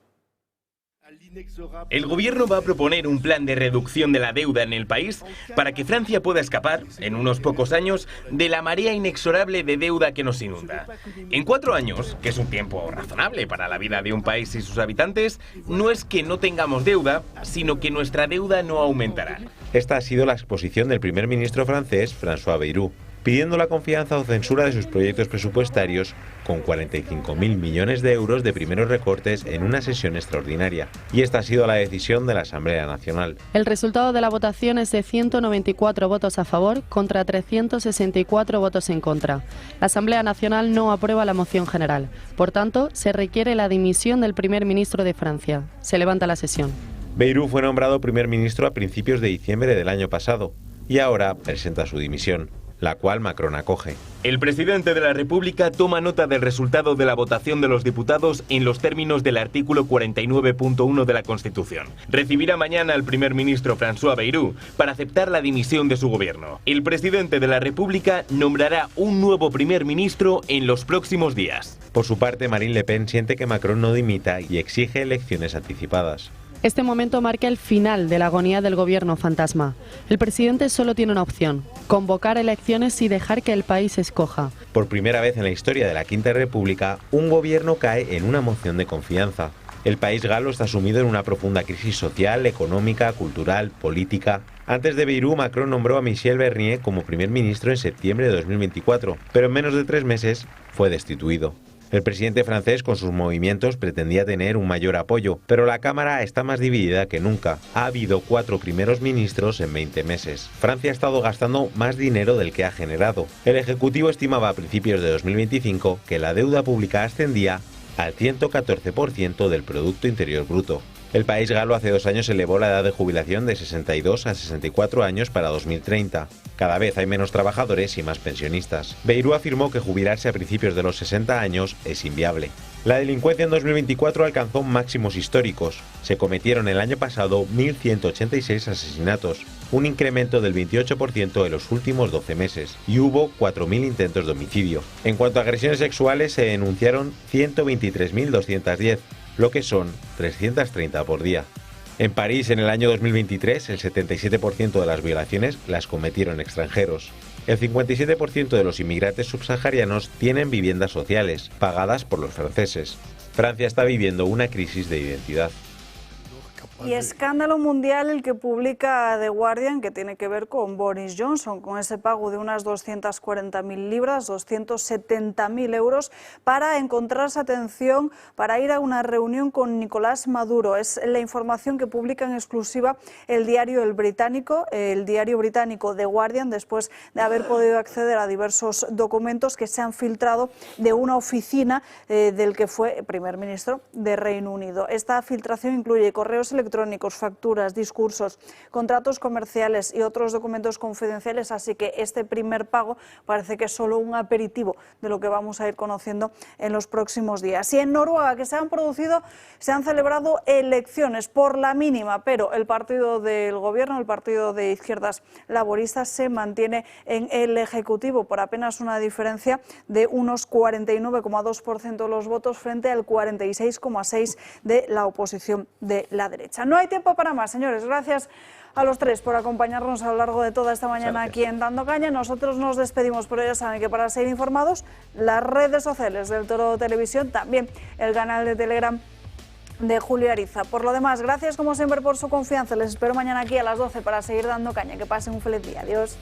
El gobierno va a proponer un plan de reducción de la deuda en el país para que Francia pueda escapar, en unos pocos años, de la marea inexorable de deuda que nos inunda. En 4 años, que es un tiempo razonable para la vida de un país y sus habitantes, no es que no tengamos deuda, sino que nuestra deuda no aumentará. Esta ha sido la exposición del primer ministro francés, François Bayrou, pidiendo la confianza o censura de sus proyectos presupuestarios, con 45.000 millones de euros de primeros recortes en una sesión extraordinaria. Y esta ha sido la decisión de la Asamblea Nacional. El resultado de la votación es de 194 votos a favor contra 364 votos en contra. La Asamblea Nacional no aprueba la moción general. Por tanto, se requiere la dimisión del primer ministro de Francia. Se levanta la sesión. Bayrou fue nombrado primer ministro a principios de diciembre del año pasado y ahora presenta su dimisión, la cual Macron acoge. El presidente de la República toma nota del resultado de la votación de los diputados en los términos del artículo 49.1 de la Constitución. Recibirá mañana al primer ministro François Bayrou para aceptar la dimisión de su gobierno. El presidente de la República nombrará un nuevo primer ministro en los próximos días. Por su parte, Marine Le Pen siente que Macron no dimita y exige elecciones anticipadas. Este momento marca el final de la agonía del gobierno fantasma. El presidente solo tiene una opción: convocar elecciones y dejar que el país escoja. Por primera vez en la historia de la Quinta República, un gobierno cae en una moción de confianza. El país galo está sumido en una profunda crisis social, económica, cultural, política. Antes de Bayrou, Macron nombró a Michel Barnier como primer ministro en septiembre de 2024, pero en menos de 3 meses fue destituido. El presidente francés, con sus movimientos, pretendía tener un mayor apoyo, pero la Cámara está más dividida que nunca. Ha habido 4 primeros ministros en 20 meses. Francia ha estado gastando más dinero del que ha generado. El Ejecutivo estimaba a principios de 2025 que la deuda pública ascendía al 114% del Producto Interior Bruto. El país galo hace 2 años elevó la edad de jubilación de 62 a 64 años para 2030. Cada vez hay menos trabajadores y más pensionistas. Bayrou afirmó que jubilarse a principios de los 60 años es inviable. La delincuencia en 2024 alcanzó máximos históricos. Se cometieron el año pasado 1.186 asesinatos, un incremento del 28% en los últimos 12 meses, y hubo 4.000 intentos de homicidio. En cuanto a agresiones sexuales, se denunciaron 123.210, lo que son 330 por día. En París, en el año 2023, el 77% de las violaciones las cometieron extranjeros. El 57% de los inmigrantes subsaharianos tienen viviendas sociales, pagadas por los franceses. Francia está viviendo una crisis de identidad. Y escándalo mundial el que publica The Guardian, que tiene que ver con Boris Johnson, con ese pago de unas 240.000 libras, 270.000 euros, para encontrarse, atención, para ir a una reunión con Nicolás Maduro. Es la información que publica en exclusiva el diario británico The Guardian, después de haber podido acceder a diversos documentos que se han filtrado de una oficina del que fue primer ministro de Reino Unido. Esta filtración incluye correos electrónicos, facturas, discursos, contratos comerciales y otros documentos confidenciales, así que este primer pago parece que es solo un aperitivo de lo que vamos a ir conociendo en los próximos días. Y en Noruega, que se han celebrado elecciones por la mínima, pero el partido del gobierno, el partido de izquierdas laboristas, se mantiene en el Ejecutivo por apenas una diferencia de unos 49,2% de los votos frente al 46,6% de la oposición de la derecha. No hay tiempo para más, señores. Gracias a los tres por acompañarnos a lo largo de toda esta mañana aquí en Dando Caña. Nosotros nos despedimos, pero ya saben que para seguir informados, las redes sociales del Toro Televisión, también el canal de Telegram de Julio Ariza. Por lo demás, gracias como siempre por su confianza. Les espero mañana aquí a las 12 para seguir dando caña. Que pasen un feliz día. Adiós.